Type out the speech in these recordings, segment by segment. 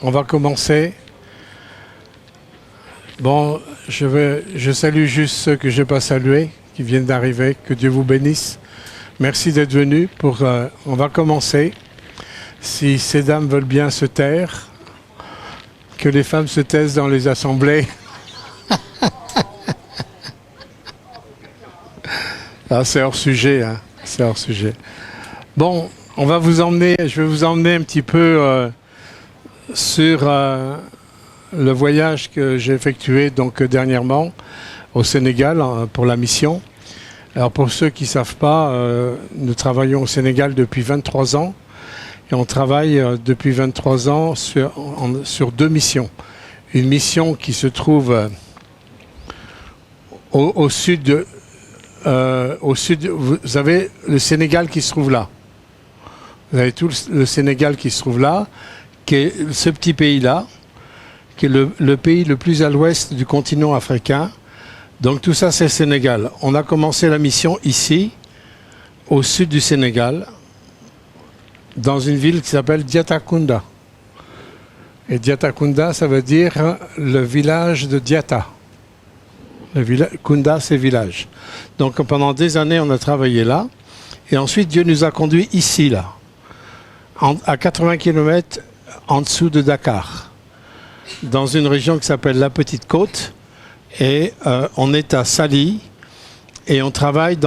On va commencer. Bon, je salue juste ceux que je n'ai pas salués, qui viennent d'arriver. Que Dieu vous bénisse. Merci d'être venus. On va commencer. Si ces dames veulent bien se taire, que les femmes se taisent dans les assemblées. Ah, c'est hors sujet, hein. C'est hors sujet. Bon, je vais vous emmener un petit peu sur le voyage que j'ai effectué donc dernièrement au Sénégal pour la mission. Alors pour ceux qui ne savent pas, nous travaillons au Sénégal depuis 23 ans et on travaille depuis 23 ans sur deux missions. Une mission qui se trouve au sud. Au sud, vous avez le Sénégal qui se trouve là. Vous avez tout le Sénégal qui se trouve là, qui est ce petit pays-là, qui est le pays le plus à l'ouest du continent africain. Donc tout ça, c'est le Sénégal. On a commencé la mission ici, au sud du Sénégal, dans une ville qui s'appelle Diatakunda. Et Diatakunda, ça veut dire le village de Diata. Kunda, c'est village. Donc pendant des années, on a travaillé là. Et ensuite, Dieu nous a conduits ici, là, à 80 km en dessous de Dakar, dans une région qui s'appelle la Petite Côte. Et on est à Sali. Et on travaille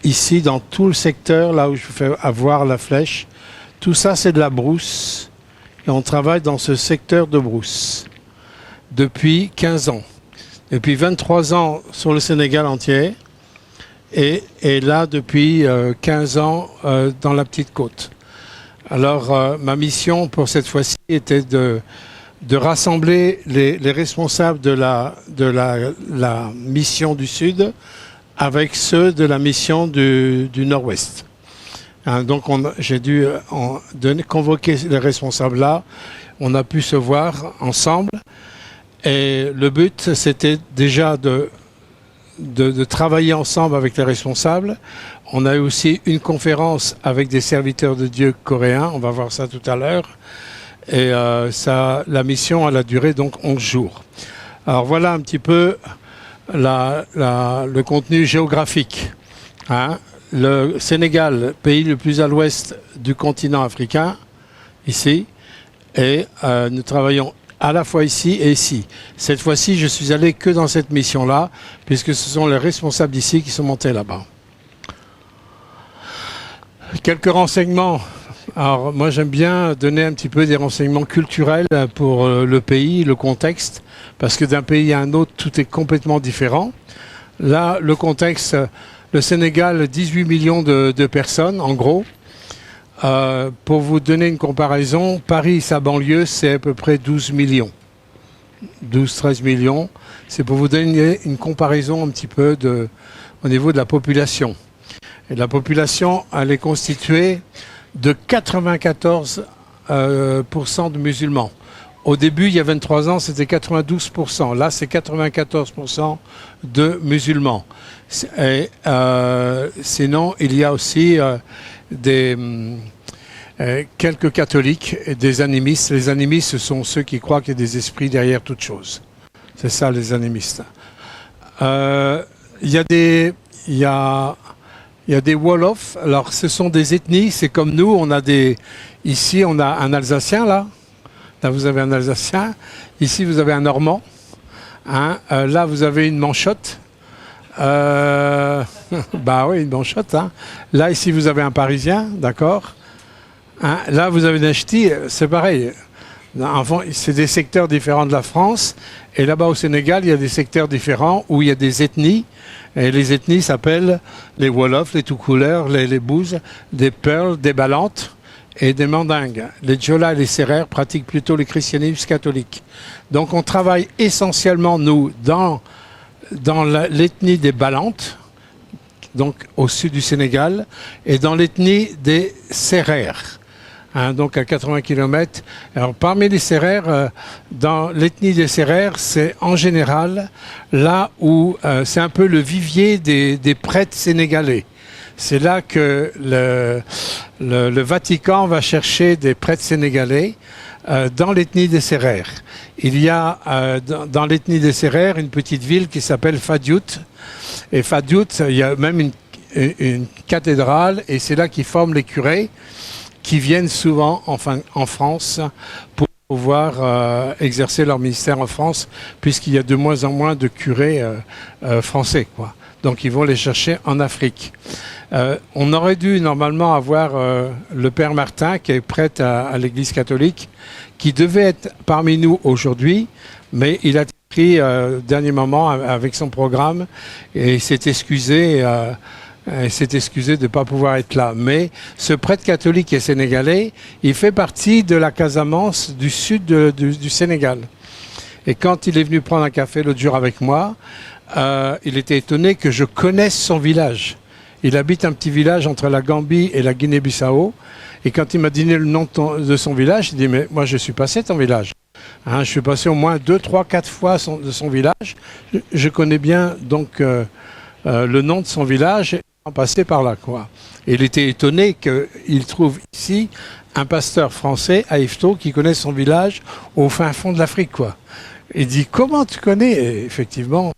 ici, dans tout le secteur, là où je fais avoir la flèche. Tout ça, c'est de la brousse. Et on travaille dans ce secteur de brousse depuis 15 ans. Depuis 23 ans sur le Sénégal entier et là depuis 15 ans dans la Petite Côte. Alors ma mission pour cette fois-ci était de rassembler les responsables de la mission du Sud avec ceux de la mission du Nord-Ouest. Hein, donc j'ai dû convoquer les responsables là. On a pu se voir ensemble. Et le but, c'était déjà de travailler ensemble avec les responsables. On a eu aussi une conférence avec des serviteurs de Dieu coréens. On va voir ça tout à l'heure. Et la mission, elle a duré donc 11 jours. Alors voilà un petit peu le contenu géographique. Hein. Le Sénégal, pays le plus à l'ouest du continent africain, ici. Et nous travaillons à la fois ici et ici. Cette fois-ci, je suis allé que dans cette mission-là, puisque ce sont les responsables d'ici qui sont montés là-bas. Quelques renseignements. Alors, moi, j'aime bien donner un petit peu des renseignements culturels pour le pays, le contexte, parce que d'un pays à un autre, tout est complètement différent. Là, le contexte, le Sénégal, 18 millions de personnes, en gros. Pour vous donner une comparaison, Paris, sa banlieue, c'est à peu près 12 millions. 12-13 millions. C'est pour vous donner une comparaison un petit peu au niveau de la population. Et la population, elle est constituée de 94% de musulmans. Au début, il y a 23 ans, c'était 92%. Là, c'est 94% de musulmans. Et, sinon, il y a aussi quelques catholiques et des animistes. Les animistes, ce sont ceux qui croient qu'il y a des esprits derrière toute chose. C'est ça, les animistes. Il y a des Wolofs. Alors, ce sont des ethnies. C'est comme nous. Ici, on a un Alsacien, là. Là, vous avez un Alsacien. Ici, vous avez un Normand. Hein. Là, vous avez une Manchotte. Bah oui, une Manchotte. Hein. Là, ici, vous avez un Parisien, d'accord. Hein. Là, vous avez un Ch'ti, c'est pareil. Enfin, c'est des secteurs différents de la France. Et là-bas, au Sénégal, il y a des secteurs différents où il y a des ethnies. Et les ethnies s'appellent les Wolofs, les Toucouleurs, les Bouzes, des Peuls, des Balantes et des Mandingues. Les Djola et les Sérères pratiquent plutôt le christianisme catholique. Donc, on travaille essentiellement, nous, dans l'ethnie des Balantes, donc au sud du Sénégal, et dans l'ethnie des Sérères, hein, donc à 80 km. Alors parmi les Sérères, dans l'ethnie des Sérères, c'est en général là où c'est un peu le vivier des prêtres sénégalais. C'est là que le Vatican va chercher des prêtres sénégalais dans l'ethnie des Sérères. Il y a dans l'ethnie des Sérères une petite ville qui s'appelle Fadiout. Et Fadiout, il y a même une cathédrale, et c'est là qu'ils forment les curés qui viennent souvent en France pour pouvoir exercer leur ministère en France, puisqu'il y a de moins en moins de curés français, quoi. Donc ils vont les chercher en Afrique. On aurait dû normalement avoir le Père Martin, qui est prêtre à l'Église catholique, qui devait être parmi nous aujourd'hui, mais il a été pris dernier moment avec son programme et il s'est excusé de ne pas pouvoir être là. Mais ce prêtre catholique et sénégalais, il fait partie de la Casamance du sud du Sénégal. Et quand il est venu prendre un café l'autre jour avec moi, il était étonné que je connaisse son village. Il habite un petit village entre la Gambie et la Guinée-Bissau. Et quand il m'a donné le nom de son village, il dit « Mais moi, je suis passé ton village. Hein, je suis passé au moins 2, 3, 4 fois de son village. Je connais bien donc le nom de son village en passé par là, quoi. » Et il était étonné qu'il trouve ici un pasteur français à Yvetot qui connaît son village au fin fond de l'Afrique, quoi. Il dit « Comment tu connais ?» Et effectivement,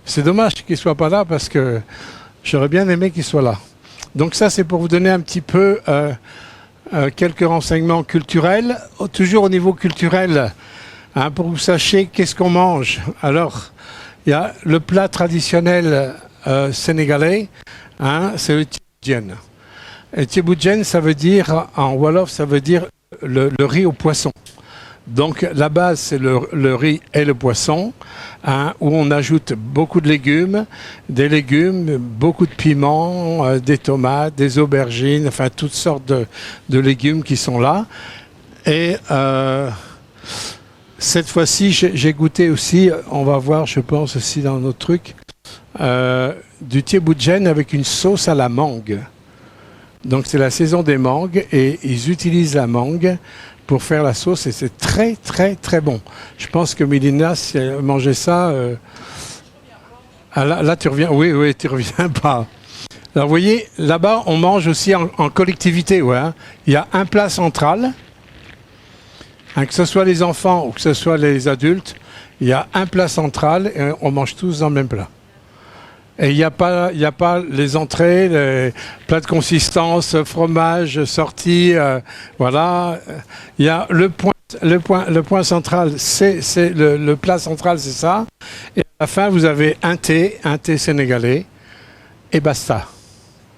c'est dommage qu'il ne soit pas là parce que j'aurais bien aimé qu'il soit là. Donc ça, c'est pour vous donner un petit peu quelques renseignements culturels. Toujours au niveau culturel, hein, pour que vous sachiez qu'est-ce qu'on mange. Alors, il y a le plat traditionnel sénégalais, hein, c'est le tiboudienne. Et tiboudienne, ça veut dire, en Wolof, ça veut dire le riz au poisson. Donc la base, c'est le riz et le poisson, hein, où on ajoute beaucoup de légumes, beaucoup de piments, des tomates, des aubergines, enfin toutes sortes de légumes qui sont là. Et cette fois-ci, j'ai goûté aussi, on va voir, je pense aussi dans notre truc, du tiboudienne avec une sauce à la mangue. Donc c'est la saison des mangues et ils utilisent la mangue pour faire la sauce et c'est très très très bon. Je pense que Mélina, si elle mangeait ça... Ah là tu reviens, oui, tu reviens pas. Alors vous voyez, là-bas on mange aussi en collectivité. Ouais, hein. Il y a un plat central, hein, que ce soit les enfants ou que ce soit les adultes, il y a un plat central et on mange tous dans le même plat. Et il n'y a pas les entrées, les plats de consistance, fromage, sortie, voilà. Il y a le point central, c'est le plat central, c'est ça. Et à la fin, vous avez un thé sénégalais, et basta.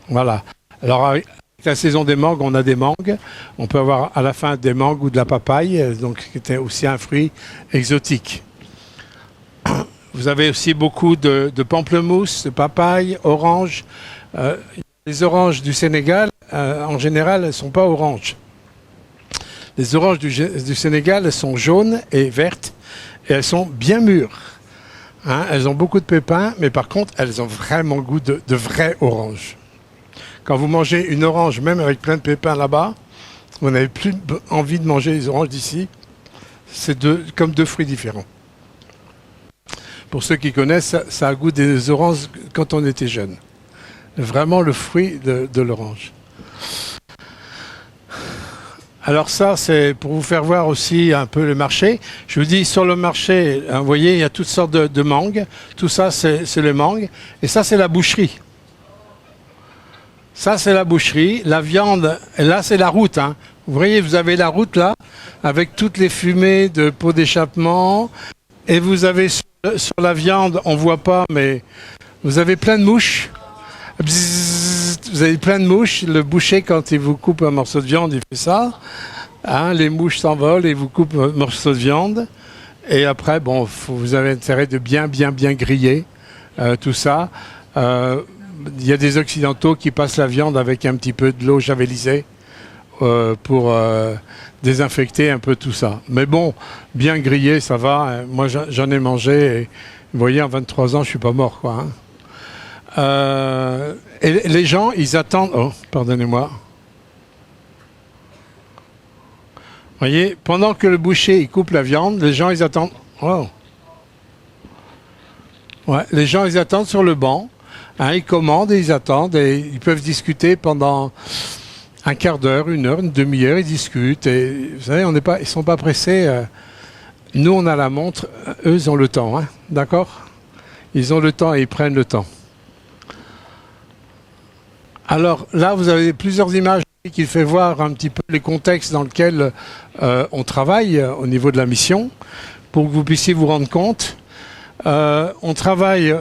Voilà. Alors, avec la saison des mangues, on a des mangues. On peut avoir à la fin des mangues ou de la papaye, donc qui était aussi un fruit exotique. Vous avez aussi beaucoup de pamplemousse, de papaye, oranges. Les oranges du Sénégal, en général, elles ne sont pas oranges. Les oranges du Sénégal, elles sont jaunes et vertes et elles sont bien mûres. Hein, elles ont beaucoup de pépins, mais par contre, elles ont vraiment le goût de vraies oranges. Quand vous mangez une orange, même avec plein de pépins là-bas, vous n'avez plus envie de manger les oranges d'ici. C'est comme deux fruits différents. Pour ceux qui connaissent, ça a le goût des oranges quand on était jeune. Vraiment le fruit de l'orange. Alors ça, c'est pour vous faire voir aussi un peu le marché. Je vous dis, sur le marché, vous voyez, il y a toutes sortes de mangues. Tout ça, c'est les mangues. Et ça, c'est la boucherie. Ça, c'est la boucherie. La viande, et là, c'est la route. Hein. Vous voyez, vous avez la route là, avec toutes les fumées de pots d'échappement. Et vous avez sur la viande, on ne voit pas, mais vous avez plein de mouches. Bzzz, vous avez plein de mouches. Le boucher, quand il vous coupe un morceau de viande, il fait ça. Hein, les mouches s'envolent et vous coupent un morceau de viande. Et après, bon, vous avez intérêt de bien griller tout ça. Il y a des Occidentaux qui passent la viande avec un petit peu de l'eau javelisée pour désinfecter un peu tout ça. Mais bon, bien grillé, ça va. Moi, j'en ai mangé. Et, vous voyez, en 23 ans, je suis pas mort, quoi. Hein. Et les gens, ils attendent... Oh, pardonnez-moi. Vous voyez, pendant que le boucher il coupe la viande, les gens, ils attendent... Oh. Ouais, les gens, ils attendent sur le banc. Hein, ils commandent et ils attendent. Et ils peuvent discuter pendant un quart d'heure, une heure, une demi-heure, ils discutent. Et vous savez, ils ne sont pas pressés. Nous, on a la montre, eux, ils ont le temps. Hein, d'accord? Ils ont le temps et ils prennent le temps. Alors là, vous avez plusieurs images qui fait voir un petit peu les contextes dans lesquels on travaille au niveau de la mission, pour que vous puissiez vous rendre compte. On travaille,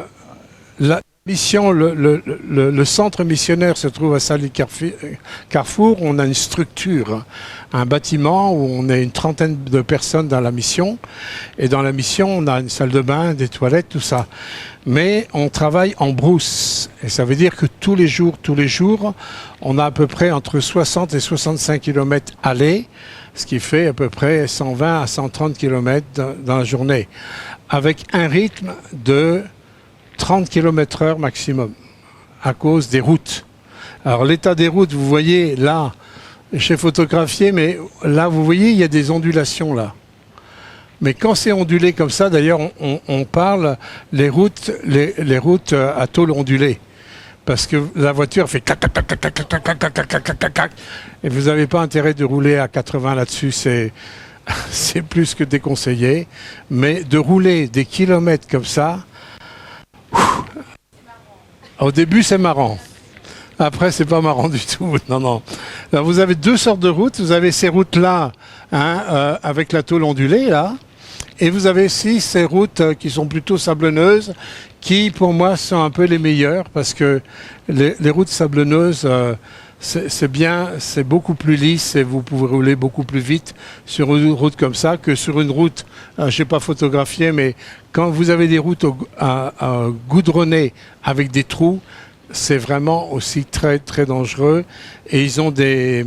la mission, le centre missionnaire se trouve à Saly-Carrefour. On a une structure, un bâtiment où on est une trentaine de personnes dans la mission. Et dans la mission, on a une salle de bain, des toilettes, tout ça. Mais on travaille en brousse. Et ça veut dire que tous les jours, on a à peu près entre 60 et 65 km aller, ce qui fait à peu près 120 à 130 km dans la journée, avec un rythme de 30 km/h maximum, à cause des routes. Alors l'état des routes, vous voyez là, j'ai photographié, mais là vous voyez, il y a des ondulations là. Mais quand c'est ondulé comme ça, d'ailleurs on parle les routes à tôle ondulée. Parce que la voiture fait clac, clac, clac, clac, clac, clac, clac, clac, clac, clac, clac, clac, et vous n'avez pas intérêt de rouler à 80 là-dessus, c'est plus que déconseillé. Mais de rouler des kilomètres comme ça, au début c'est marrant. Après c'est pas marrant du tout. Non, non. Alors, vous avez deux sortes de routes. Vous avez ces routes-là, hein, avec la tôle ondulée, là. Et vous avez aussi ces routes qui sont plutôt sablonneuses, qui pour moi sont un peu les meilleures, parce que les routes sablonneuses, c'est bien, c'est beaucoup plus lisse et vous pouvez rouler beaucoup plus vite sur une route comme ça que sur une route, je n'ai pas photographié, mais quand vous avez des routes goudronnées avec des trous, c'est vraiment aussi très très dangereux. Et ils ont des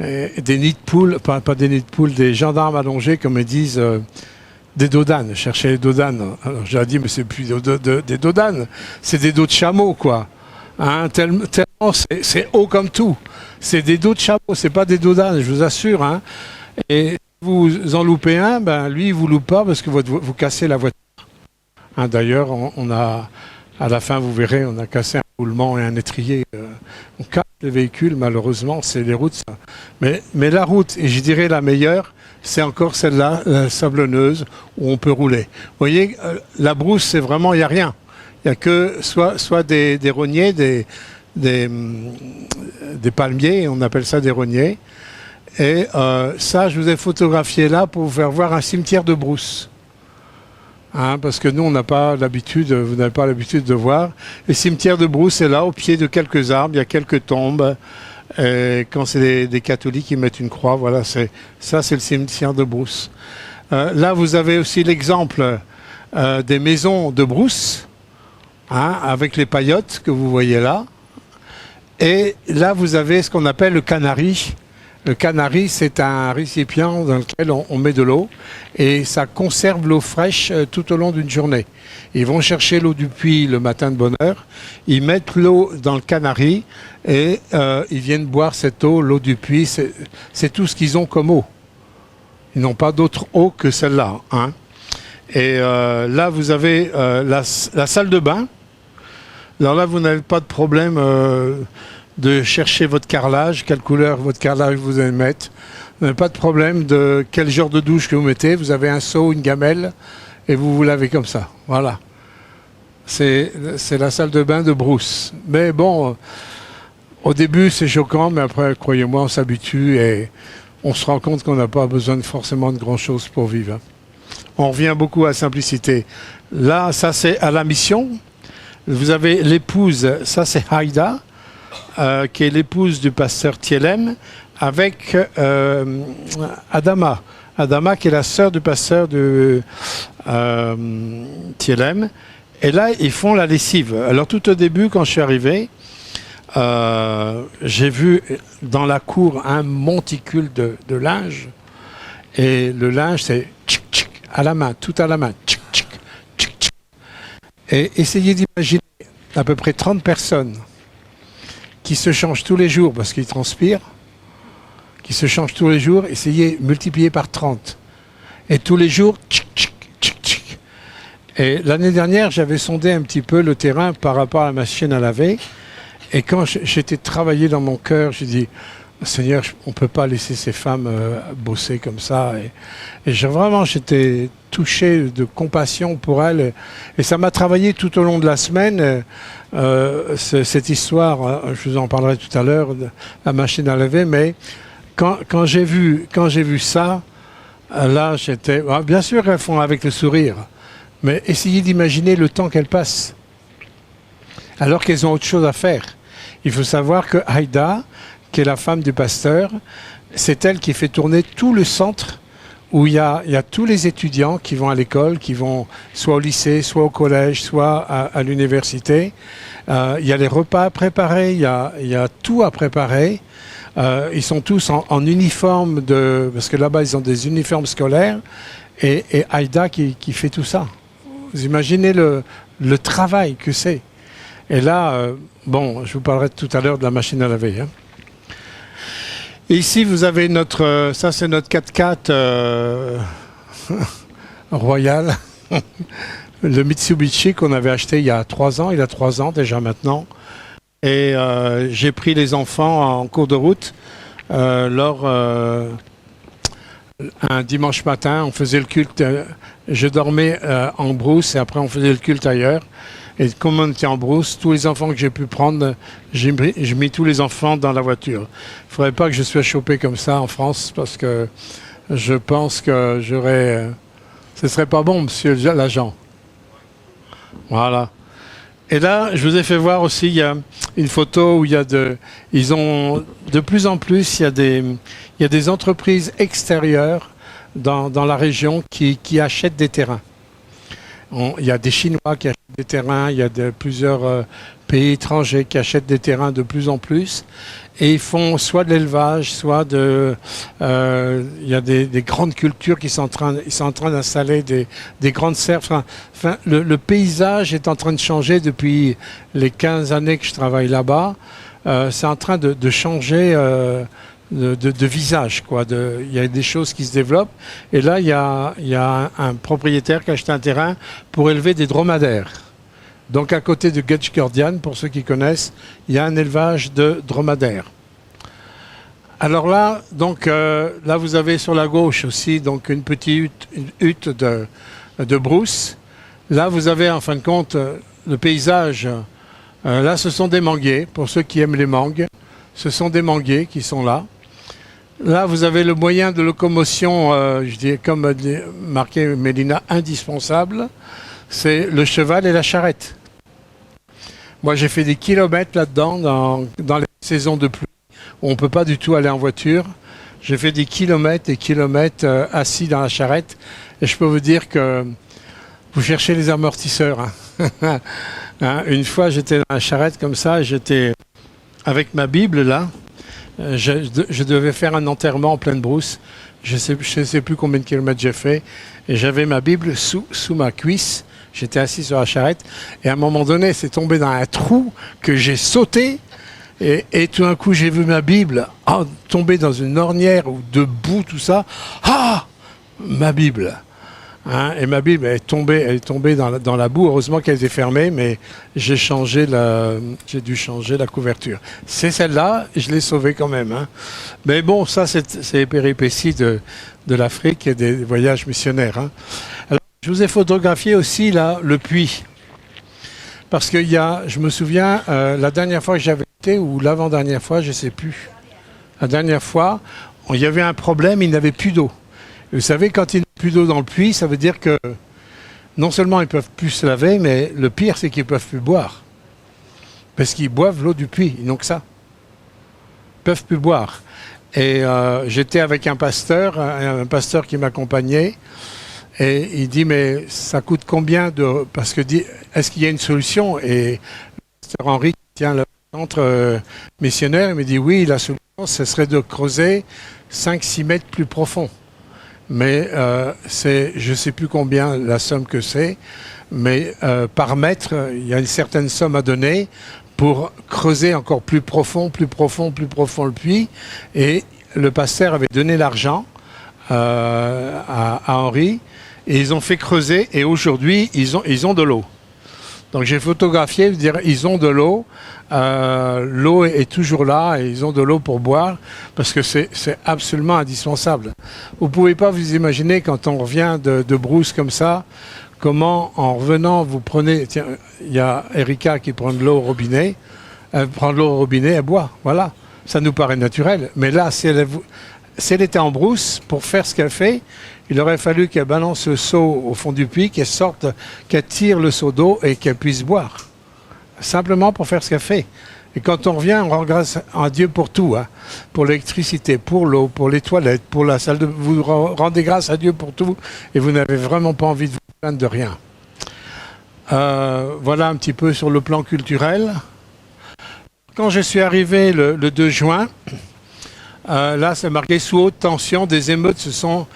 nids de poules, pas des nids de poules, des gendarmes allongés, comme ils disent, des dodanes. Cherchez les dodanes. Alors j'ai dit, mais c'est plus des dodanes, c'est des dos de chameau, quoi. Hein, tellement c'est haut comme tout. C'est des dos de chameau, c'est pas des dodanes, je vous assure. Hein. Et si vous en loupez un, ben lui, il vous loupe pas parce que vous cassez la voiture. Hein, d'ailleurs, on a, à la fin, vous verrez, on a cassé un roulement et un étrier. On casse les véhicules, malheureusement, c'est les routes. Ça. Mais la route, et je dirais la meilleure, c'est encore celle-là, la sablonneuse, où on peut rouler. Vous voyez, la brousse, c'est vraiment, il n'y a rien. Il n'y a que soit des rogniers, des palmiers, on appelle ça des rogniers. Et ça, je vous ai photographié là pour vous faire voir un cimetière de brousse. Hein, parce que nous, on n'a pas l'habitude, vous n'avez pas l'habitude de voir. Le cimetière de brousse est là, au pied de quelques arbres, il y a quelques tombes. Et quand c'est des catholiques, ils mettent une croix. Voilà, c'est le cimetière de brousse. Là, vous avez aussi l'exemple des maisons de brousse, hein, avec les paillotes que vous voyez là. Et là, vous avez ce qu'on appelle le canari. Le canari, c'est un récipient dans lequel on met de l'eau et ça conserve l'eau fraîche tout au long d'une journée. Ils vont chercher l'eau du puits le matin de bonne heure, ils mettent l'eau dans le canari et ils viennent boire cette eau, l'eau du puits, c'est tout ce qu'ils ont comme eau. Ils n'ont pas d'autre eau que celle-là. Hein. Et là, vous avez la salle de bain. Alors là, vous n'avez pas de problème de chercher votre carrelage, quelle couleur votre carrelage vous allez mettre. Vous n'avez pas de problème de quel genre de douche que vous mettez. Vous avez un seau, une gamelle, et vous vous lavez comme ça. Voilà. C'est la salle de bain de brousse. Mais bon, au début, c'est choquant, mais après, croyez-moi, on s'habitue et on se rend compte qu'on n'a pas besoin forcément de grand-chose pour vivre. On revient beaucoup à la simplicité. Là, ça, c'est à la mission. Vous avez l'épouse, ça, c'est Haïda, qui est l'épouse du pasteur Thielem, avec Adama. Adama, qui est la sœur du pasteur de Thielem. Et là, ils font la lessive. Alors, tout au début, quand je suis arrivé, j'ai vu dans la cour un monticule de linge. Et le linge, c'est tchic, tchic, à la main, tout à la main. Tchic, tchic, tchic, tchic. Et essayez d'imaginer à peu près 30 personnes qui se changent tous les jours parce qu'ils transpirent, qui se changent tous les jours, essayez multiplier par 30. Et tous les jours, tchic, tchic, tchic, tchic. Et l'année dernière, j'avais sondé un petit peu le terrain par rapport à la machine à laver. Et quand j'étais travaillé dans mon cœur, j'ai dit, Seigneur, on ne peut pas laisser ces femmes bosser comme ça. Et vraiment, j'étais touché de compassion pour elles. Et ça m'a travaillé tout au long de la semaine. Cette histoire, je vous en parlerai tout à l'heure, de la machine à laver. Mais quand j'ai vu ça, là, j'étais... Bien sûr, elles font avec le sourire. Mais essayez d'imaginer le temps qu'elles passent. Alors qu'elles ont autre chose à faire. Il faut savoir que Haïda, qui est la femme du pasteur, c'est elle qui fait tourner tout le centre où il y a tous les étudiants qui vont à l'école, qui vont soit au lycée, soit au collège, soit à l'université. Il y a les repas à préparer, il y a tout à préparer. Ils sont tous en uniforme, parce que là-bas, ils ont des uniformes scolaires. Et Haïda qui fait tout ça. Vous imaginez le travail que c'est. Et là, je vous parlerai tout à l'heure de la machine à laver. Hein. Et ici, vous avez ça c'est notre 4x4 royal, le Mitsubishi qu'on avait acheté il y a 3 ans. Il a 3 ans déjà maintenant. Et j'ai pris les enfants en cours de route lors un dimanche matin. On faisait le culte. Je dormais en brousse et après on faisait le culte ailleurs. Et comme on était en brousse, tous les enfants que j'ai pu prendre, j'ai mis tous les enfants dans la voiture. Il ne faudrait pas que je sois chopé comme ça en France, parce que je pense que ce ne serait pas bon, monsieur l'agent. Voilà. Et là, je vous ai fait voir aussi, il y a une photo où ils ont de plus en plus, il y a des entreprises extérieures dans la région qui achètent des terrains. Il y a des Chinois qui achètent des terrains, il y a plusieurs pays étrangers qui achètent des terrains de plus en plus. Et ils font soit de l'élevage, soit il y a des grandes cultures ils sont en train d'installer des grandes serres. Enfin, le paysage est en train de changer depuis les 15 années que je travaille là-bas. C'est en train de changer de visage, quoi. Il y a des choses qui se développent. Et là, il y a un propriétaire qui a acheté un terrain pour élever des dromadaires. Donc, à côté de Getchgordian, pour ceux qui connaissent, il y a un élevage de dromadaires. Alors là, là, vous avez sur la gauche aussi donc une petite hutte de brousse. Là, vous avez en fin de compte le paysage. Là, ce sont des manguiers, pour ceux qui aiment les mangues. Ce sont des manguiers qui sont là. Là, vous avez le moyen de locomotion, je dis comme marqué Mélina, indispensable. C'est le cheval et la charrette. Moi, j'ai fait des kilomètres là-dedans, dans les saisons de pluie, où on ne peut pas du tout aller en voiture. J'ai fait des kilomètres et kilomètres assis dans la charrette. Et je peux vous dire que vous cherchez les amortisseurs. Hein. Une fois, j'étais dans la charrette comme ça, j'étais avec ma Bible là. Je devais faire un enterrement en pleine brousse. Je sais plus combien de kilomètres j'ai fait. Et j'avais ma Bible sous ma cuisse. J'étais assis sur la charrette. Et à un moment donné, c'est tombé dans un trou que j'ai sauté. Et tout d'un coup, j'ai vu ma Bible tomber dans une ornière ou debout, tout ça. Ah, ma Bible. Hein, et ma Bible est tombée dans la boue. Heureusement qu'elle était fermée, mais j'ai dû changer la couverture. C'est celle-là, je l'ai sauvée quand même. Hein. Mais bon, ça, c'est les péripéties de l'Afrique et des voyages missionnaires. Hein. Alors, je vous ai photographié aussi là le puits. Parce que je me souviens, la dernière fois que j'avais été, ou l'avant-dernière fois, je ne sais plus. La dernière fois, il y avait un problème, il n'avait plus d'eau. Vous savez, quand il n'y a plus d'eau dans le puits, ça veut dire que non seulement ils ne peuvent plus se laver, mais le pire, c'est qu'ils ne peuvent plus boire. Parce qu'ils boivent l'eau du puits, ils n'ont que ça. Ils ne peuvent plus boire. Et j'étais avec un pasteur qui m'accompagnait, et il dit, mais ça coûte combien parce que est-ce qu'il y a une solution? Et le pasteur Henri, qui tient le centre missionnaire, il me dit, oui, la solution, ce serait de creuser 5-6 mètres plus profond. Mais je ne sais plus combien la somme que c'est, mais par mètre, il y a une certaine somme à donner pour creuser encore plus profond le puits. Et le pasteur avait donné l'argent à Henri, et ils ont fait creuser, et aujourd'hui, ils ont de l'eau. Donc j'ai photographié, dire, ils ont de l'eau, l'eau est toujours là et ils ont de l'eau pour boire parce que c'est absolument indispensable. Vous pouvez pas vous imaginer quand on revient de brousse comme ça, comment en revenant vous prenez, tiens, il y a Erika qui prend de l'eau au robinet, elle prend de l'eau au robinet, elle boit, voilà. Ça nous paraît naturel, mais là, si elle était en brousse, pour faire ce qu'elle fait, il aurait fallu qu'elle balance le seau au fond du puits, qu'elle sorte, qu'elle tire le seau d'eau et qu'elle puisse boire. Simplement pour faire ce qu'elle fait. Et quand on revient, on rend grâce à Dieu pour tout, hein. Pour l'électricité, pour l'eau, pour les toilettes, pour la salle de... Vous rendez grâce à Dieu pour tout et vous n'avez vraiment pas envie de vous plaindre de rien. Voilà un petit peu sur le plan culturel. Quand je suis arrivé le 2 juin, là c'est marqué sous haute tension, des émeutes se sont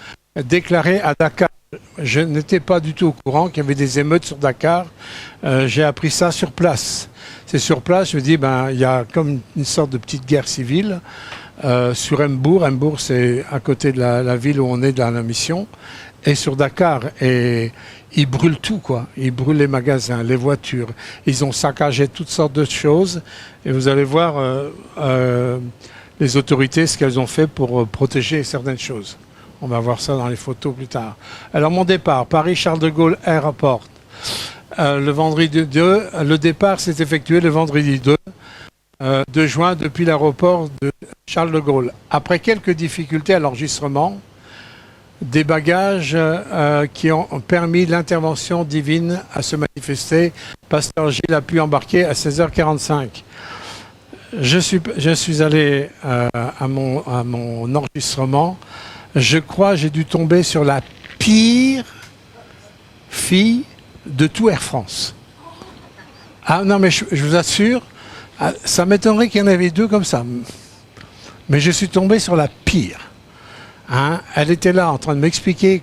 déclarées à Dakar. Je n'étais pas du tout au courant qu'il y avait des émeutes sur Dakar. J'ai appris ça sur place. C'est sur place, je me dis, ben, il y a comme une sorte de petite guerre civile sur Mbour. Mbour, c'est à côté de la ville où on est dans la mission. Et sur Dakar, et ils brûlent tout, quoi. Ils brûlent les magasins, les voitures. Ils ont saccagé toutes sortes de choses. Et vous allez voir les autorités, ce qu'elles ont fait pour protéger certaines choses. On va voir ça dans les photos plus tard. Alors, mon départ, Paris-Charles de Gaulle Aéroport. Le vendredi 2, le départ s'est effectué le vendredi 2 juin depuis l'aéroport de Charles de Gaulle. Après quelques difficultés à l'enregistrement, des bagages qui ont permis l'intervention divine à se manifester. Pasteur Gilles a pu embarquer à 16h45. Je suis allé à mon enregistrement. Je crois que j'ai dû tomber sur la pire fille de tout Air France. Ah non, mais je vous assure, ça m'étonnerait qu'il y en avait deux comme ça. Mais je suis tombé sur la pire. Hein, elle était là en train de m'expliquer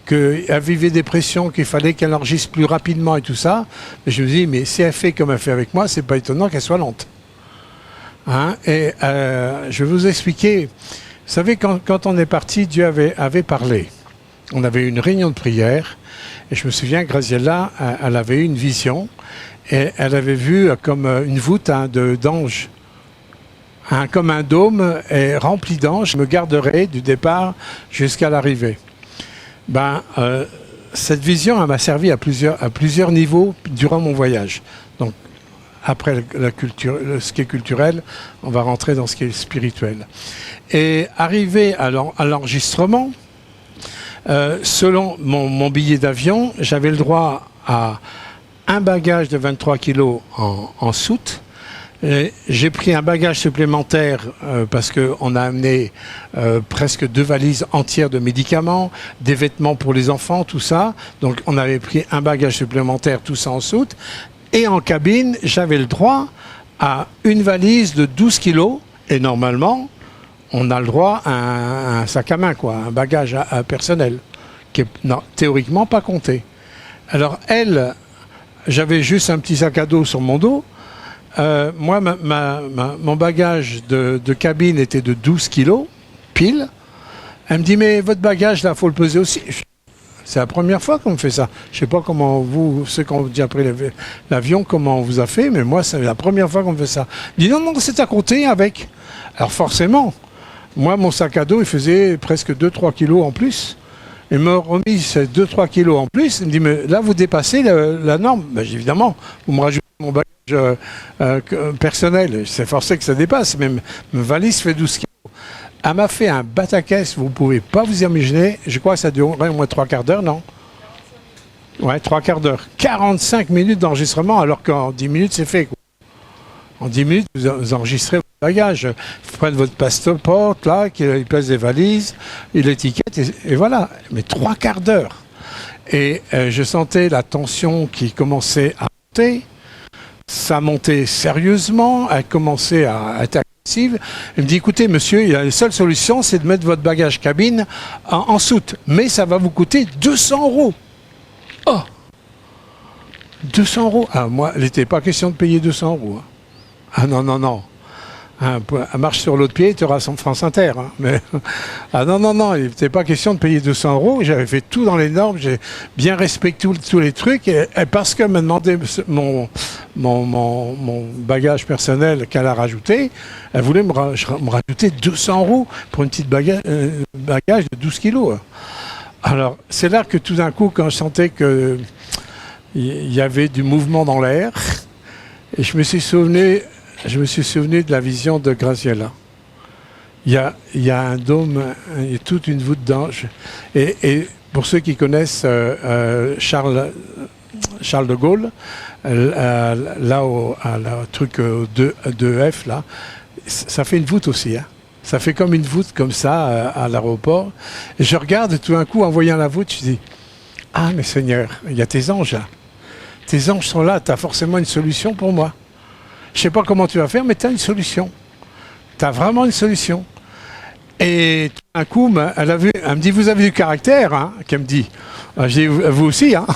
qu'elle vivait des pressions, qu'il fallait qu'elle enregistre plus rapidement et tout ça. Et je me dis, mais si elle fait comme elle fait avec moi, c'est pas étonnant qu'elle soit lente. Hein, et je vais vous expliquer. Vous savez, quand on est parti, Dieu avait parlé. On avait une réunion de prière. Et je me souviens, Graziella, elle avait eu une vision. Et elle avait vu comme une voûte d'anges. Comme un dôme est rempli d'anges, je me garderai du départ jusqu'à l'arrivée. Cette vision m'a servi à plusieurs niveaux durant mon voyage. Donc, après ce qui est culturel, on va rentrer dans ce qui est spirituel. Et arrivé à l'enregistrement, selon mon billet d'avion, j'avais le droit à un bagage de 23 kilos en soute. J'ai pris un bagage supplémentaire parce qu'on a amené presque 2 valises entières de médicaments, des vêtements pour les enfants, tout ça. Donc on avait pris un bagage supplémentaire, tout ça en soute. Et en cabine, j'avais le droit à une valise de 12 kilos. Et normalement, on a le droit à un sac à main, quoi, un bagage personnel, qui est théoriquement pas compté. Alors elle, j'avais juste un petit sac à dos sur mon dos. Moi, mon bagage de cabine était de 12 kilos, pile. Elle me dit, mais votre bagage, là, il faut le peser aussi. C'est la première fois qu'on me fait ça. Je ne sais pas comment ceux qui ont déjà pris l'avion, comment on vous a fait, mais moi, c'est la première fois qu'on me fait ça. Elle dit, non, c'est à compter avec. Alors forcément, moi, mon sac à dos, il faisait presque 2-3 kilos en plus. Il m'a remis ces 2-3 kilos en plus. Il me dit, mais là, vous dépassez la norme. Ben, évidemment, vous me rajoutez mon bagage personnel. C'est forcé que ça dépasse. Même ma valise fait 12 kilos. Elle m'a fait un batacaisse, vous ne pouvez pas vous imaginer. Je crois que ça durerait au moins 3 quarts d'heure, non? Ouais, 3 quarts d'heure. 45 minutes d'enregistrement, alors qu'en 10 minutes, c'est fait, quoi. En 10 minutes, vous enregistrez votre bagage. Vous prenez votre passeport, là, il pèse des valises, l'étiquette, et voilà. Mais 3 quarts d'heure. Et je sentais la tension qui commençait à monter. Ça montait sérieusement, elle commençait à être agressive. Elle me dit, écoutez, monsieur, la seule solution, c'est de mettre votre bagage cabine en soute. Mais ça va vous coûter 200 €. Oh 200 €. Ah, moi, il n'était pas question de payer 200 €. Hein. Ah non, non, non. marche sur l'autre pied, tu auras son France Inter. Hein. Mais, non, il n'était pas question de payer 200 euros. J'avais fait tout dans les normes, j'ai bien respecté tous les trucs. Et parce qu'elle m'a demandé mon bagage personnel qu'elle a rajouté, elle voulait me rajouter 200 euros pour une petite bagage de 12 kilos. Alors, c'est là que tout d'un coup, quand je sentais qu'il y avait du mouvement dans l'air, et je me suis souvenu de la vision de Graziella. Il y a un dôme, il y a toute une voûte d'anges. Et pour ceux qui connaissent Charles de Gaulle, là au truc 2F, là, ça fait une voûte aussi. Hein. Ça fait comme une voûte comme ça à l'aéroport. Et je regarde et tout d'un coup, en voyant la voûte, je dis « Ah, mais Seigneur, il y a tes anges là. Tes anges sont là, tu as forcément une solution pour moi. Je ne sais pas comment tu vas faire, mais tu as une solution. Tu as vraiment une solution. » Et tout d'un coup, elle me dit « Vous avez du caractère hein, ?» qu'elle me dit. J'ai dit « Vous aussi hein. ?»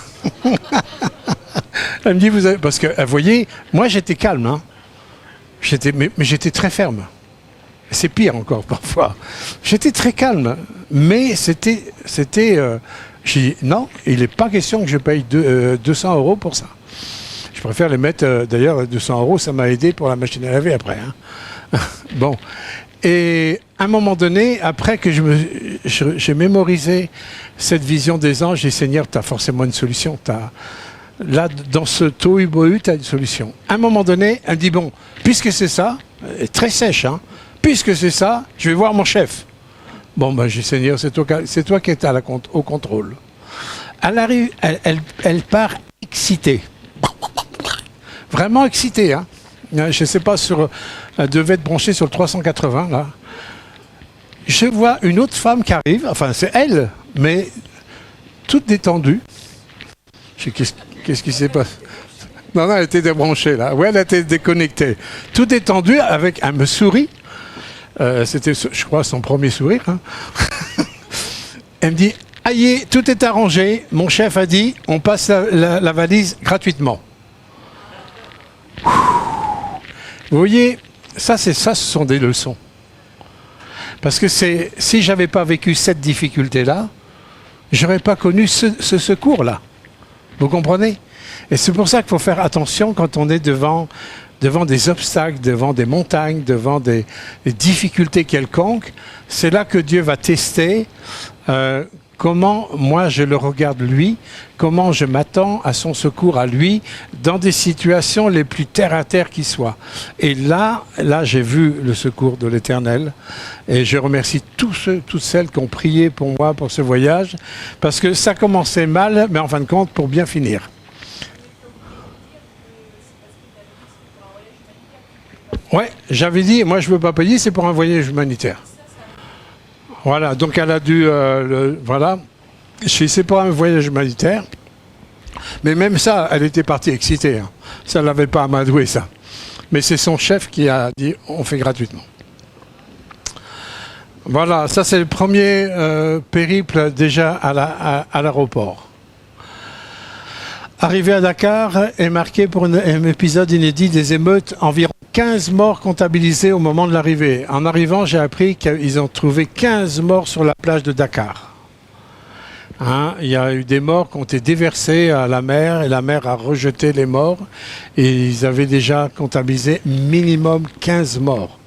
Elle me dit « Vous avez... » Parce que, vous voyez, moi j'étais calme. Hein. Mais j'étais très ferme. C'est pire encore parfois. J'étais très calme, mais c'était. J'ai dit non, il n'est pas question que je paye 200 euros pour ça. Je préfère les mettre. D'ailleurs, 200 euros, ça m'a aidé pour la machine à laver après. Hein. Bon. Et à un moment donné, après que j'ai mémorisé cette vision des anges, j'ai dit Seigneur, tu as forcément une solution. Là, dans ce tohu-bohu, tu as une solution. À un moment donné, elle me dit bon, puisque c'est ça, très sèche, hein. Puisque c'est ça, je vais voir mon chef. Bon, ben, j'ai dit, Seigneur, c'est toi qui es au contrôle. Elle arrive, elle part excitée. Vraiment excitée, hein. Je ne sais pas, elle devait être branchée sur le 380, là. Je vois une autre femme qui arrive, enfin, c'est elle, mais toute détendue. Je sais, qu'est-ce qui s'est passé? Non, elle était débranchée, là. Ouais, elle était déconnectée. Toute détendue, elle me sourit. C'était, je crois, son premier sourire. Hein. Elle me dit « Aïe, tout est arrangé. Mon chef a dit, on passe la valise gratuitement. » Vous voyez, ce sont des leçons. Parce que si je n'avais pas vécu cette difficulté-là, je n'aurais pas connu ce secours-là. Vous comprenez? Et c'est pour ça qu'il faut faire attention quand on est devant des obstacles, devant des montagnes, devant des difficultés quelconques. C'est là que Dieu va tester comment moi je le regarde lui, comment je m'attends à son secours à lui dans des situations les plus terre à terre qui soient. Et là j'ai vu le secours de l'Éternel et je remercie toutes celles qui ont prié pour moi pour ce voyage parce que ça commençait mal, mais en fin de compte pour bien finir. Ouais, j'avais dit, moi je ne veux pas payer, c'est pour un voyage humanitaire. Voilà, donc elle a dû, voilà, c'est pour un voyage humanitaire. Mais même ça, elle était partie excitée. Hein. Ça ne l'avait pas amadoué, ça. Mais c'est son chef qui a dit, on fait gratuitement. Voilà, ça c'est le premier périple déjà à l'aéroport. Arrivé à Dakar est marqué pour un épisode inédit des émeutes, environ 15 morts comptabilisés au moment de l'arrivée. En arrivant, j'ai appris qu'ils ont trouvé 15 morts sur la plage de Dakar. Hein, il y a eu des morts qui ont été déversés à la mer et la mer a rejeté les morts et ils avaient déjà comptabilisé minimum 15 morts.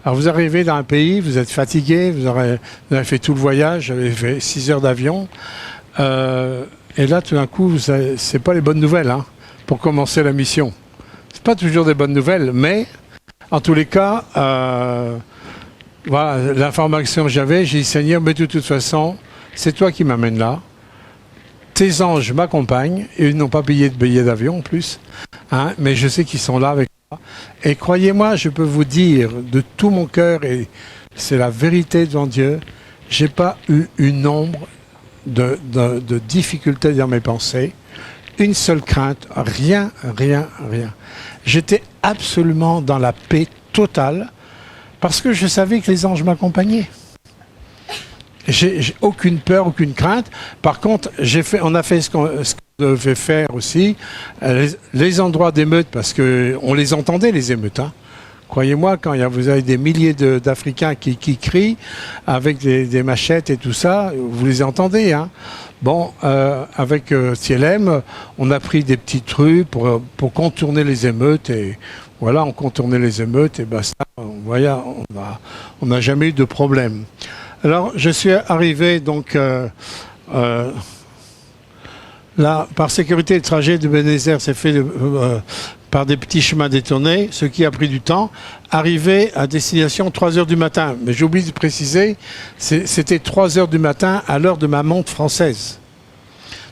Alors vous arrivez dans un pays, vous êtes fatigué, vous avez fait tout le voyage, vous avez fait 6 heures d'avion. Et là, tout d'un coup, c'est pas les bonnes nouvelles hein, pour commencer la mission. C'est pas toujours des bonnes nouvelles, mais en tous les cas, voilà, l'information que j'avais, j'ai dit Seigneur, mais de toute façon, c'est toi qui m'amènes là. Tes anges m'accompagnent, et ils n'ont pas payé de billet d'avion en plus, hein, mais je sais qu'ils sont là avec moi. Et croyez-moi, je peux vous dire de tout mon cœur, et c'est la vérité devant Dieu, j'ai pas eu une ombre de difficultés dans mes pensées, une seule crainte, rien. J'étais absolument dans la paix totale parce que je savais que les anges m'accompagnaient. J'ai aucune peur, aucune crainte. Par contre, on a fait ce qu'on devait faire aussi. Les endroits d'émeutes, parce qu'on les entendait, les émeutes. Hein. Croyez-moi, quand vous avez des milliers d'Africains qui crient avec des machettes et tout ça, vous les entendez, hein. Bon, avec CLM, on a pris des petites rues pour contourner les émeutes et voilà, on contournait les émeutes et ben ça, voilà, on n'a jamais eu de problème. Alors, je suis arrivé donc là, par sécurité, le trajet de Ebenezer s'est fait par des petits chemins détournés, ce qui a pris du temps. Arrivé à destination 3 heures du matin. Mais j'oublie de préciser, c'était 3 heures du matin à l'heure de ma montre française.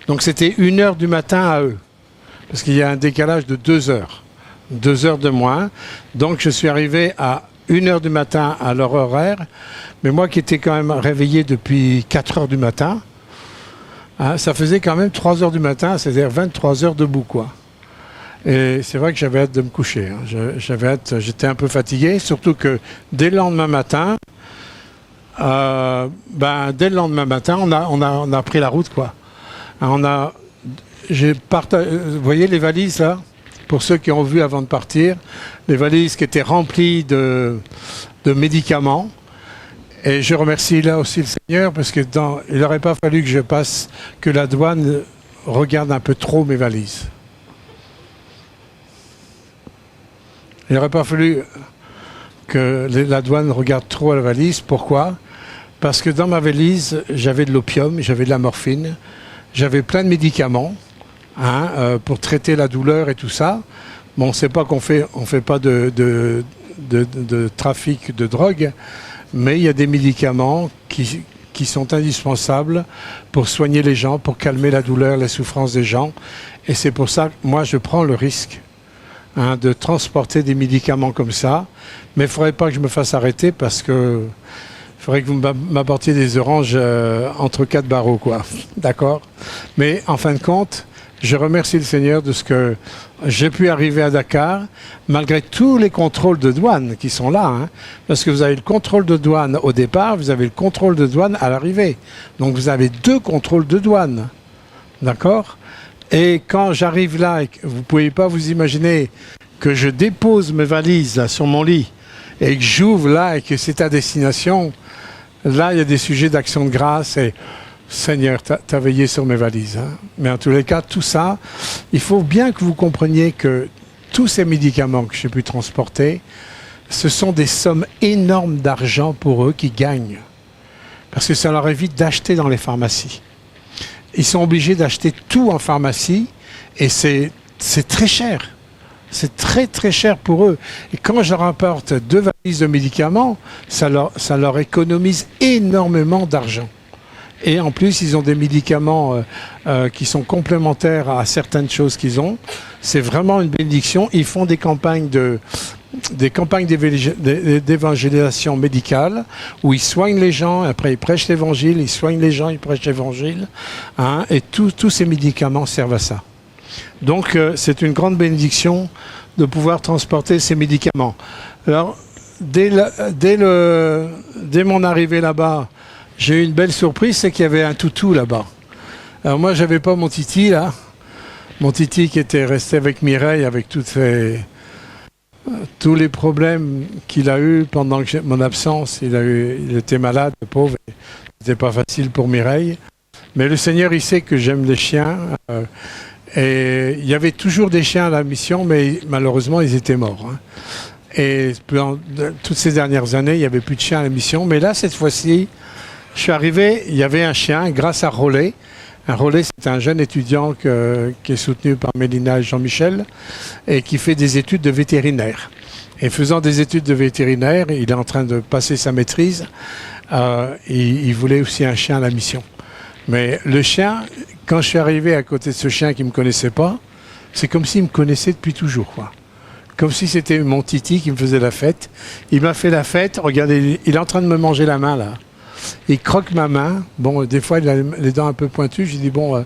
Donc c'était 1 heure du matin à eux. Parce qu'il y a un décalage de 2 heures. 2 heures de moins. Donc je suis arrivé à 1 heure du matin à leur horaire. Mais moi qui étais quand même réveillé depuis 4 heures du matin, hein, ça faisait quand même 3 heures du matin, c'est-à-dire 23 heures debout, quoi. Et c'est vrai que j'avais hâte de me coucher. Hein. J'étais un peu fatigué, surtout que dès le lendemain matin, dès le lendemain matin, on a pris la route, quoi. Hein, vous voyez les valises là, pour ceux qui ont vu avant de partir, les valises qui étaient remplies de médicaments. Et je remercie là aussi le Seigneur parce que il n'aurait pas fallu que la douane regarde un peu trop mes valises. Il n'aurait pas fallu que la douane regarde trop la valise. Pourquoi? Parce que dans ma valise, j'avais de l'opium, j'avais de la morphine, j'avais plein de médicaments pour traiter la douleur et tout ça. Bon, on ne sait pas on fait pas de trafic de drogue, mais il y a des médicaments qui sont indispensables pour soigner les gens, pour calmer la douleur, la souffrance des gens. Et c'est pour ça que moi, je prends le risque de transporter des médicaments comme ça. Mais il ne faudrait pas que je me fasse arrêter parce que il faudrait que vous m'apportiez des oranges entre 4 barreaux, quoi. D'accord? Mais en fin de compte, je remercie le Seigneur de ce que j'ai pu arriver à Dakar, malgré tous les contrôles de douane qui sont là. Hein, parce que vous avez le contrôle de douane au départ, vous avez le contrôle de douane à l'arrivée. Donc vous avez 2 contrôles de douane. D'accord? Et quand j'arrive là, vous ne pouvez pas vous imaginer que je dépose mes valises là, sur mon lit et que j'ouvre là et que c'est à destination, là il y a des sujets d'action de grâce et Seigneur, tu as veillé sur mes valises. Hein. Mais en tous les cas, tout ça, il faut bien que vous compreniez que tous ces médicaments que j'ai pu transporter, ce sont des sommes énormes d'argent pour eux qui gagnent. Parce que ça leur évite d'acheter dans les pharmacies. Ils sont obligés d'acheter tout en pharmacie et c'est très cher. C'est très très cher pour eux. Et quand je leur apporte 2 valises de médicaments, ça leur économise énormément d'argent. Et en plus, ils ont des médicaments qui sont complémentaires à certaines choses qu'ils ont. C'est vraiment une bénédiction. Ils font des campagnes d'évangélisation médicale où ils soignent les gens, après ils prêchent l'évangile, ils soignent les gens, ils prêchent l'évangile. Hein, et tous ces médicaments servent à ça. Donc, c'est une grande bénédiction de pouvoir transporter ces médicaments. Alors, dès mon arrivée là-bas, j'ai eu une belle surprise, c'est qu'il y avait un toutou là-bas. Alors moi, j'avais pas mon titi là. Mon titi qui était resté avec Mireille, avec tous les problèmes qu'il a eu pendant mon absence. Il était malade, le pauvre. C'était pas facile pour Mireille. Mais le Seigneur, il sait que j'aime les chiens. Et il y avait toujours des chiens à la mission, mais malheureusement, ils étaient morts. Hein. Et toutes ces dernières années, il n'y avait plus de chiens à la mission. Mais là, cette fois-ci, je suis arrivé, il y avait un chien grâce à Rollet. Un Rollet, c'est un jeune étudiant qui est soutenu par Mélina et Jean-Michel et qui fait des études de vétérinaire. Et faisant des études de vétérinaire, il est en train de passer sa maîtrise. Il voulait aussi un chien à la mission. Mais le chien, quand je suis arrivé à côté de ce chien qui ne me connaissait pas, c'est comme s'il me connaissait depuis toujours, quoi. Comme si c'était mon titi qui me faisait la fête. Il m'a fait la fête. Regardez, il est en train de me manger la main, là. Il croque ma main. Bon, des fois, il a les dents un peu pointues. J'ai dit, bon,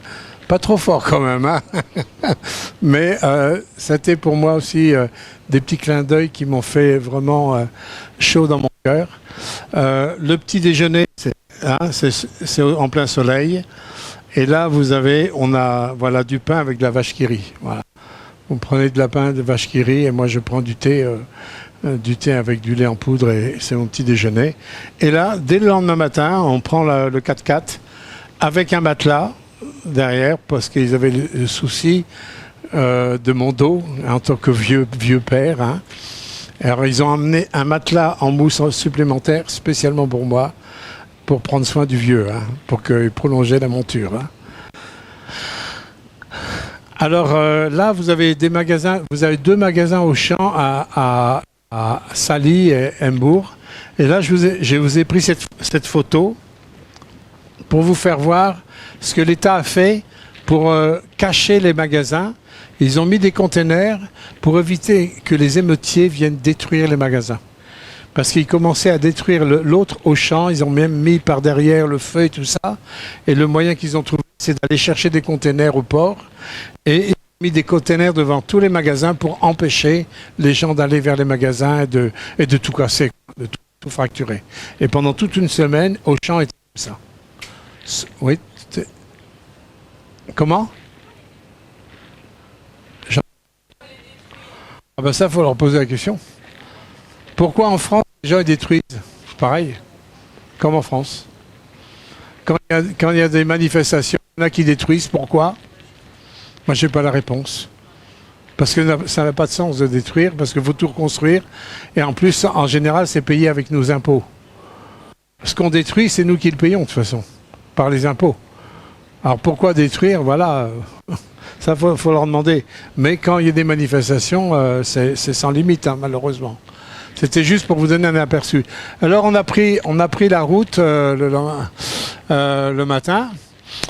pas trop fort quand même. Hein. Mais c'était pour moi aussi des petits clins d'œil qui m'ont fait vraiment chaud dans mon cœur. Le petit déjeuner, c'est en plein soleil. Et là, on a du pain avec de la vache qui rit. Voilà. Vous prenez de la pain de vache qui rit et moi, je prends du thé du thé avec du lait en poudre et c'est mon petit déjeuner. Et là, dès le lendemain matin, on prend le 4x4 avec un matelas derrière parce qu'ils avaient le souci de mon dos en tant que vieux père. Hein. Alors ils ont amené un matelas en mousse supplémentaire spécialement pour moi pour prendre soin du vieux, hein, pour qu'il prolongeait la monture. Hein. Alors là, vous avez des magasins, vous avez 2 magasins Auchan à Saly et Embourg. Et là, je vous ai pris cette photo pour vous faire voir ce que l'État a fait pour cacher les magasins. Ils ont mis des containers pour éviter que les émeutiers viennent détruire les magasins. Parce qu'ils commençaient à détruire l'autre Auchan, ils ont même mis par derrière le feu et tout ça. Et le moyen qu'ils ont trouvé, c'est d'aller chercher des containers au port. Et ils ont mis des containers devant tous les magasins pour empêcher les gens d'aller vers les magasins et de tout casser, de tout fracturer. Et pendant toute une semaine, Auchan était comme ça. Oui. Comment ? Ah ben ça, il faut leur poser la question. Pourquoi en France, les gens ils détruisent ? Pareil, comme en France. Quand il y a des manifestations, il y en a qui détruisent. Pourquoi ? Moi, je n'ai pas la réponse. Parce que ça n'a pas de sens de détruire, parce qu'il faut tout reconstruire. Et en plus, en général, c'est payé avec nos impôts. Ce qu'on détruit, c'est nous qui le payons, de toute façon, par les impôts. Alors pourquoi détruire ? Voilà, ça, faut leur demander. Mais quand il y a des manifestations, c'est sans limite, hein, malheureusement. C'était juste pour vous donner un aperçu. Alors on a pris la route le matin.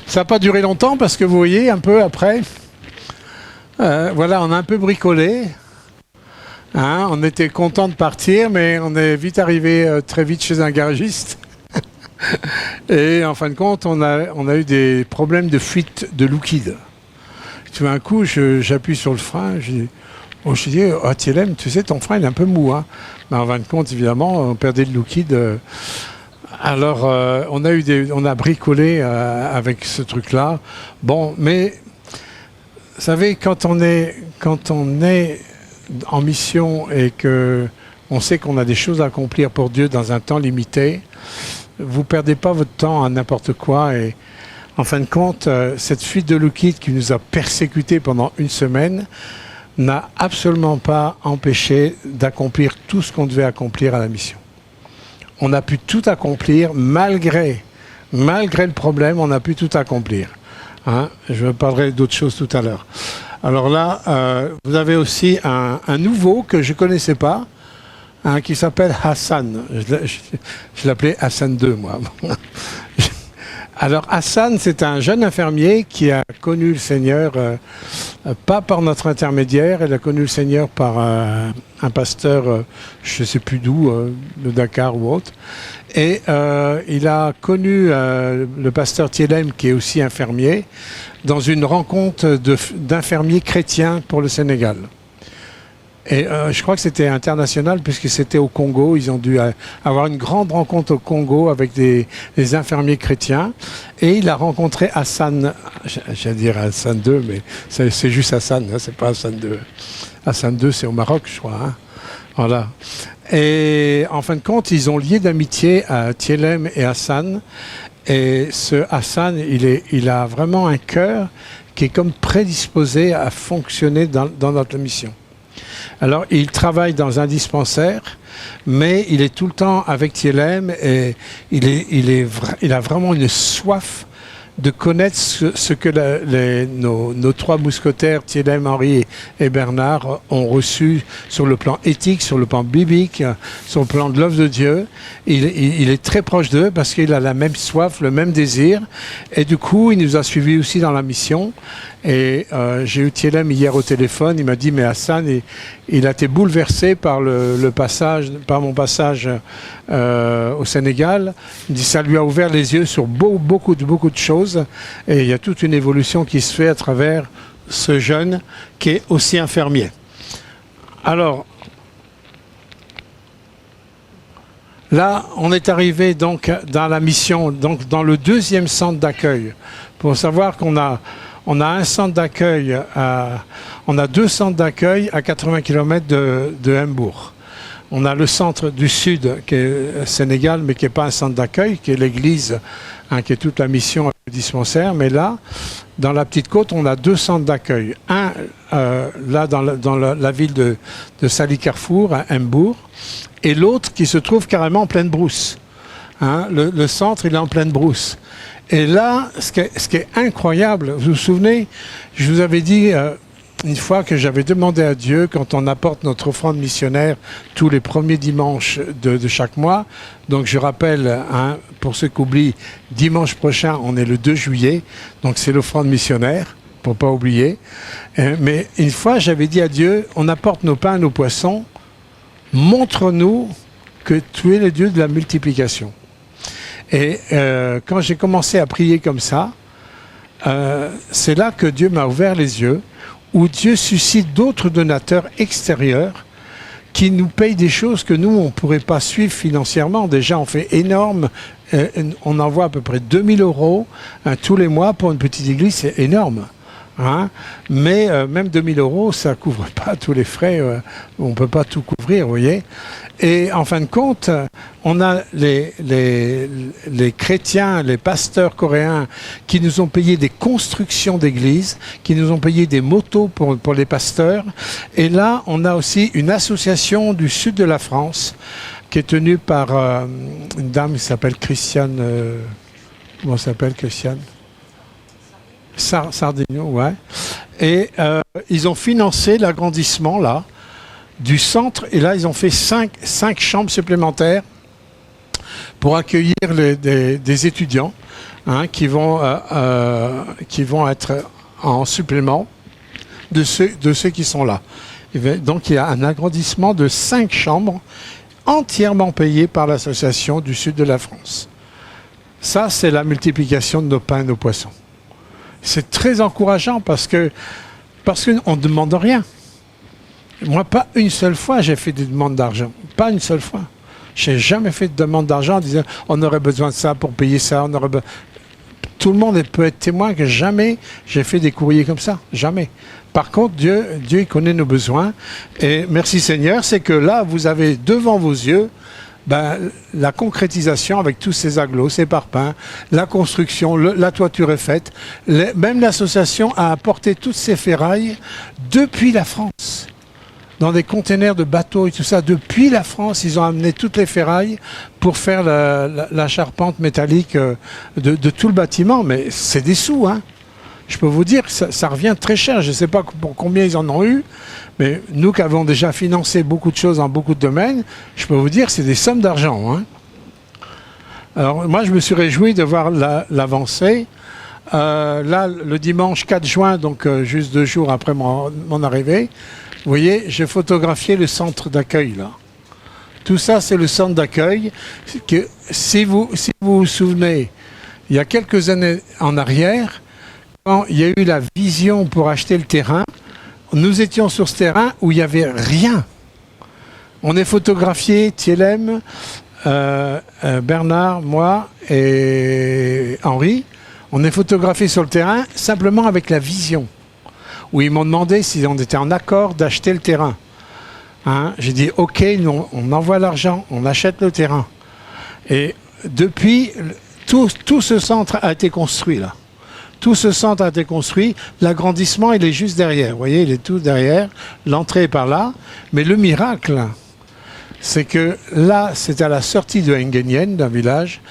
Ça n'a pas duré longtemps parce que vous voyez, un peu après, voilà, on a un peu bricolé. Hein, on était content de partir, mais on est vite arrivé très vite chez un garagiste. Et en fin de compte, on a eu des problèmes de fuite de liquide. Tout d'un coup, j'appuie sur le frein, je dis, oh TLM, tu sais, ton frein il est un peu mou. Hein. Mais en fin de compte, évidemment, on perdait le liquide. Alors, on a bricolé avec ce truc-là. Bon, mais, vous savez, quand on est en mission et qu'on sait qu'on a des choses à accomplir pour Dieu dans un temps limité, vous ne perdez pas votre temps à n'importe quoi. Et en fin de compte, cette fuite de liquide qui nous a persécutés pendant une semaine n'a absolument pas empêché d'accomplir tout ce qu'on devait accomplir à la mission. On a pu tout accomplir malgré le problème, on a pu tout accomplir. Hein, je parlerai d'autres choses tout à l'heure. Alors là, vous avez aussi un nouveau que je ne connaissais pas, hein, qui s'appelle Hassan. Je l'appelais Hassan 2, moi. Alors Hassan, c'est un jeune infirmier qui a connu le Seigneur, pas par notre intermédiaire, il a connu le Seigneur par un pasteur, je ne sais plus d'où, de Dakar ou autre. Et il a connu le pasteur Thielem, qui est aussi infirmier, dans une rencontre d'infirmiers chrétiens pour le Sénégal. Et je crois que c'était international puisque c'était au Congo. Ils ont dû avoir une grande rencontre au Congo avec des infirmiers chrétiens. Et il a rencontré Hassan, j'allais dire Hassan II, mais c'est juste Hassan, hein, c'est pas Hassan II. Hassan II, c'est au Maroc, je crois. Hein. Voilà. Et en fin de compte, ils ont lié d'amitié à Thielem et Hassan. Et ce Hassan, il a vraiment un cœur qui est comme prédisposé à fonctionner dans notre mission. Alors, il travaille dans un dispensaire, mais il est tout le temps avec Thielem et il a vraiment une soif de connaître ce que nos 3 mousquetaires, Thielem, Henri et Bernard, ont reçu sur le plan éthique, sur le plan biblique, sur le plan de l'œuvre de Dieu. Il est très proche d'eux parce qu'il a la même soif, le même désir. Et du coup, il nous a suivis aussi dans la mission. Et j'ai eu Thielem hier au téléphone, il m'a dit, mais Hassan, il a été bouleversé par par mon passage au Sénégal. Il dit, ça lui a ouvert les yeux sur beaucoup de choses. Et il y a toute une évolution qui se fait à travers ce jeune qui est aussi infirmier. Alors, là, on est arrivé donc dans la mission, donc dans le 2e centre d'accueil. Pour savoir qu'on a un centre d'accueil, on a 2 centres d'accueil à 80 km de Embourg. On a le centre du sud qui est Sénégal, mais qui n'est pas un centre d'accueil, qui est l'église, qui est toute la mission avec le dispensaire. Mais là, dans la Petite Côte, on a 2 centres d'accueil. Un, là, dans la ville de Sali-Carrefour, à Mbourg, et l'autre qui se trouve carrément en pleine brousse. Le centre, il est en pleine brousse. Et là, ce qui est incroyable, vous vous souvenez, je vous avais dit une fois que j'avais demandé à Dieu, quand on apporte notre offrande missionnaire tous les premiers dimanches de chaque mois, donc je rappelle, pour ceux qui oublient, dimanche prochain, on est le 2 juillet, donc c'est l'offrande missionnaire, pour ne pas oublier. Mais une fois, j'avais dit à Dieu, on apporte nos pains, nos poissons, montre-nous que tu es le Dieu de la multiplication. Et quand j'ai commencé à prier comme ça, c'est là que Dieu m'a ouvert les yeux, où Dieu suscite d'autres donateurs extérieurs qui nous payent des choses que nous, on ne pourrait pas suivre financièrement. Déjà, on fait énorme, on envoie à peu près 2000 € tous les mois pour une petite église, c'est énorme. Mais même 2000 €, ça ne couvre pas tous les frais, on ne peut pas tout couvrir, vous voyez. Et en fin de compte, on a les chrétiens, les pasteurs coréens qui nous ont payé des constructions d'églises, qui nous ont payé des motos pour les pasteurs. Et là, on a aussi une association du sud de la France qui est tenue par une dame qui s'appelle Christiane. Comment s'appelle Christiane Sardignon, ouais. Et ils ont financé l'agrandissement là du centre, et là ils ont fait 5 chambres supplémentaires pour accueillir des étudiants qui vont être en supplément de ceux qui sont là. Donc il y a un agrandissement de 5 chambres entièrement payées par l'association du sud de la France. Ça, c'est la multiplication de nos pains et nos poissons. C'est très encourageant parce qu'on ne demande rien. Moi, pas une seule fois, j'ai fait des demandes d'argent. Pas une seule fois. Je n'ai jamais fait de demande d'argent en disant on aurait besoin de ça pour payer ça. Tout le monde peut être témoin que jamais j'ai fait des courriers comme ça. Jamais. Par contre, Dieu, il connaît nos besoins. Et merci Seigneur, c'est que là, vous avez devant vos yeux la concrétisation avec tous ces agglos, ces parpaings, la construction, la toiture est faite. Même l'association a apporté toutes ces ferrailles depuis la France. Dans des containers de bateaux et tout ça, depuis la France, ils ont amené toutes les ferrailles pour faire la charpente métallique de tout le bâtiment. Mais c'est des sous, Je peux vous dire que ça revient très cher. Je ne sais pas pour combien ils en ont eu, mais nous qui avons déjà financé beaucoup de choses dans beaucoup de domaines, je peux vous dire que c'est des sommes d'argent. Alors moi, je me suis réjoui de voir l'avancée. Là, le dimanche 4 juin, donc juste 2 jours après mon arrivée, vous voyez, j'ai photographié le centre d'accueil, là. Tout ça, c'est le centre d'accueil. Si vous vous souvenez, il y a quelques années en arrière, quand il y a eu la vision pour acheter le terrain, nous étions sur ce terrain où il n'y avait rien. On est photographié, Thielem, Bernard, moi et Henri. On est photographié sur le terrain simplement avec la vision. Où ils m'ont demandé si on était en accord d'acheter le terrain. J'ai dit ok, on envoie l'argent, on achète le terrain. Et depuis, tout ce centre a été construit là. Tout ce centre a été construit. L'agrandissement, il est juste derrière. Vous voyez, il est tout derrière. L'entrée est par là. Mais le miracle, c'est que là, c'est à la sortie de Engenien, d'un village.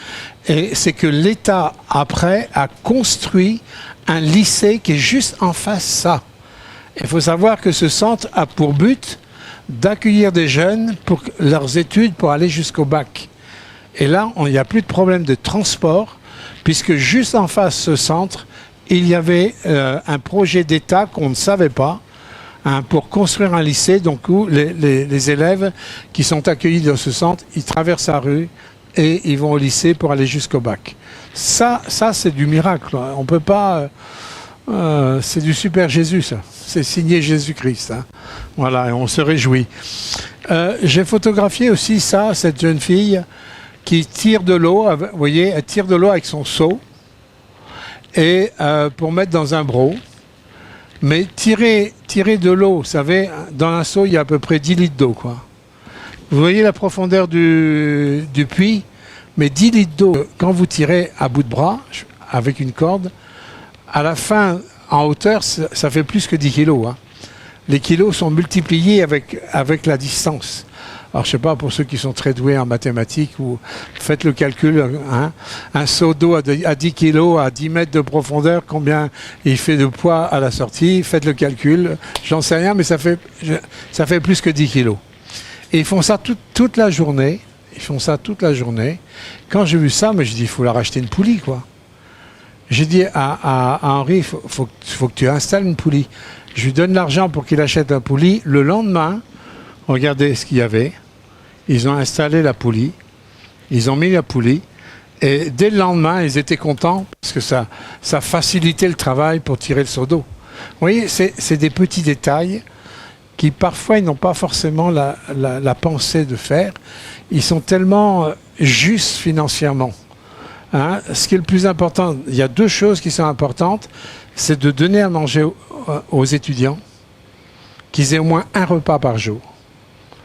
Et c'est que l'État, après, a construit un lycée qui est juste en face ça. Il faut savoir que ce centre a pour but d'accueillir des jeunes pour leurs études, pour aller jusqu'au bac. Et là, il n'y a plus de problème de transport, puisque juste en face de ce centre, il y avait un projet d'État qu'on ne savait pas, pour construire un lycée, donc où les élèves qui sont accueillis dans ce centre, ils traversent la rue et ils vont au lycée pour aller jusqu'au bac. Ça c'est du miracle. On peut pas... c'est du super Jésus, ça. C'est signé Jésus-Christ. Voilà, et on se réjouit. J'ai photographié aussi cette jeune fille qui tire de l'eau. Vous voyez, elle tire de l'eau avec son seau et pour mettre dans un broc. Mais tirer de l'eau, vous savez, dans un seau, il y a à peu près 10 litres d'eau, quoi. Vous voyez la profondeur du puits, mais 10 litres d'eau, quand vous tirez à bout de bras, avec une corde, à la fin, en hauteur, ça fait plus que 10 kilos. Hein. Les kilos sont multipliés avec la distance. Alors, je ne sais pas, pour ceux qui sont très doués en mathématiques, ou faites le calcul, hein, un seau d'eau à 10 kilos, à 10 mètres de profondeur, combien il fait de poids à la sortie, faites le calcul, j'en sais rien, mais ça fait plus que 10 kilos. Et ils font ça toute la journée, Quand j'ai vu ça, mais je dis, il faut leur acheter une poulie, quoi. J'ai dit à Henri, il faut que tu installes une poulie. Je lui donne l'argent pour qu'il achète la poulie. Le lendemain, regardez ce qu'il y avait. Ils ont installé la poulie. Ils ont mis la poulie. Et dès le lendemain, ils étaient contents parce que ça facilitait le travail pour tirer le seau d'eau. Vous voyez, c'est des petits détails qui parfois ils n'ont pas forcément la pensée de faire. Ils sont tellement justes financièrement. Hein, ce qui est le plus important, il y a 2 choses qui sont importantes, c'est de donner à manger aux étudiants, qu'ils aient au moins un repas par jour.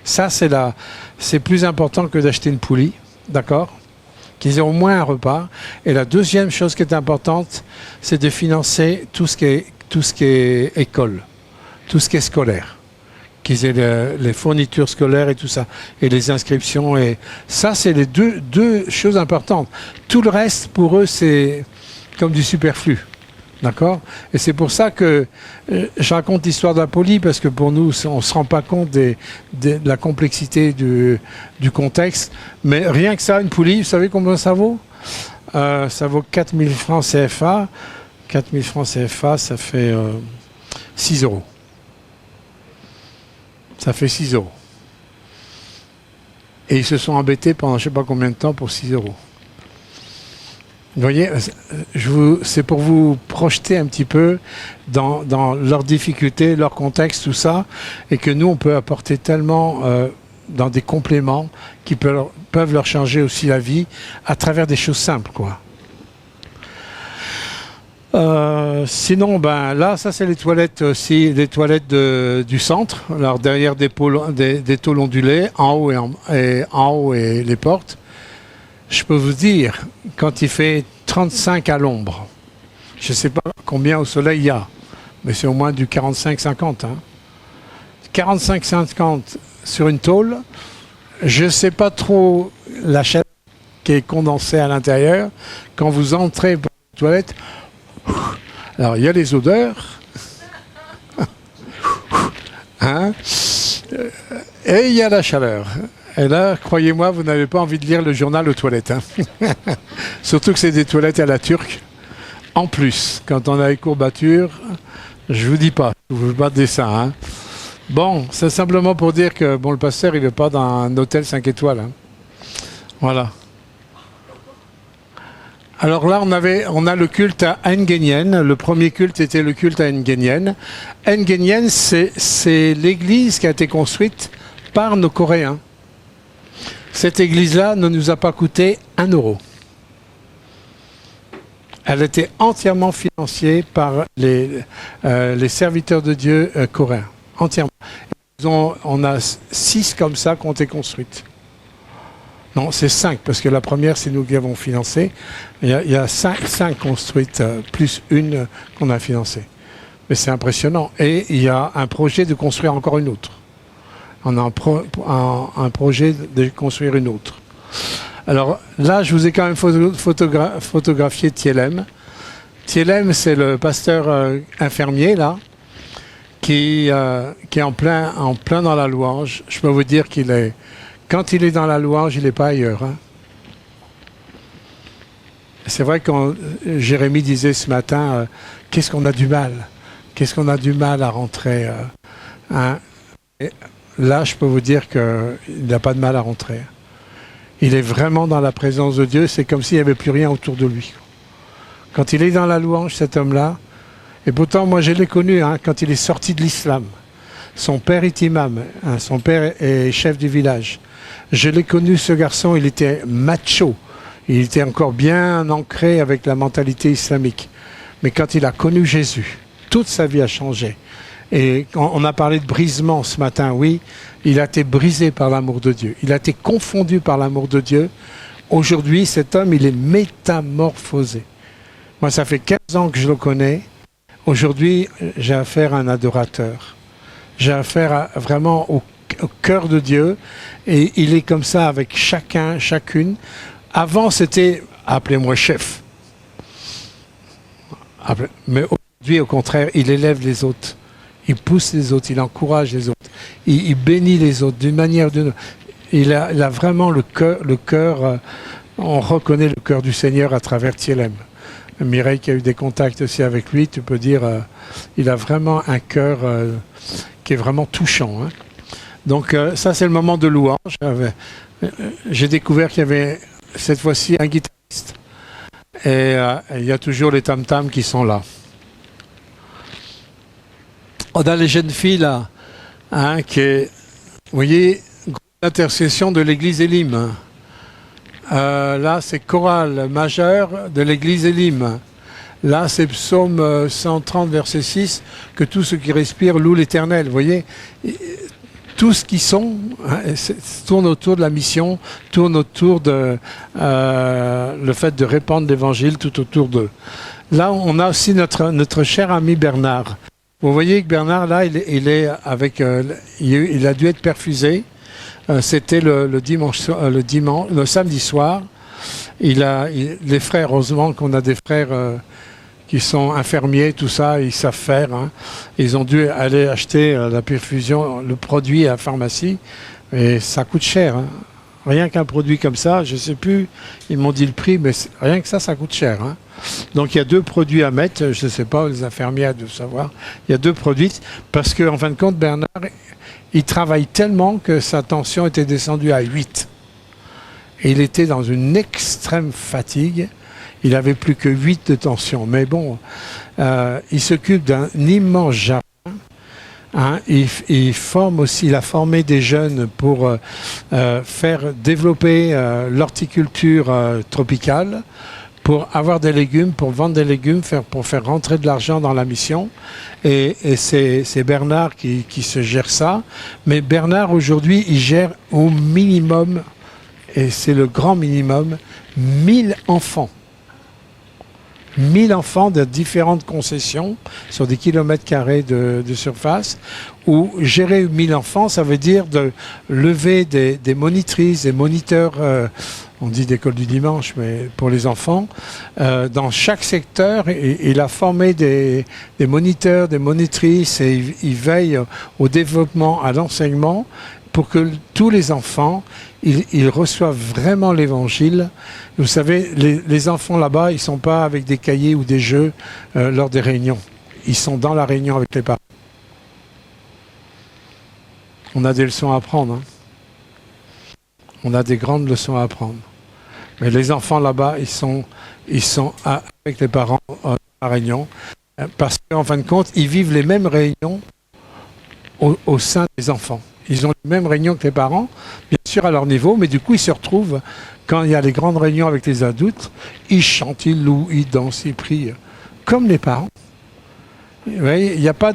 Ça, c'est plus important que d'acheter une poulie, d'accord? Qu'ils aient au moins un repas. Et la deuxième chose qui est importante, c'est de financer tout ce qui est école, tout ce qui est scolaire. Qu'ils aient les fournitures scolaires et tout ça, et les inscriptions. Et ça, c'est les deux choses importantes. Tout le reste, pour eux, c'est comme du superflu. D'accord? Et c'est pour ça que je raconte l'histoire de la poulie, parce que pour nous, on ne se rend pas compte de la complexité du contexte. Mais rien que ça, une poulie, vous savez combien ça vaut? Ça vaut 4 000 francs CFA. 4 000 francs CFA, ça fait 6 euros. Ça fait 6 euros. Et ils se sont embêtés pendant je ne sais pas combien de temps pour 6 euros. Vous voyez, c'est pour vous projeter un petit peu dans leurs difficultés, leur contexte, tout ça, et que nous, on peut apporter tellement dans des compléments qui peuvent leur changer aussi la vie à travers des choses simples, quoi. Sinon, ben là, ça c'est les toilettes aussi, les toilettes du centre. Alors derrière des tôles ondulées, en haut et les portes. Je peux vous dire, quand il fait 35 à l'ombre, je ne sais pas combien au soleil il y a, mais c'est au moins du 45-50. Hein. 45-50 sur une tôle, je ne sais pas trop la chaleur qui est condensée à l'intérieur. Quand vous entrez pour la toilette, alors il y a les odeurs, hein, et il y a la chaleur. Et là, croyez-moi, vous n'avez pas envie de lire le journal aux toilettes. Hein. Surtout que c'est des toilettes à la turque. En plus, quand on a les courbatures, je vous dis pas, je vous fais pas de dessin. Hein. Bon, c'est simplement pour dire que bon, le pasteur, il ne va pas dans un hôtel 5 étoiles. Hein. Voilà. Alors là, on a le culte à Engenien. Le premier culte était le culte à Engenien. Engenien, c'est l'église qui a été construite par nos Coréens. Cette église-là ne nous a pas coûté 1 euro. Elle était entièrement financée par les serviteurs de Dieu coréens. Entièrement. On a 6 comme ça qui ont été construites. Non, c'est 5, parce que la première, c'est nous qui avons financé. Il y a 5 construites, plus une qu'on a financée. Mais c'est impressionnant. Et il y a un projet de construire encore une autre. On a un projet de construire une autre. Alors là, je vous ai quand même photographié Thielem. Thielem, c'est le pasteur infirmier, là, qui est en plein dans la louange. Je peux vous dire quand il est dans la louange, il n'est pas ailleurs. Hein. C'est vrai que Jérémie disait ce matin, qu'est-ce qu'on a du mal? Qu'est-ce qu'on a du mal à rentrer hein? Et là, je peux vous dire qu'il n'a pas de mal à rentrer. Il est vraiment dans la présence de Dieu. C'est comme s'il n'y avait plus rien autour de lui. Quand il est dans la louange, cet homme-là, et pourtant, moi, je l'ai connu hein, quand il est sorti de l'islam. Son père est imam, hein, son père est chef du village. Je l'ai connu, ce garçon, il était macho. Il était encore bien ancré avec la mentalité islamique. Mais quand il a connu Jésus, toute sa vie a changé. Et quand on a parlé de brisement ce matin, oui, il a été brisé par l'amour de Dieu. Il a été confondu par l'amour de Dieu. Aujourd'hui, cet homme, il est métamorphosé. Moi, ça fait 15 ans que je le connais. Aujourd'hui, j'ai affaire à un adorateur. J'ai affaire vraiment au cœur de Dieu. Et il est comme ça avec chacun, chacune. Avant, c'était « appelez-moi chef ». Mais aujourd'hui, au contraire, il élève les autres. Il pousse les autres, il encourage les autres. Il bénit les autres d'une manière ou d'une autre. Il a vraiment le cœur, on reconnaît le cœur du Seigneur à travers Thielem. Mireille qui a eu des contacts aussi avec lui, tu peux dire, il a vraiment un cœur qui est vraiment touchant. Hein. Donc ça c'est le moment de louange. J'ai découvert qu'il y avait cette fois-ci un guitariste. Et il y a toujours les tam-tams qui sont là. On a les jeunes filles là, hein, qui est, vous voyez, l'intercession de l'église Élim. Là, c'est chorale majeure de l'église Élim. Là, c'est psaume 130, verset 6, que tous ceux qui respirent louent l'Éternel. Vous voyez, tout ce qui sont hein, tourne autour de la mission, tourne autour de le fait de répandre l'Évangile tout autour d'eux. Là, on a aussi notre cher ami Bernard. Vous voyez que Bernard, là, il est avec, il a dû être perfusé. C'était le samedi soir. Les frères, heureusement qu'on a des frères qui sont infirmiers, tout ça, ils savent faire. Hein. Ils ont dû aller acheter la perfusion, le produit à la pharmacie, et ça coûte cher. Hein. Rien qu'un produit comme ça, je ne sais plus, ils m'ont dit le prix, mais rien que ça coûte cher. Hein. Donc il y a 2 produits à mettre, je ne sais pas, les infirmières doivent savoir. Il y a 2 produits, parce qu'en fin de compte, Bernard, il travaille tellement que sa tension était descendue à 8. Et il était dans une extrême fatigue. Il n'avait plus que 8 de tension. Mais bon, il s'occupe d'un immense jardin. Hein, il forme aussi, il a formé des jeunes pour faire développer l'horticulture tropicale, pour avoir des légumes, pour vendre des légumes, pour faire rentrer de l'argent dans la mission. Et c'est Bernard qui se gère ça. Mais Bernard, aujourd'hui, il gère au minimum, et c'est le grand minimum, 1000 enfants. 1000 enfants de différentes concessions sur des kilomètres carrés de surface, où gérer 1000 enfants, ça veut dire de lever des monitrices, des moniteurs, on dit d'école du dimanche, mais pour les enfants, dans chaque secteur, il a formé des moniteurs, des monitrices, et il veille au développement, à l'enseignement, pour que tous les enfants, ils reçoivent vraiment l'évangile. Vous savez, les enfants là-bas, ils ne sont pas avec des cahiers ou des jeux lors des réunions. Ils sont dans la réunion avec les parents. On a des leçons à apprendre. Hein. On a des grandes leçons à apprendre. Mais les enfants là-bas, ils sont avec les parents dans la réunion. Parce qu'en fin de compte, ils vivent les mêmes réunions au sein des enfants. Ils ont les mêmes réunions que les parents, bien sûr à leur niveau, mais du coup ils se retrouvent, quand il y a les grandes réunions avec les adultes, ils chantent, ils louent, ils dansent, ils prient, comme les parents. Vous voyez, il n'y a pas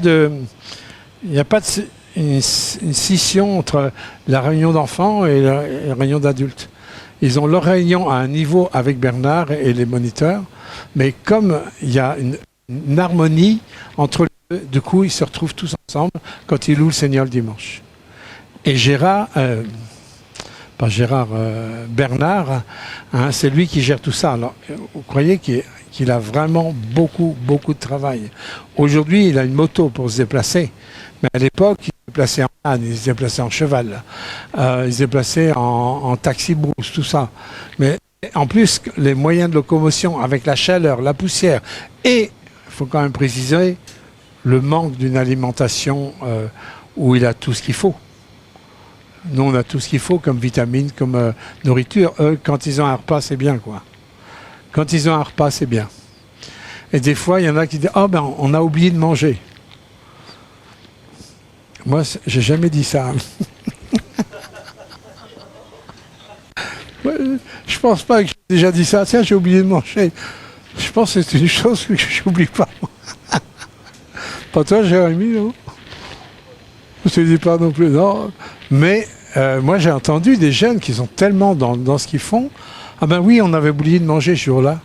une scission entre la réunion d'enfants et la réunion d'adultes. Ils ont leur réunion à un niveau avec Bernard et les moniteurs, mais comme il y a une harmonie entre les deux, du coup ils se retrouvent tous ensemble quand ils louent le Seigneur le dimanche. Et Bernard, hein, c'est lui qui gère tout ça. Alors, vous croyez qu'il a vraiment beaucoup de travail. Aujourd'hui, il a une moto pour se déplacer. Mais à l'époque, il se déplaçait en âne, il se déplaçait en cheval, il se déplaçait en taxi-brousse, tout ça. Mais en plus, les moyens de locomotion avec la chaleur, la poussière, et, il faut quand même préciser, le manque d'une alimentation où il a tout ce qu'il faut. Nous, on a tout ce qu'il faut comme vitamines, comme nourriture. Eux, quand ils ont un repas, c'est bien, quoi. Quand ils ont un repas, c'est bien. Et des fois, il y en a qui disent « Oh, ben, on a oublié de manger. » Moi, j'ai jamais dit ça. Je pense pas que j'ai déjà dit ça. Tiens, j'ai oublié de manger. Je pense que c'est une chose que je n'oublie pas. Pas toi, Jérémy, non ? Je ne te dis pas non plus, non. Mais moi, j'ai entendu des jeunes qui sont tellement dans ce qu'ils font. Ah ben oui, on avait oublié de manger ce jour-là.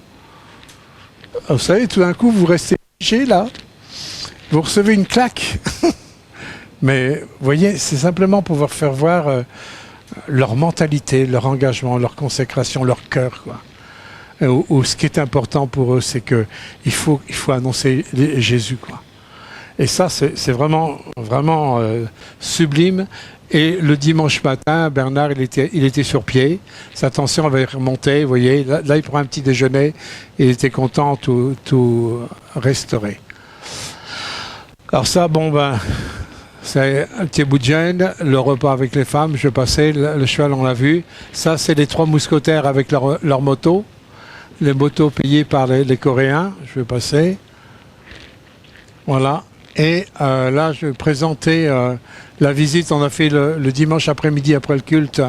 Vous savez, tout d'un coup, vous restez figé là. Vous recevez une claque. Mais vous voyez, c'est simplement pour vous faire voir leur mentalité, leur engagement, leur consécration, leur cœur, quoi. Ou ce qui est important pour eux, c'est qu'il faut annoncer Jésus, quoi. Et ça, c'est vraiment sublime. Et le dimanche matin, Bernard, il était sur pied. Sa tension avait remonté, vous voyez. Là, il prend un petit déjeuner. Il était content, tout restauré. Alors ça, bon ben, c'est un petit bout de gêne. Le repas avec les femmes, je passais. Le cheval, on l'a vu. Ça, c'est les 3 mousquetaires avec leur moto. Les motos payées par les Coréens. Je vais passer. Voilà. Et là, je vais présenter la visite. On a fait le dimanche après-midi, après le culte.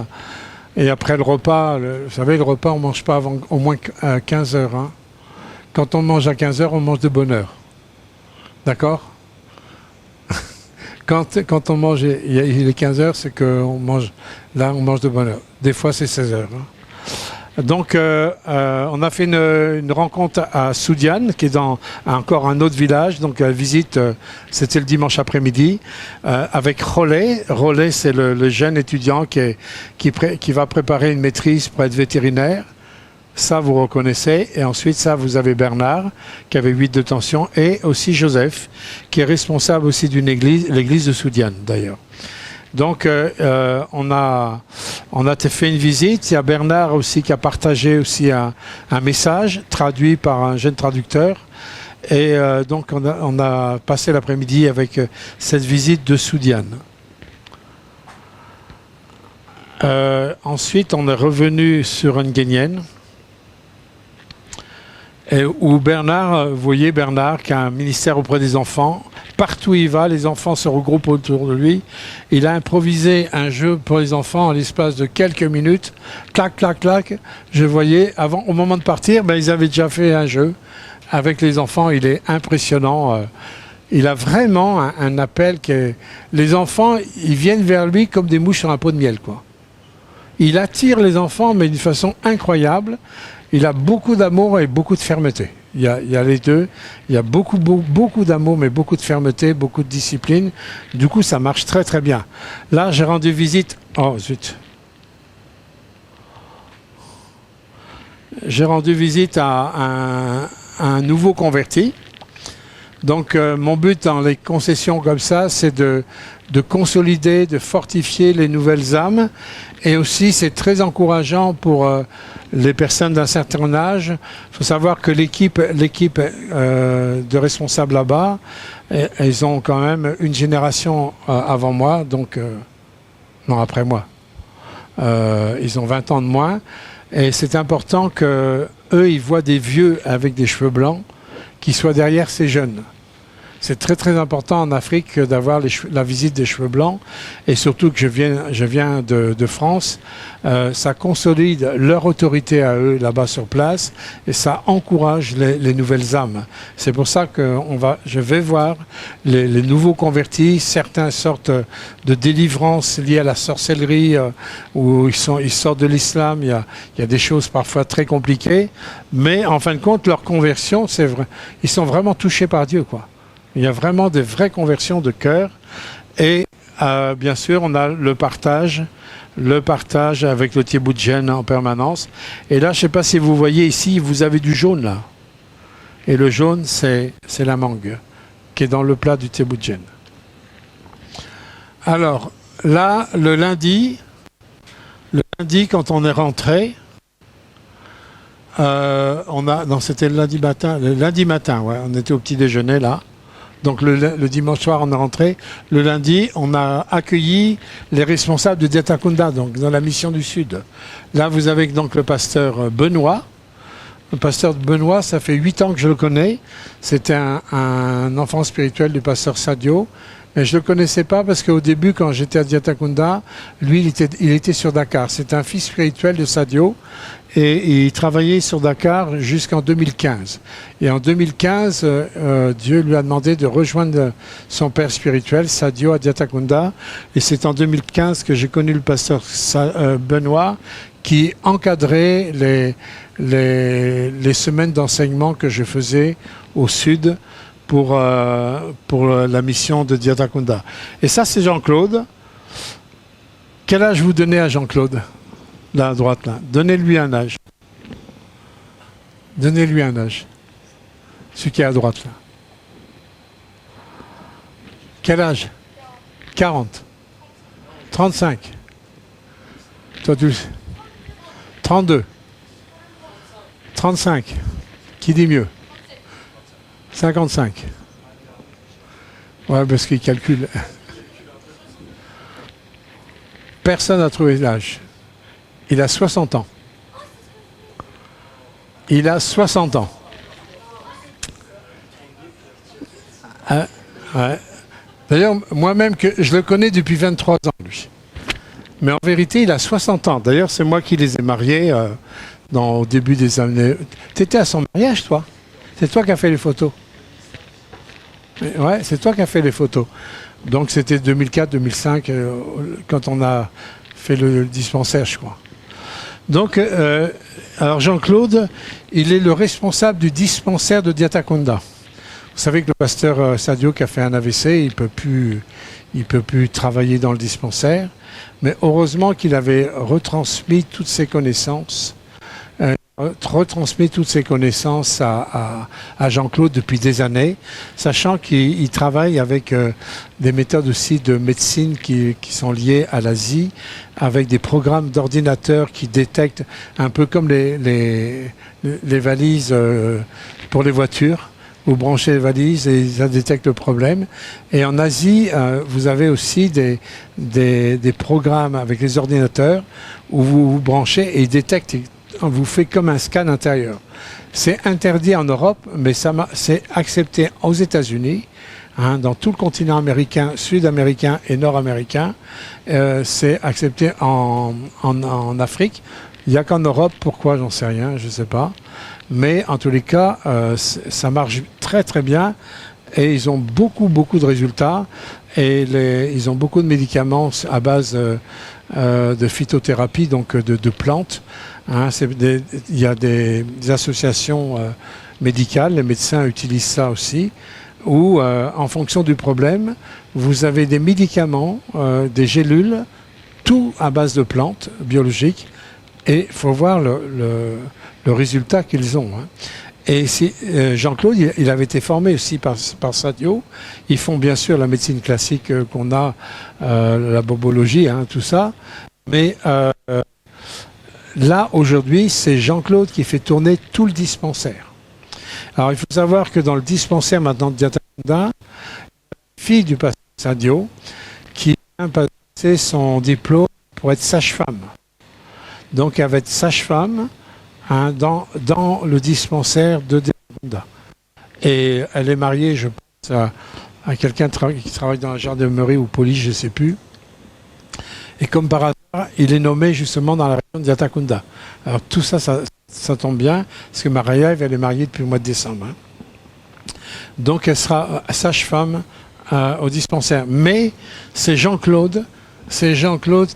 Et après le repas, vous savez, le repas, on ne mange pas avant au moins 15 heures. Hein. Quand on mange à 15 heures, on mange de bonne heure. D'accord? Quand on mange, il est 15 heures, c'est qu'on mange, là, on mange de bonne heure. Des fois, c'est 16 heures. Hein. Donc, on a fait une rencontre à Soudiane, qui est dans encore un autre village. Donc, la visite, c'était le dimanche après-midi, avec Rollet. Rollet, c'est le jeune étudiant qui va préparer une maîtrise pour être vétérinaire. Ça, vous reconnaissez. Et ensuite, ça, vous avez Bernard, qui avait 8 de tension, et aussi Joseph, qui est responsable aussi d'une église, l'église de Soudiane, d'ailleurs. Donc, on a fait une visite. Il y a Bernard aussi qui a partagé aussi un message traduit par un jeune traducteur. Et donc, on a passé l'après-midi avec cette visite de Soudiane. Ensuite, on est revenu sur Nguyen, où Bernard, vous voyez Bernard qui a un ministère auprès des enfants. Partout où il va, les enfants se regroupent autour de lui. Il a improvisé un jeu pour les enfants en l'espace de quelques minutes. Clac, clac, clac. Je voyais, au moment de partir, ils avaient déjà fait un jeu avec les enfants. Il est impressionnant. Il a vraiment un appel que les enfants, ils viennent vers lui comme des mouches sur un pot de miel, quoi. Il attire les enfants, mais d'une façon incroyable. Il a beaucoup d'amour et beaucoup de fermeté. Il y a les deux. Il y a beaucoup d'amour, mais beaucoup de fermeté, beaucoup de discipline. Du coup, ça marche très, très bien. Là, j'ai rendu visite... Oh, zut. J'ai rendu visite à un nouveau converti. Donc, mon but dans les concessions comme ça, c'est de consolider, de fortifier les nouvelles âmes. Et aussi, c'est très encourageant pour les personnes d'un certain âge. Il faut savoir que l'équipe de responsables là-bas, ils ont quand même une génération avant moi, donc non, après moi. Ils ont 20 ans de moins. Et c'est important qu'eux, ils voient des vieux avec des cheveux blancs qui soient derrière ces jeunes. C'est très très important en Afrique d'avoir la visite des cheveux blancs, et surtout que je viens de France. Ça consolide leur autorité à eux là-bas sur place, et ça encourage les nouvelles âmes. C'est pour ça que je vais voir les nouveaux convertis. Certains sortent de délivrance liées à la sorcellerie, où ils sortent de l'islam. Il y a des choses parfois très compliquées, mais en fin de compte, leur conversion, c'est vrai. Ils sont vraiment touchés par Dieu, quoi. Il y a vraiment des vraies conversions de cœur. Et bien sûr, on a le partage avec le petit bout de gêne en permanence. Et là, je ne sais pas si vous voyez ici, vous avez du jaune là. Et le jaune, c'est la mangue qui est dans le plat du petit bout de gêne. Alors, là, le lundi, quand on est rentré, c'était le lundi matin, ouais, on était au petit déjeuner là. Donc le dimanche soir, on est rentré. Le lundi, on a accueilli les responsables de Diatakunda, donc dans la mission du Sud. Là, vous avez donc le pasteur Benoît. Le pasteur Benoît, ça fait 8 ans que je le connais. C'était un enfant spirituel du pasteur Sadio. Mais je ne le connaissais pas parce qu'au début, quand j'étais à Diatakunda, lui, il était sur Dakar. C'est un fils spirituel de Sadio et il travaillait sur Dakar jusqu'en 2015. Et en 2015, Dieu lui a demandé de rejoindre son père spirituel, Sadio, à Diatakunda. Et c'est en 2015 que j'ai connu le pasteur Benoît qui encadrait les semaines d'enseignement que je faisais au sud pour la mission de Diatakunda. Et ça, c'est Jean-Claude. Quel âge vous donnez à Jean-Claude? Là, à droite, là. Donnez-lui un âge. Donnez-lui un âge. Celui qui est à droite, là. Quel âge? 40. 35. Toi, tu... 32. 35. Qui dit mieux? 55. Ouais, parce qu'il calcule. Personne n'a trouvé l'âge. Il a 60 ans. Il a 60 ans. Ouais. D'ailleurs, moi-même, je le connais depuis 23 ans, lui. Mais en vérité, il a 60 ans. D'ailleurs, c'est moi qui les ai mariés au début des années... Tu étais à son mariage, toi? C'est toi qui as fait les photos? Ouais, c'est toi qui as fait les photos. Donc c'était 2004-2005 quand on a fait le dispensaire, je crois. Donc, alors Jean-Claude, il est le responsable du dispensaire de Diatakunda. Vous savez que le pasteur Sadio qui a fait un AVC, il peut plus travailler dans le dispensaire. Mais heureusement qu'il avait retransmis toutes ses connaissances. À Jean-Claude depuis des années, sachant qu'il travaille avec des méthodes aussi de médecine qui sont liées à l'Asie, avec des programmes d'ordinateurs qui détectent un peu comme les valises pour les voitures. Vous branchez les valises et ça détecte le problème. Et en Asie, vous avez aussi des programmes avec les ordinateurs où vous branchez et ils détectent. On vous fait comme un scan intérieur. C'est interdit en Europe, mais c'est accepté aux États-Unis, dans tout le continent américain, sud-américain et nord-américain. C'est accepté en Afrique. Il n'y a qu'en Europe. Pourquoi? J'en sais rien, je ne sais pas. Mais en tous les cas, ça marche très très bien et ils ont beaucoup de résultats et ils ont beaucoup de médicaments à base de phytothérapie, donc de plantes. Il y a des associations médicales, les médecins utilisent ça aussi, où en fonction du problème, vous avez des médicaments, des gélules, tout à base de plantes biologiques, et il faut voir le résultat qu'ils ont. Et Jean-Claude, il avait été formé aussi par Sadio. Ils font bien sûr la médecine classique qu'on a, la bobologie, tout ça, mais là, aujourd'hui, c'est Jean-Claude qui fait tourner tout le dispensaire. Alors, il faut savoir que dans le dispensaire maintenant de Diatakunda, fille du pasteur Sadio, qui vient passer son diplôme pour être sage-femme. Donc, elle va être sage-femme dans le dispensaire de Diatakunda. Et elle est mariée, je pense, à quelqu'un qui travaille dans la gendarmerie ou police, je ne sais plus. Et comme par hasard, il est nommé justement dans la région de Diatakunda. Alors tout ça, ça tombe bien, parce que Maria, elle est mariée depuis le mois de décembre. Donc elle sera sage-femme au dispensaire. Mais c'est Jean-Claude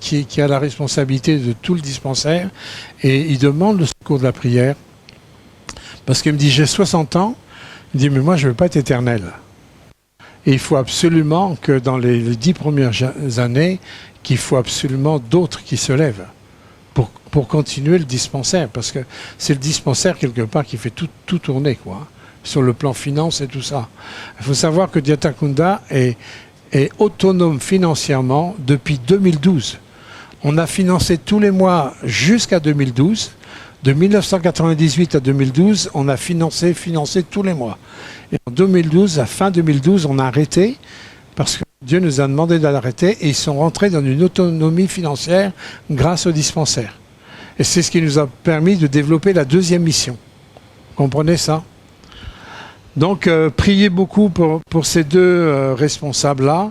qui a la responsabilité de tout le dispensaire, et il demande le secours de la prière. Parce qu'il me dit, j'ai 60 ans, il me dit, mais moi je ne veux pas être éternel. Et il faut absolument que dans les 10 premières années, qu'il faut absolument d'autres qui se lèvent pour continuer le dispensaire. Parce que c'est le dispensaire, quelque part, qui fait tout tourner, quoi, sur le plan finance et tout ça. Il faut savoir que Diatakunda est autonome financièrement depuis 2012. On a financé tous les mois jusqu'à 2012. De 1998 à 2012, on a financé tous les mois. Et en 2012, à fin 2012, on a arrêté parce que Dieu nous a demandé d'arrêter et ils sont rentrés dans une autonomie financière grâce au dispensaire. Et c'est ce qui nous a permis de développer la deuxième mission. Vous comprenez ça? Donc, priez beaucoup pour ces deux responsables-là.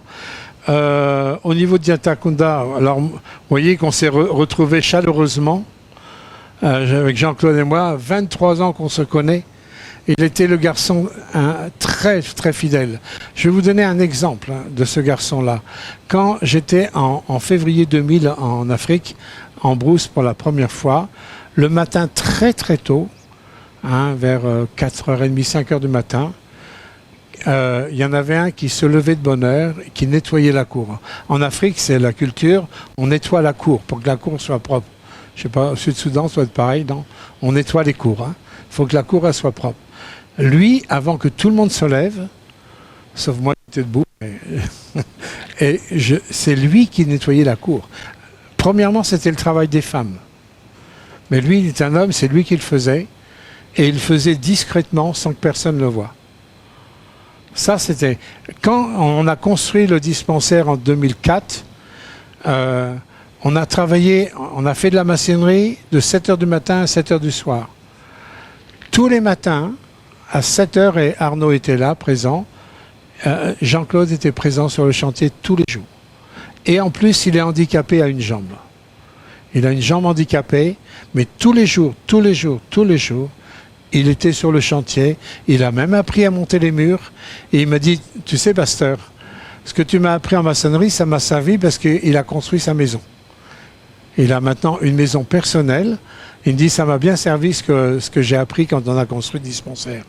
Au niveau de Diatakunda, alors, vous voyez qu'on s'est retrouvés chaleureusement, avec Jean-Claude et moi, 23 ans qu'on se connaît. Il était le garçon très, très fidèle. Je vais vous donner un exemple de ce garçon-là. Quand j'étais en février 2000 en Afrique, en brousse pour la première fois, le matin très très tôt, vers 4h30, 5h du matin, il y en avait un qui se levait de bonne heure, qui nettoyait la cour. En Afrique, c'est la culture, on nettoie la cour pour que la cour soit propre. Je ne sais pas, au Sud-Soudan, ça doit être pareil, non? On nettoie les cours. Il faut que la cour elle soit propre. Lui, avant que tout le monde se lève, sauf moi qui étais debout, c'est lui qui nettoyait la cour. Premièrement, c'était le travail des femmes. Mais lui, il est un homme, c'est lui qui le faisait. Et il le faisait discrètement, sans que personne ne le voie. Ça, c'était... Quand on a construit le dispensaire en 2004, on a travaillé, on a fait de la maçonnerie de 7h du matin à 7h du soir. Tous les matins, à 7h, et Arnaud était là, présent, Jean-Claude était présent sur le chantier tous les jours. Et en plus, il est handicapé à une jambe. Il a une jambe handicapée, mais tous les jours, il était sur le chantier. Il a même appris à monter les murs. Et il m'a dit, tu sais, pasteur, ce que tu m'as appris en maçonnerie, ça m'a servi parce qu'il a construit sa maison. Il a maintenant une maison personnelle. Il me dit, ça m'a bien servi ce que j'ai appris quand on a construit le dispensaire.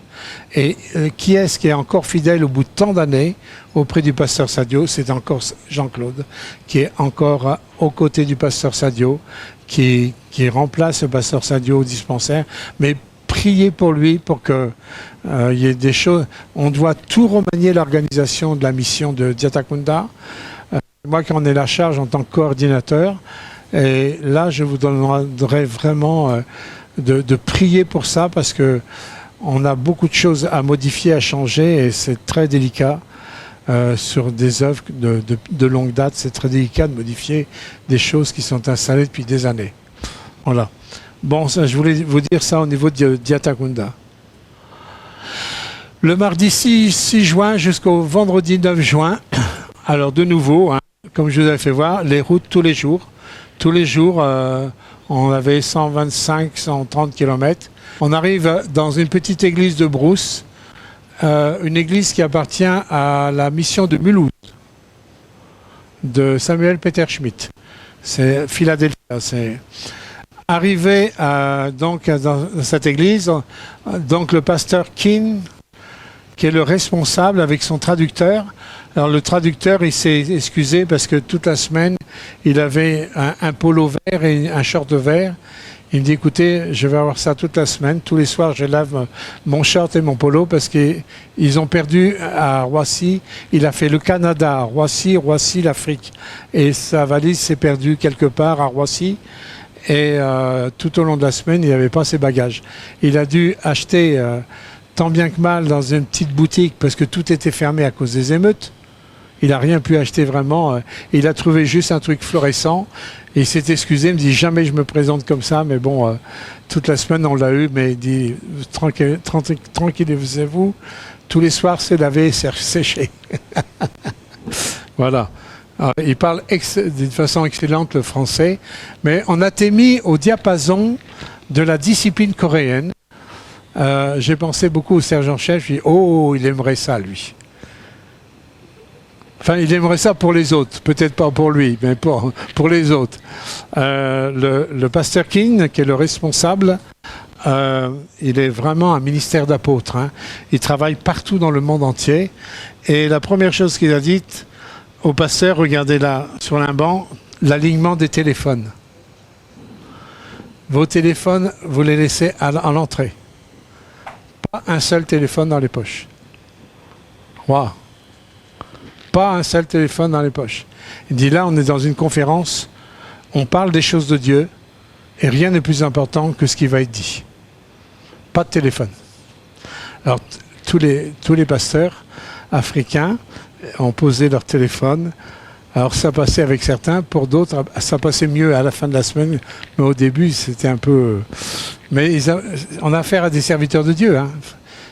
Et qui est-ce qui est encore fidèle au bout de tant d'années auprès du pasteur Sadio? C'est encore Jean-Claude, qui est encore aux côtés du pasteur Sadio, qui remplace le pasteur Sadio au dispensaire. Mais priez pour lui, pour qu'il y ait des choses. On doit tout remanier l'organisation de la mission de Diatakunda. Moi, qui en ai la charge en tant que coordinateur, et là, je vous demanderai vraiment de prier pour ça, parce que on a beaucoup de choses à modifier, à changer, et c'est très délicat sur des œuvres de longue date. C'est très délicat de modifier des choses qui sont installées depuis des années. Voilà. Bon, ça, je voulais vous dire ça au niveau de Diatakunda. Le mardi 6 juin jusqu'au vendredi 9 juin, alors de nouveau, comme je vous avais fait voir, les routes tous les jours. Tous les jours, on avait 125, 130 km. On arrive dans une petite église de Brousse, une église qui appartient à la mission de Mulhouse, de Samuel Peter Schmidt. C'est Philadelphie. C'est arrivé donc dans cette église, donc le pasteur Keane, qui est le responsable avec son traducteur. Alors le traducteur, il s'est excusé parce que toute la semaine, il avait un polo vert et un short vert. Il me dit, écoutez, je vais avoir ça toute la semaine. Tous les soirs, je lave mon short et mon polo parce qu'ils ont perdu à Roissy. Il a fait le Canada, Roissy, l'Afrique. Et sa valise s'est perdue quelque part à Roissy. Et tout au long de la semaine, il n'avait pas ses bagages. Il a dû acheter tant bien que mal dans une petite boutique parce que tout était fermé à cause des émeutes. Il n'a rien pu acheter vraiment. Il a trouvé juste un truc fluorescent. Et il s'est excusé, il me dit jamais je me présente comme ça, mais bon, toute la semaine on l'a eu, mais il dit tranquillisez-vous, tous les soirs c'est lavé et c'est séché. Voilà. Alors, il parle d'une façon excellente le français, mais on a été mis au diapason de la discipline coréenne. J'ai pensé beaucoup au sergent-chef, je dis oh, il aimerait ça lui. Enfin, il aimerait ça pour les autres, peut-être pas pour lui, mais pour les autres. Le pasteur King, qui est le responsable, il est vraiment un ministère d'apôtre. Il travaille partout dans le monde entier. Et la première chose qu'il a dite au pasteur, regardez là, sur un banc, l'alignement des téléphones. Vos téléphones, vous les laissez à l'entrée. Pas un seul téléphone dans les poches. Waouh! Pas un seul téléphone dans les poches. Il dit là, on est dans une conférence, on parle des choses de Dieu, et rien n'est plus important que ce qui va être dit. Pas de téléphone. Alors, tous les pasteurs africains ont posé leur téléphone. Alors, ça passait avec certains, pour d'autres, ça passait mieux à la fin de la semaine, mais au début, c'était un peu... Mais on a affaire à des serviteurs de Dieu.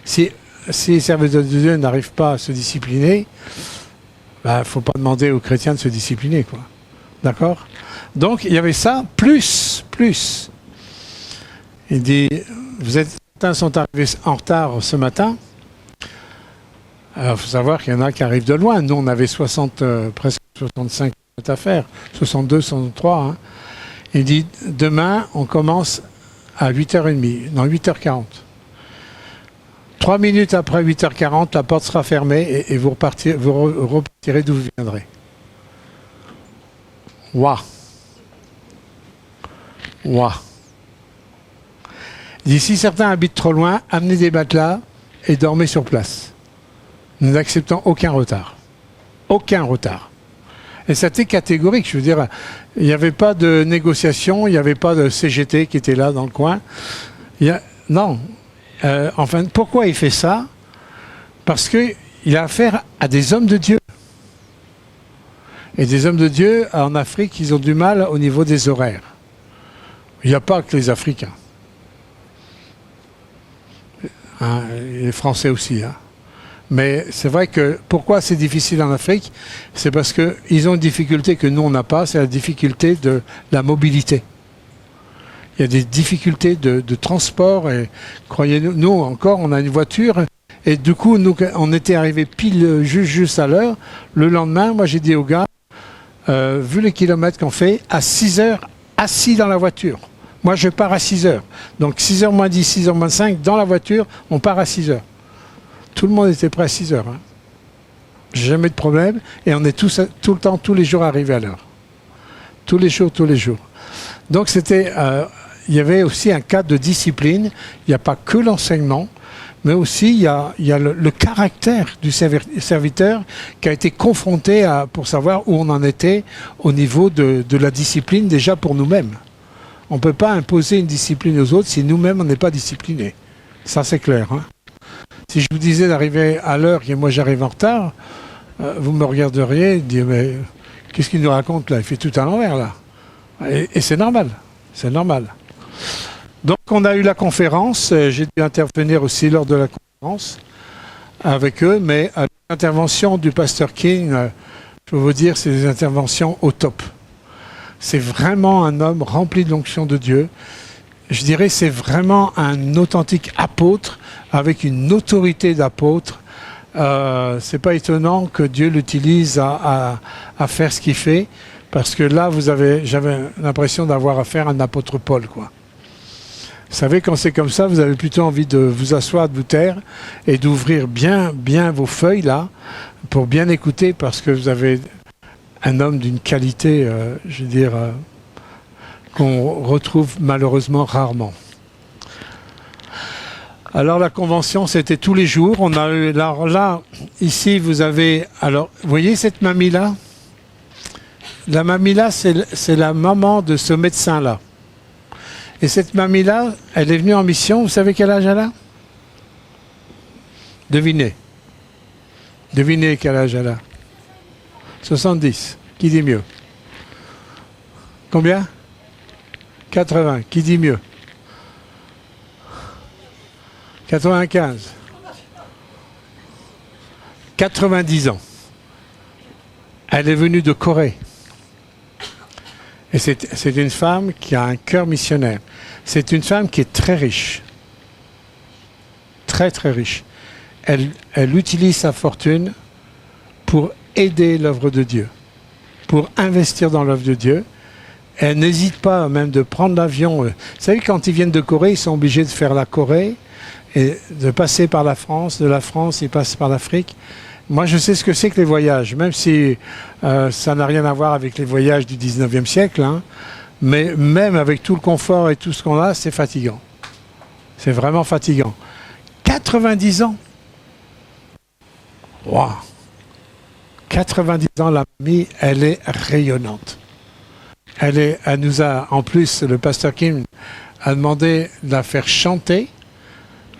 Si si les serviteurs de Dieu n'arrivent pas à se discipliner, il ne faut pas demander aux chrétiens de se discipliner, quoi. D'accord? Donc, il y avait ça, plus. Il dit, certains sont arrivés en retard ce matin. Alors, il faut savoir qu'il y en a qui arrivent de loin. Nous, on avait presque 65 km à faire, 62, 63. Hein. Il dit, demain, on commence à 8h30, non, 8h40. 3 minutes après 8h40, la porte sera fermée et vous repartirez d'où vous viendrez. Waouh! Waouh! Si certains habitent trop loin, amenez des matelas et dormez sur place. Nous n'acceptons aucun retard. Aucun retard. Et c'était catégorique, je veux dire, il n'y avait pas de négociation, il n'y avait pas de CGT qui était là dans le coin. Non. Enfin, pourquoi il fait ça? Parce qu'il a affaire à des hommes de Dieu. Et des hommes de Dieu, en Afrique, ils ont du mal au niveau des horaires. Il n'y a pas que les Africains. Hein, les Français aussi. Hein. Mais c'est vrai que pourquoi c'est difficile en Afrique? C'est parce qu'ils ont une difficulté que nous, on n'a pas, c'est la difficulté de la mobilité. Il y a des difficultés de transport et croyez-nous, nous encore, on a une voiture et du coup, nous, on était arrivés pile juste à l'heure. Le lendemain, moi j'ai dit aux gars, vu les kilomètres qu'on fait, à 6 heures, assis dans la voiture. Moi je pars à 6 heures. Donc 6h moins 10, 6h moins 5, dans la voiture, on part à 6 heures. Tout le monde était prêt à 6 heures. Hein. Jamais de problème et on est tout le temps, tous les jours arrivés à l'heure. Tous les jours. Donc c'était... il y avait aussi un cadre de discipline. Il n'y a pas que l'enseignement, mais aussi il y a le caractère du serviteur qui a été confronté pour savoir où on en était au niveau de la discipline déjà pour nous-mêmes. On ne peut pas imposer une discipline aux autres si nous-mêmes on n'est pas disciplinés. Ça c'est clair. Hein. Si je vous disais d'arriver à l'heure et moi j'arrive en retard, vous me regarderiez et dire mais qu'est-ce qu'il nous raconte là? Il fait tout à l'envers là. Et c'est normal. C'est normal. Donc on a eu la conférence, j'ai dû intervenir aussi lors de la conférence avec eux, mais l'intervention du pasteur King, je peux vous dire, c'est des interventions au top. C'est vraiment un homme rempli de l'onction de Dieu. Je dirais c'est vraiment un authentique apôtre avec une autorité d'apôtre. C'est pas étonnant que Dieu l'utilise à faire ce qu'il fait, parce que là j'avais l'impression d'avoir affaire à un apôtre Paul, quoi. Vous savez, quand c'est comme ça, vous avez plutôt envie de vous asseoir, de vous taire et d'ouvrir bien vos feuilles là pour bien écouter, parce que vous avez un homme d'une qualité, je veux dire, qu'on retrouve malheureusement rarement. Alors la convention, c'était tous les jours. On a eu là, ici, vous avez, alors, vous voyez cette mamie là? La mamie là, c'est la maman de ce médecin là. Et cette mamie-là, elle est venue en mission. Vous savez quel âge elle a? Devinez. Devinez quel âge elle a. 70. Qui dit mieux? Combien? 80. Qui dit mieux? 95. 90 ans. Elle est venue de Corée. Et c'est une femme qui a un cœur missionnaire. C'est une femme qui est très riche. Très, très riche. Elle utilise sa fortune pour aider l'œuvre de Dieu, pour investir dans l'œuvre de Dieu. Elle n'hésite pas même de prendre l'avion. Vous savez, quand ils viennent de Corée, ils sont obligés de faire la Corée et de passer par la France. De la France, ils passent par l'Afrique. Moi, je sais ce que c'est que les voyages, même si ça n'a rien à voir avec les voyages du 19e siècle, hein, mais même avec tout le confort et tout ce qu'on a, c'est fatigant. C'est vraiment fatigant. 90 ans. Waouh. 90 ans, la mamie, elle est rayonnante. Elle nous a, en plus, le pasteur Kim a demandé de la faire chanter.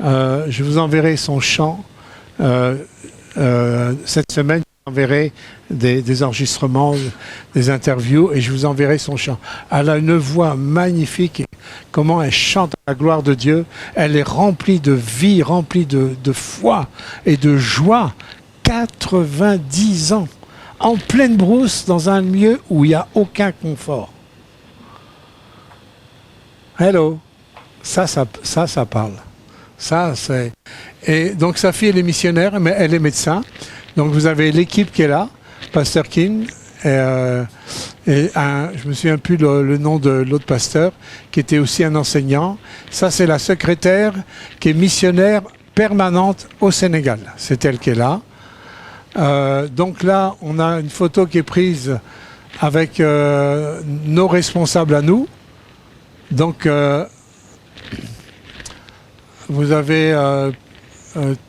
Je vous enverrai son chant. Cette semaine, je vous enverrai des enregistrements, des interviews, et je vous enverrai son chant. Elle a une voix magnifique. comment elle chante la gloire de Dieu. Elle est remplie de vie, remplie de foi et de joie. 90 ans, en pleine brousse, dans un lieu où il n'y a aucun confort. Hello, ça parle. Ça, c'est... Et donc sa fille, elle est missionnaire, mais elle est médecin. Donc vous avez l'équipe qui est là, Pasteur King, je me souviens plus le nom de l'autre pasteur, qui était aussi un enseignant. Ça, c'est la secrétaire qui est missionnaire permanente au Sénégal. C'est elle qui est là. Donc là, on a une photo qui est prise avec nos responsables à nous. Donc, vous avez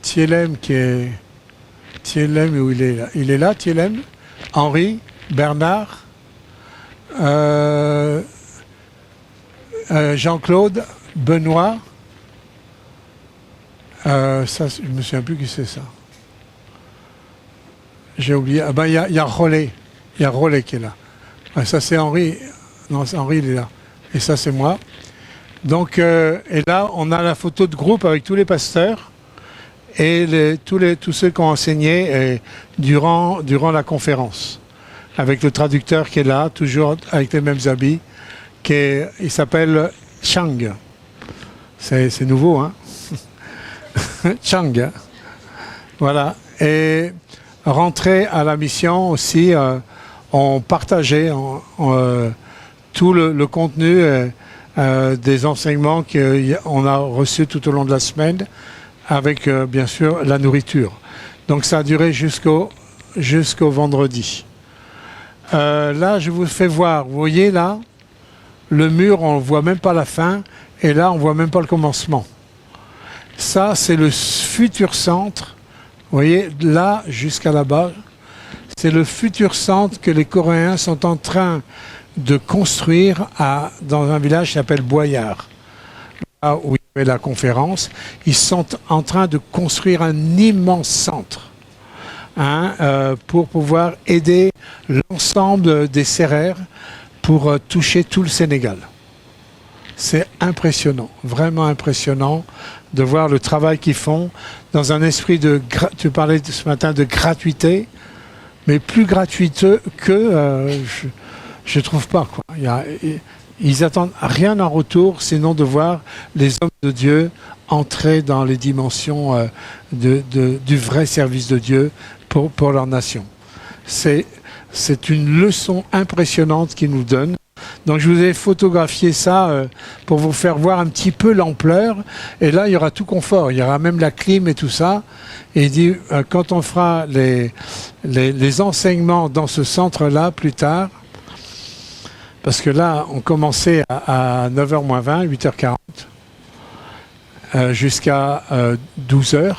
Thielem qui est... Thielem, où il est là? Il est là, Thielem? Henri, Bernard, Jean-Claude, Benoît. Ça, je ne me souviens plus qui c'est ça. J'ai oublié. Ah ben, il y a Rollet. Il y a Rollet qui est là. Ah, ça, c'est Henri. Non, Henri, il est là. Et ça, c'est moi. Donc, et là, on a la photo de groupe avec tous les pasteurs et tous ceux qui ont enseigné durant la conférence. Avec le traducteur qui est là, toujours avec les mêmes habits. Il s'appelle Chang. C'est nouveau, hein? Chang. Voilà. Et rentrer à la mission aussi, on partageait tout le contenu des enseignements qu'on a reçus tout au long de la semaine, avec bien sûr la nourriture. Donc ça a duré jusqu'au vendredi. Là, je vous fais voir, vous voyez là, le mur, on ne voit même pas la fin, et là, on ne voit même pas le commencement. Ça, c'est le futur centre. Vous voyez, là, jusqu'à là-bas, c'est le futur centre que les Coréens sont en train de construire dans un village qui s'appelle Boyard. Là où il y avait la conférence, ils sont en train de construire un immense centre pour pouvoir aider l'ensemble des Sérères pour toucher tout le Sénégal. C'est impressionnant, vraiment impressionnant de voir le travail qu'ils font dans un esprit tu parlais ce matin de gratuité, mais plus gratuiteux que je trouve pas, quoi. Ils attendent rien en retour, sinon de voir les hommes de Dieu entrer dans les dimensions du vrai service de Dieu pour leur nation. C'est une leçon impressionnante qu'ils nous donnent. Donc je vous ai photographié ça pour vous faire voir un petit peu l'ampleur. Et là, il y aura tout confort. Il y aura même la clim et tout ça. Et il dit, quand on fera les enseignements dans ce centre-là plus tard, parce que là, on commençait à 9h moins 20, 8h40, jusqu'à 12h.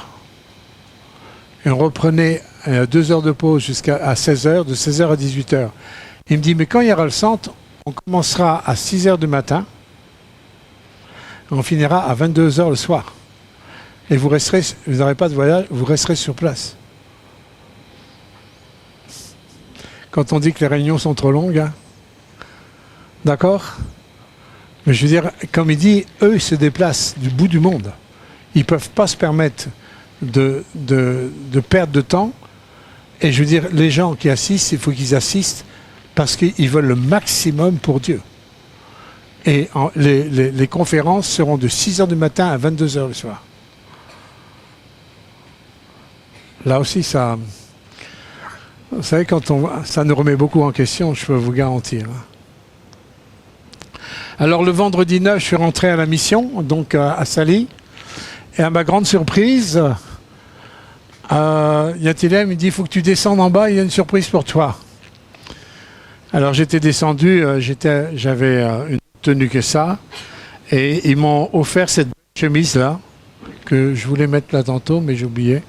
Et on reprenait 2 heures de pause jusqu'à 16h, de 16h à 18h. Il me dit, mais quand il y aura le centre, on commencera à 6h du matin, et on finira à 22h le soir. Et vous n'aurez pas de voyage, vous resterez sur place. Quand on dit que les réunions sont trop longues, hein, d'accord? Mais je veux dire, comme il dit, eux, ils se déplacent du bout du monde. Ils ne peuvent pas se permettre de perdre de temps. Et je veux dire, les gens qui assistent, il faut qu'ils assistent parce qu'ils veulent le maximum pour Dieu. Et les conférences seront de 6h du matin à 22h le soir. Là aussi, ça... Vous savez, ça nous remet beaucoup en question, je peux vous garantir. Alors, le vendredi 9, je suis rentré à la mission, donc à Sali. Et à ma grande surprise, Yatilem me dit, il faut que tu descendes en bas, il y a une surprise pour toi. Alors j'étais descendu, j'avais une tenue que ça, et ils m'ont offert cette chemise-là, que je voulais mettre là tantôt, mais j'ai oublié.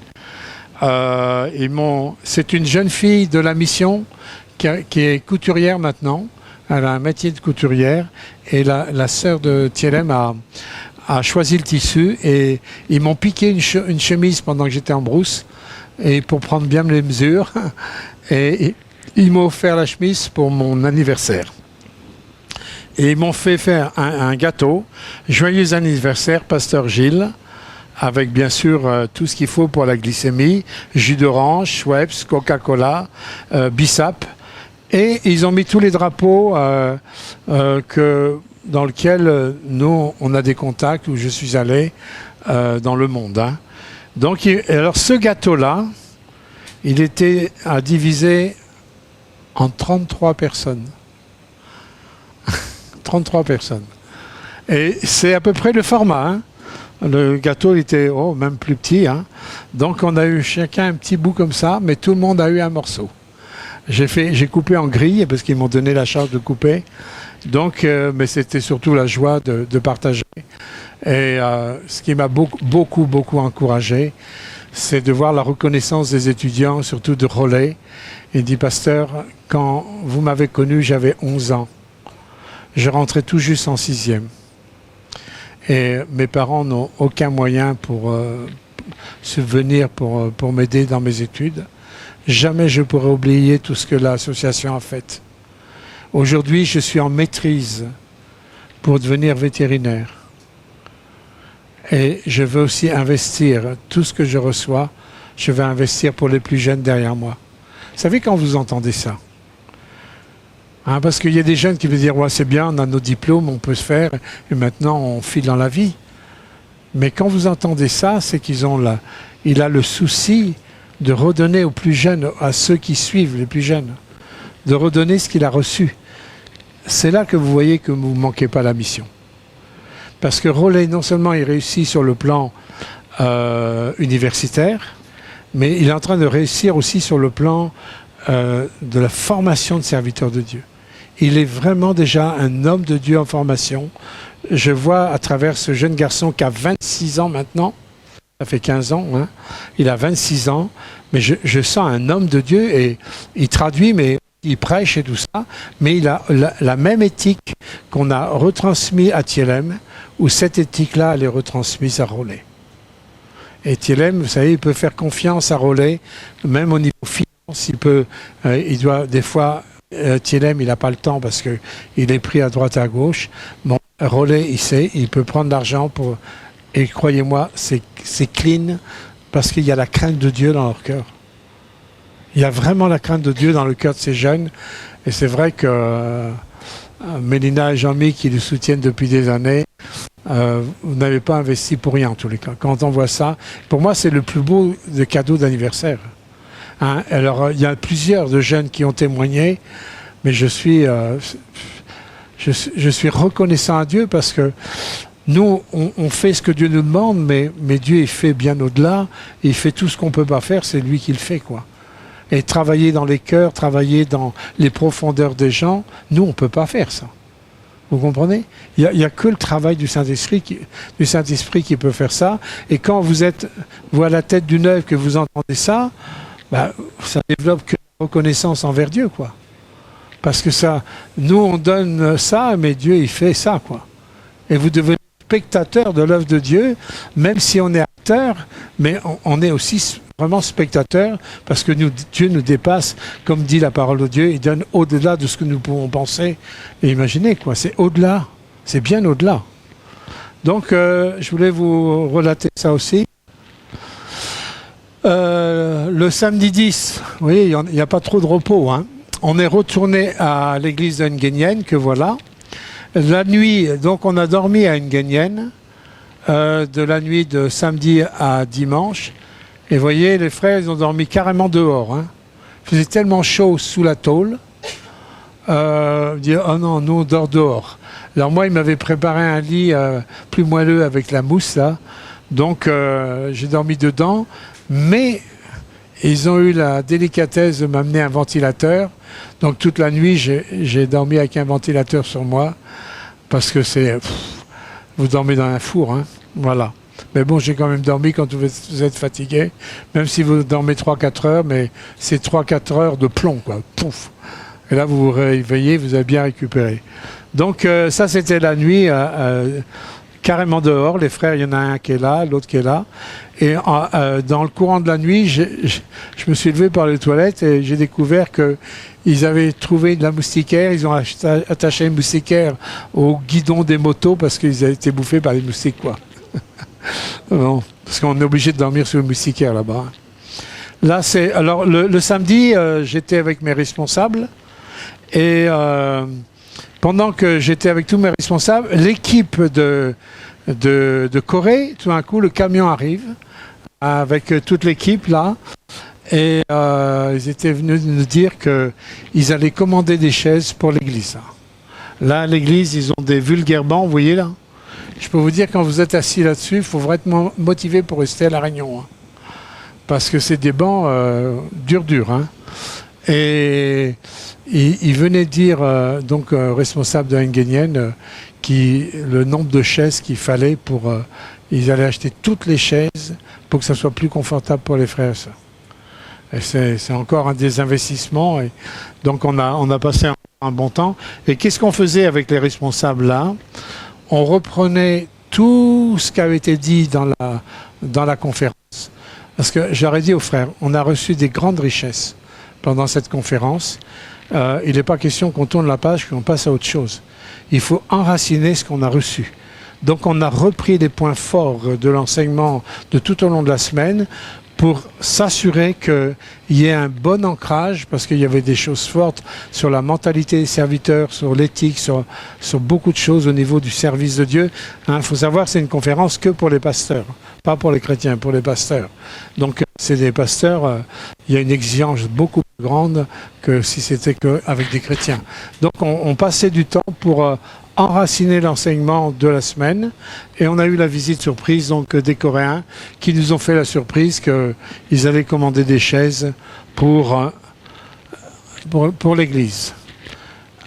C'est une jeune fille de la mission qui est couturière maintenant, elle a un métier de couturière, et la sœur de Thielem a choisi le tissu, et ils m'ont piqué une chemise pendant que j'étais en brousse, et pour prendre bien les mesures, et ils m'ont offert la chemise pour mon anniversaire. Et ils m'ont fait faire un gâteau. Joyeux anniversaire, Pasteur Gilles, avec bien sûr tout ce qu'il faut pour la glycémie, jus d'orange, Schweppes, Coca-Cola, Bissap. Et ils ont mis tous les drapeaux dans lesquels nous, on a des contacts, où je suis allé dans le monde. Hein. Donc, alors ce gâteau-là, il était à diviser en 33 personnes. 33 personnes. Et c'est à peu près le format. Hein. Le gâteau était même plus petit. Hein. Donc on a eu chacun un petit bout comme ça, mais tout le monde a eu un morceau. J'ai coupé en grille parce qu'ils m'ont donné la charge de couper. Donc, mais c'était surtout la joie de partager. Et ce qui m'a beaucoup encouragé, c'est de voir la reconnaissance des étudiants, surtout de Relais. Il dit, pasteur, quand vous m'avez connu, j'avais 11 ans. Je rentrais tout juste en 6e. Et mes parents n'ont aucun moyen pour subvenir, pour m'aider dans mes études. Jamais je pourrais oublier tout ce que l'association a fait. Aujourd'hui, je suis en maîtrise pour devenir vétérinaire. Et je veux aussi investir tout ce que je reçois, je vais investir pour les plus jeunes derrière moi. Vous savez quand vous entendez ça, hein, parce qu'il y a des jeunes qui veulent dire ouais, c'est bien, on a nos diplômes, on peut se faire, et maintenant on file dans la vie. Mais quand vous entendez ça, c'est il a le souci de redonner aux plus jeunes, à ceux qui suivent les plus jeunes, de redonner ce qu'il a reçu. C'est là que vous voyez que vous ne manquez pas la mission. Parce que Relais, non seulement il réussit sur le plan universitaire, mais il est en train de réussir aussi sur le plan de la formation de serviteurs de Dieu. Il est vraiment déjà un homme de Dieu en formation. Je vois à travers ce jeune garçon qui a 26 ans maintenant, ça fait 15 ans, hein, il a 26 ans, mais je sens un homme de Dieu et il traduit, mais il prêche et tout ça, mais il a la même éthique qu'on a retransmise à TLM, où cette éthique-là, elle est retransmise à Relais. Et TLM, vous savez, il peut faire confiance à Relais, même au niveau finance, il doit, des fois, TLM, il n'a pas le temps parce qu'il est pris à droite et à gauche. Bon, Relais, il sait, il peut prendre l'argent pour... Et croyez-moi, c'est clean, parce qu'il y a la crainte de Dieu dans leur cœur. Il y a vraiment la crainte de Dieu dans le cœur de ces jeunes. Et c'est vrai que Mélina et Jean-Mi, qui le soutiennent depuis des années, vous n'avez pas investi pour rien en tous les cas. Quand on voit ça, pour moi, c'est le plus beau des cadeaux d'anniversaire. Hein? Alors, il y a plusieurs de jeunes qui ont témoigné, mais je suis reconnaissant à Dieu parce que nous, on fait ce que Dieu nous demande, mais Dieu, il fait bien au-delà. Il fait tout ce qu'on ne peut pas faire, c'est lui qui le fait, quoi. Et travailler dans les cœurs, travailler dans les profondeurs des gens, nous, on ne peut pas faire ça. Vous comprenez ? Il n'y a que le travail du Saint-Esprit qui peut faire ça. Et quand vous êtes à la tête d'une œuvre, que vous entendez ça, ça développe que la reconnaissance envers Dieu, quoi. Parce que ça, nous, on donne ça, mais Dieu, il fait ça, quoi. Et vous devenez spectateur de l'œuvre de Dieu, même si on est acteur, mais on est aussi vraiment spectateur, parce que Dieu nous dépasse, comme dit la parole de Dieu, il donne au-delà de ce que nous pouvons penser et imaginer, quoi. C'est au-delà, c'est bien au-delà. Donc, je voulais vous relater ça aussi. Le samedi 10, vous voyez, il n'y a pas trop de repos, hein. On est retourné à l'église de Nguyen, que voilà. La nuit, donc on a dormi à Nguyen, de la nuit de samedi à dimanche. Et vous voyez, les frères, ils ont dormi carrément dehors. Hein. Il faisait tellement chaud sous la tôle. Dire, oh non, nous on dort dehors. Alors moi, il m'avait préparé un lit plus moelleux avec la mousse, là. Donc j'ai dormi dedans. Mais ils ont eu la délicatesse de m'amener un ventilateur. Donc toute la nuit, j'ai dormi avec un ventilateur sur moi. Parce que vous dormez dans un four, hein. Voilà. Mais bon, j'ai quand même dormi quand vous êtes fatigué, même si vous dormez 3-4 heures, mais c'est 3-4 heures de plomb, quoi. Pouf. Et là, vous vous réveillez, vous avez bien récupéré. Donc ça, c'était la nuit carrément dehors. Les frères, il y en a un qui est là, l'autre qui est là. Et dans le courant de la nuit, je me suis levé par les toilettes et j'ai découvert qu'ils avaient trouvé de la moustiquaire. Ils ont attaché une moustiquaire au guidon des motos parce qu'ils avaient été bouffés par les moustiques, quoi. Bon, parce qu'on est obligé de dormir sur une moustiquaire là-bas. Là, alors le samedi, j'étais avec mes responsables et pendant que j'étais avec tous mes responsables, l'équipe de Corée, tout d'un coup, le camion arrive avec toute l'équipe là et ils étaient venus nous dire qu'ils allaient commander des chaises pour l'église. Là, l'église, ils ont des vulgaires bancs, vous voyez là. Je peux vous dire, quand vous êtes assis là-dessus, il faut vraiment motiver pour rester à la réunion. Hein. Parce que c'est des bancs durs. Hein. Et il venait dire, responsable de Engenien, le nombre de chaises qu'il fallait pour... ils allaient acheter toutes les chaises pour que ça soit plus confortable pour les frères. Ça. Et c'est encore un des investissements. Et donc on a passé un bon temps. Et qu'est-ce qu'on faisait avec les responsables là ? On reprenait tout ce qui avait été dit dans la conférence. Parce que j'aurais dit aux frères, on a reçu des grandes richesses pendant cette conférence. Il n'est pas question qu'on tourne la page, qu'on passe à autre chose. Il faut enraciner ce qu'on a reçu. Donc on a repris les points forts de l'enseignement de tout au long de la semaine pour s'assurer qu'il y ait un bon ancrage, parce qu'il y avait des choses fortes sur la mentalité des serviteurs, sur l'éthique, sur beaucoup de choses au niveau du service de Dieu. Il faut savoir que c'est une conférence que pour les pasteurs, pas pour les chrétiens, pour les pasteurs. Donc c'est des pasteurs, il y a une exigence beaucoup plus grande que si c'était qu'avec des chrétiens. Donc on passait du temps pour enraciner l'enseignement de la semaine et on a eu la visite surprise donc des Coréens qui nous ont fait la surprise qu'ils allaient commander des chaises pour l'église.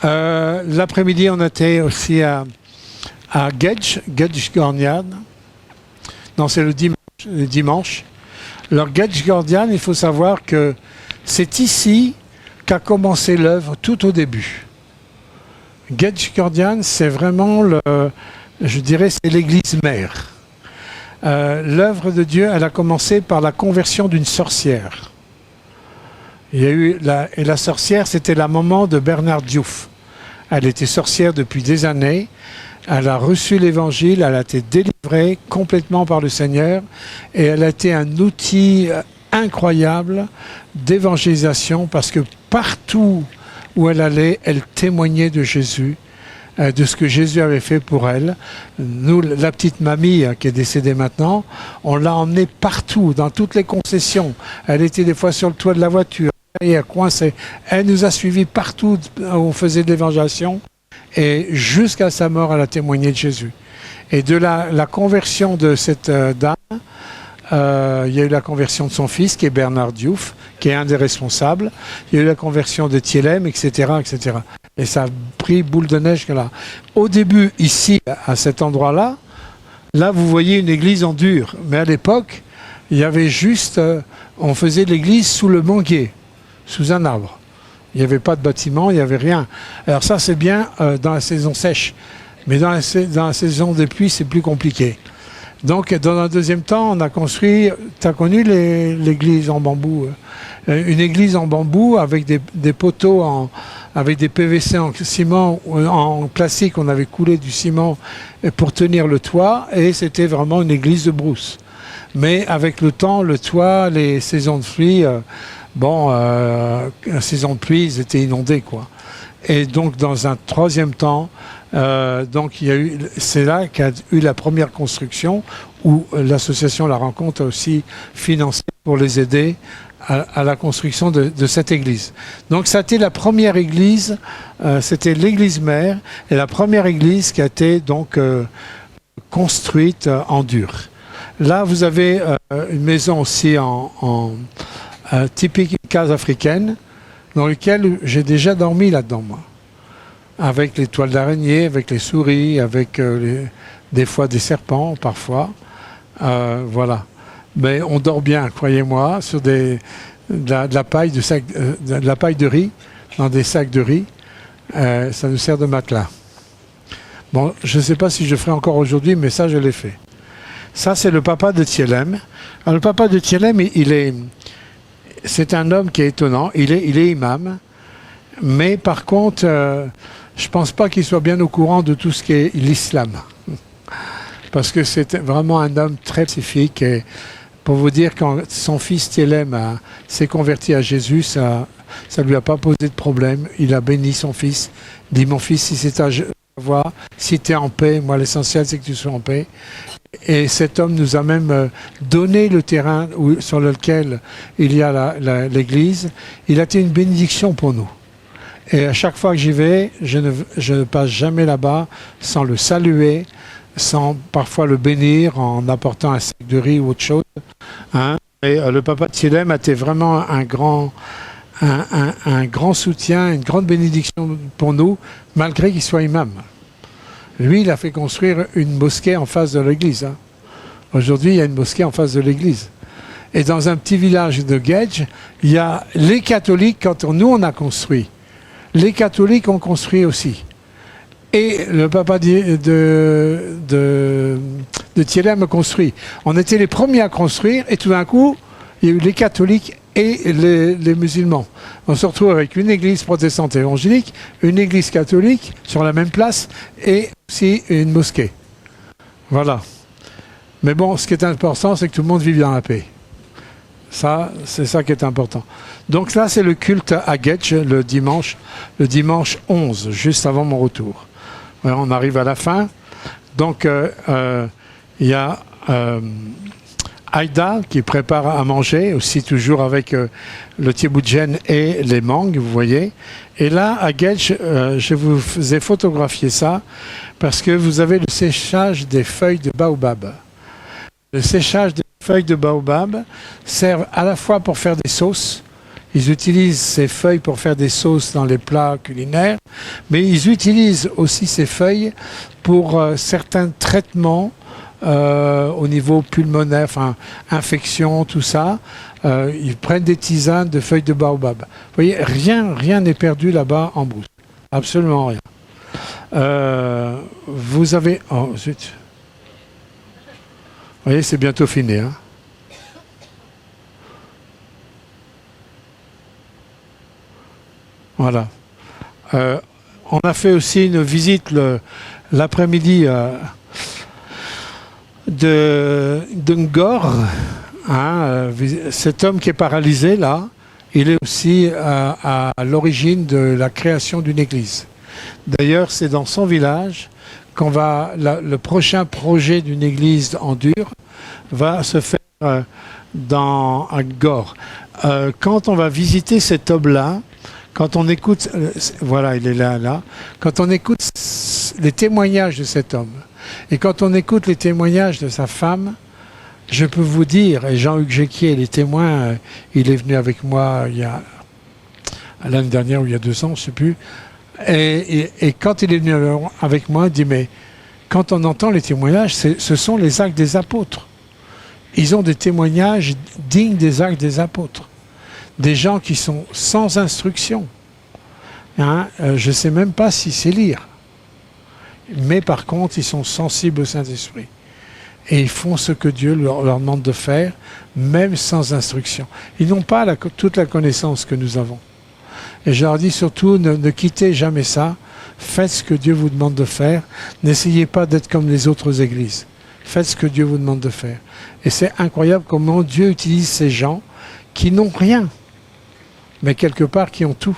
L'après-midi, on était aussi à Gedge-Gordian. Non, c'est le dimanche. Alors Gedge-Gordian, il faut savoir que c'est ici qu'a commencé l'œuvre tout au début. Gedge-Gordian, c'est vraiment je dirais, c'est l'église mère. L'œuvre de Dieu, elle a commencé par la conversion d'une sorcière. Il y a eu et la sorcière, c'était la maman de Bernard Diouf. Elle était sorcière depuis des années. Elle a reçu l'évangile, elle a été délivrée complètement par le Seigneur et elle a été un outil incroyable d'évangélisation parce que partout où elle allait, elle témoignait de Jésus, de ce que Jésus avait fait pour elle. Nous, la petite mamie qui est décédée maintenant, on l'a emmenée partout, dans toutes les concessions. Elle était des fois sur le toit de la voiture, elle coincée. Elle nous a suivis partout où on faisait de l'évangélisation. Et jusqu'à sa mort, elle a témoigné de Jésus. Et de la conversion de cette dame, il y a eu la conversion de son fils, qui est Bernard Diouf, qui est un des responsables. Il y a eu la conversion de Thielem, etc., etc. Et ça a pris boule de neige là. Au début, ici, à cet endroit-là, là, vous voyez une église en dur. Mais à l'époque, il y avait juste... on faisait l'église sous le manguier, sous un arbre. Il n'y avait pas de bâtiment, il n'y avait rien. Alors ça, c'est bien dans la saison sèche. Mais dans la saison des pluies, c'est plus compliqué. Donc, dans un deuxième temps, on a construit... Tu as connu l'église en bambou une église en bambou avec des poteaux avec des PVC en ciment, en plastique. On avait coulé du ciment pour tenir le toit. Et c'était vraiment une église de brousse. Mais avec le temps, le toit, les saisons de pluie... la saison de pluie, ils étaient inondés, quoi. Et donc, dans un troisième temps, c'est là qu'a eu la première construction où l'association La Rencontre a aussi financé pour les aider à la construction de cette église. Donc, ça a été la première église, c'était l'église mère, et la première église qui a été donc construite en dur. Là, vous avez une maison aussi typique case africaine, dans lequel j'ai déjà dormi là-dedans, moi. Avec les toiles d'araignée, avec les souris, avec des fois des serpents, parfois. Voilà. Mais on dort bien, croyez-moi, sur de la paille de riz, dans des sacs de riz. Ça nous sert de matelas. Bon, je ne sais pas si je ferai encore aujourd'hui, mais ça, je l'ai fait. Ça, c'est le papa de Thielem. Alors, le papa de Thielem, c'est un homme qui est étonnant. Il est imam. Mais par contre, je ne pense pas qu'il soit bien au courant de tout ce qui est l'islam. Parce que c'est vraiment un homme très pacifique. Et pour vous dire, quand son fils Thielem s'est converti à Jésus, ça ne lui a pas posé de problème. Il a béni son fils. Il dit, mon fils, si c'est à voir, si tu es en paix, moi l'essentiel c'est que tu sois en paix. Et cet homme nous a même donné le terrain sur lequel il y a l'église. Il a été une bénédiction pour nous. Et à chaque fois que j'y vais, je ne passe jamais là-bas sans le saluer, sans parfois le bénir en apportant un sac de riz ou autre chose. Hein. Et le papa de Thielem a été vraiment un grand soutien, une grande bénédiction pour nous, malgré qu'il soit imam. Lui, il a fait construire une mosquée en face de l'église. Hein. Aujourd'hui, il y a une mosquée en face de l'église. Et dans un petit village de Gedge, il y a les catholiques, quand nous on a construit. Les catholiques ont construit aussi. Et le papa de Thielem a construit. On était les premiers à construire, et tout d'un coup, il y a eu les catholiques et les musulmans. On se retrouve avec une église protestante évangélique, une église catholique sur la même place et aussi une mosquée. Voilà. Mais bon, ce qui est important, c'est que tout le monde vive dans la paix. Ça, c'est ça qui est important. Donc là, c'est le culte à Gedge le dimanche 11, juste avant mon retour. Alors, on arrive à la fin. Donc, il y a Aïda qui prépare à manger, aussi toujours avec le tieboudjen et les mangues, vous voyez. Et là, à Gedge, je vous ai photographié ça parce que vous avez le séchage des feuilles de baobab. Le séchage des feuilles de baobab sert à la fois pour faire des sauces. Ils utilisent ces feuilles pour faire des sauces dans les plats culinaires, mais ils utilisent aussi ces feuilles pour certains traitements au niveau pulmonaire, enfin infection, tout ça. Ils prennent des tisanes de feuilles de baobab. Vous voyez, rien n'est perdu là-bas en brousse. Absolument rien. Vous avez... Oh, zut. Vous voyez, c'est bientôt fini. Hein. Voilà. On a fait aussi une visite l'après-midi de Ngor. Hein, cet homme qui est paralysé là, il est aussi à l'origine de la création d'une église. D'ailleurs, c'est dans son village qu'on va le prochain projet d'une église en dur va se faire à Ngor. Quand on va visiter cet homme-là, quand on écoute, voilà, il est là, quand on écoute les témoignages de cet homme, et quand on écoute les témoignages de sa femme, je peux vous dire, et Jean-Hugues Jequier, les témoins, il est venu avec moi l'année dernière ou il y a 2 ans, je ne sais plus, et quand il est venu avec moi, il dit, mais quand on entend les témoignages, ce sont les actes des apôtres. Ils ont des témoignages dignes des actes des apôtres. Des gens qui sont sans instruction. Hein, je ne sais même pas si c'est lire. Mais par contre, ils sont sensibles au Saint-Esprit. Et ils font ce que Dieu leur demande de faire, même sans instruction. Ils n'ont pas toute la connaissance que nous avons. Et je leur dis surtout, ne quittez jamais ça. Faites ce que Dieu vous demande de faire. N'essayez pas d'être comme les autres églises. Faites ce que Dieu vous demande de faire. Et c'est incroyable comment Dieu utilise ces gens qui n'ont rien, mais quelque part qui ont tout.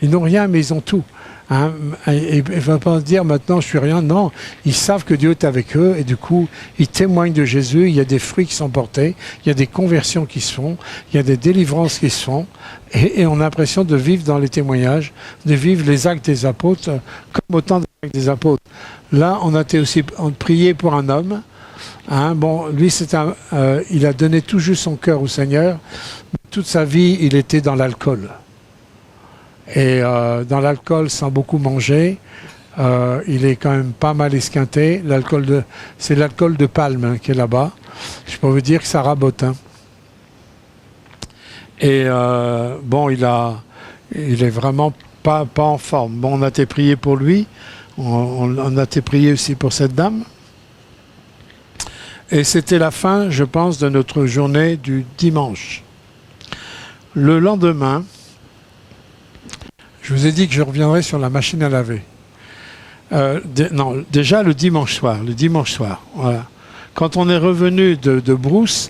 Ils n'ont rien, mais ils ont tout. Hein? Et il ne va pas dire maintenant je suis rien. Non, ils savent que Dieu est avec eux et du coup, ils témoignent de Jésus. Il y a des fruits qui sont portés, il y a des conversions qui se font, il y a des délivrances qui se font. Et on a l'impression de vivre dans les témoignages, de vivre les actes des apôtres comme autant des actes des apôtres. Là, on a été aussi prié pour un homme. Hein, bon, lui, il a donné tout juste son cœur au Seigneur. Toute sa vie, il était dans l'alcool. Et dans l'alcool, sans beaucoup manger, il est quand même pas mal esquinté. C'est l'alcool de palme hein, qui est là-bas. Je peux vous dire que ça rabote. Hein. Et bon, il est vraiment pas en forme. Bon, on a été prié pour lui. On a été prié aussi pour cette dame. Et c'était la fin, je pense, de notre journée du dimanche. Le lendemain, je vous ai dit que je reviendrai sur la machine à laver. Non, déjà le dimanche soir, voilà. Quand on est revenu de Brousse,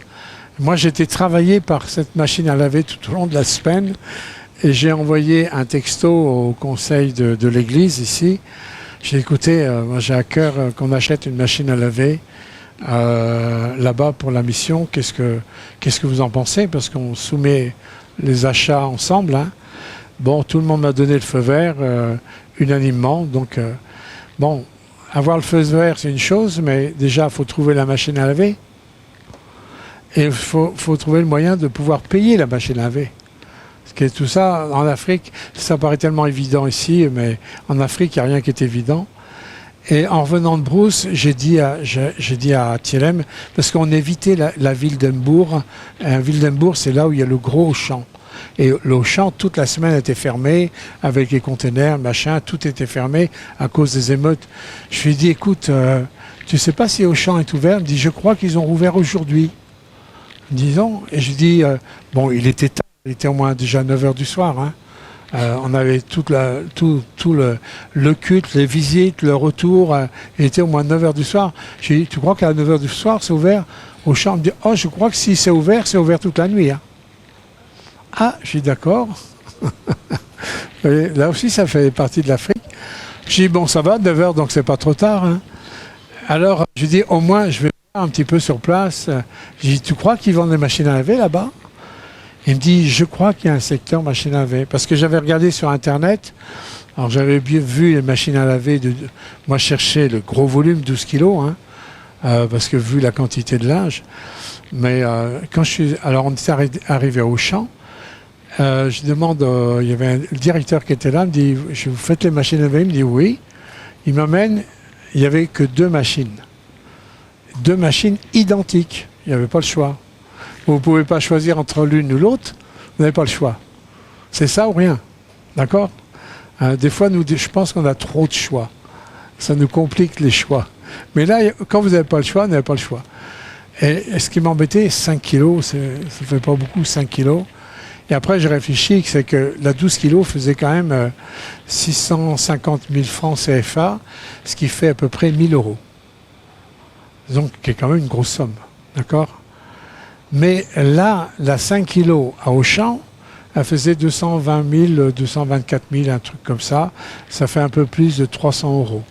moi j'étais travaillé par cette machine à laver tout au long de la semaine et j'ai envoyé un texto au conseil de l'église ici. J'ai dit, écoutez, moi j'ai à cœur qu'on achète une machine à laver là-bas pour la mission. Qu'est-ce que vous en pensez? Parce qu'on soumet les achats ensemble. Hein. Bon, tout le monde m'a donné le feu vert unanimement. Donc, bon, avoir le feu vert, c'est une chose, mais déjà, il faut trouver la machine à laver. Et il faut trouver le moyen de pouvoir payer la machine à laver. Parce que tout ça, en Afrique, ça paraît tellement évident ici, mais en Afrique, il n'y a rien qui est évident. Et en revenant de Brousse, j'ai dit à Thielem, parce qu'on évitait la ville d'Embourg. Ville d'Embourg, c'est là où il y a le gros Auchan. Et l'Auchan, toute la semaine, était fermé, avec les containers, machin, tout était fermé à cause des émeutes. Je lui ai dit, écoute, tu ne sais pas si Auchan est ouvert? Il me dit, je crois qu'ils ont rouvert aujourd'hui. Disons. Et je dis, bon, il était tard, il était au moins déjà 9h du soir, hein. On avait tout le culte, les visites, le retour. Il était au moins 9h du soir. J'ai dit, tu crois qu'à 9h du soir, c'est ouvert? Auchan me dit, oh, je crois que si c'est ouvert toute la nuit. Hein. Ah, je suis d'accord. Là aussi, ça fait partie de l'Afrique. J'ai dit, bon, ça va, 9h, donc c'est pas trop tard. Hein. Alors, je dis, au moins, je vais voir un petit peu sur place. J'ai dit, tu crois qu'ils vendent des machines à laver là-bas? Il me dit, je crois qu'il y a un secteur machine à laver. Parce que j'avais regardé sur Internet, alors j'avais bien vu les machines à laver, moi je cherchais le gros volume, 12 kilos, hein, parce que vu la quantité de linge. Mais alors on était arrivé au champ, je demande, il y avait le directeur qui était là, il me dit, vous faites les machines à laver? Il me dit oui. Il m'amène, il n'y avait que deux machines identiques, il n'y avait pas le choix. Vous ne pouvez pas choisir entre l'une ou l'autre, vous n'avez pas le choix. C'est ça ou rien. D'accord? Des fois, je pense qu'on a trop de choix. Ça nous complique les choix. Mais là, quand vous n'avez pas le choix, vous n'avez pas le choix. Et ce qui m'embêtait, 5 kilos, ça ne fait pas beaucoup, 5 kilos. Et après, j'ai réfléchi, c'est que la 12 kilos faisait quand même 650 000 francs CFA, ce qui fait à peu près 1 000 euros. Donc, qui est quand même une grosse somme. D'accord? Mais là, la 5 kilos à Auchan, elle faisait 220 000, 224 000, un truc comme ça. Ça fait un peu plus de 300 euros.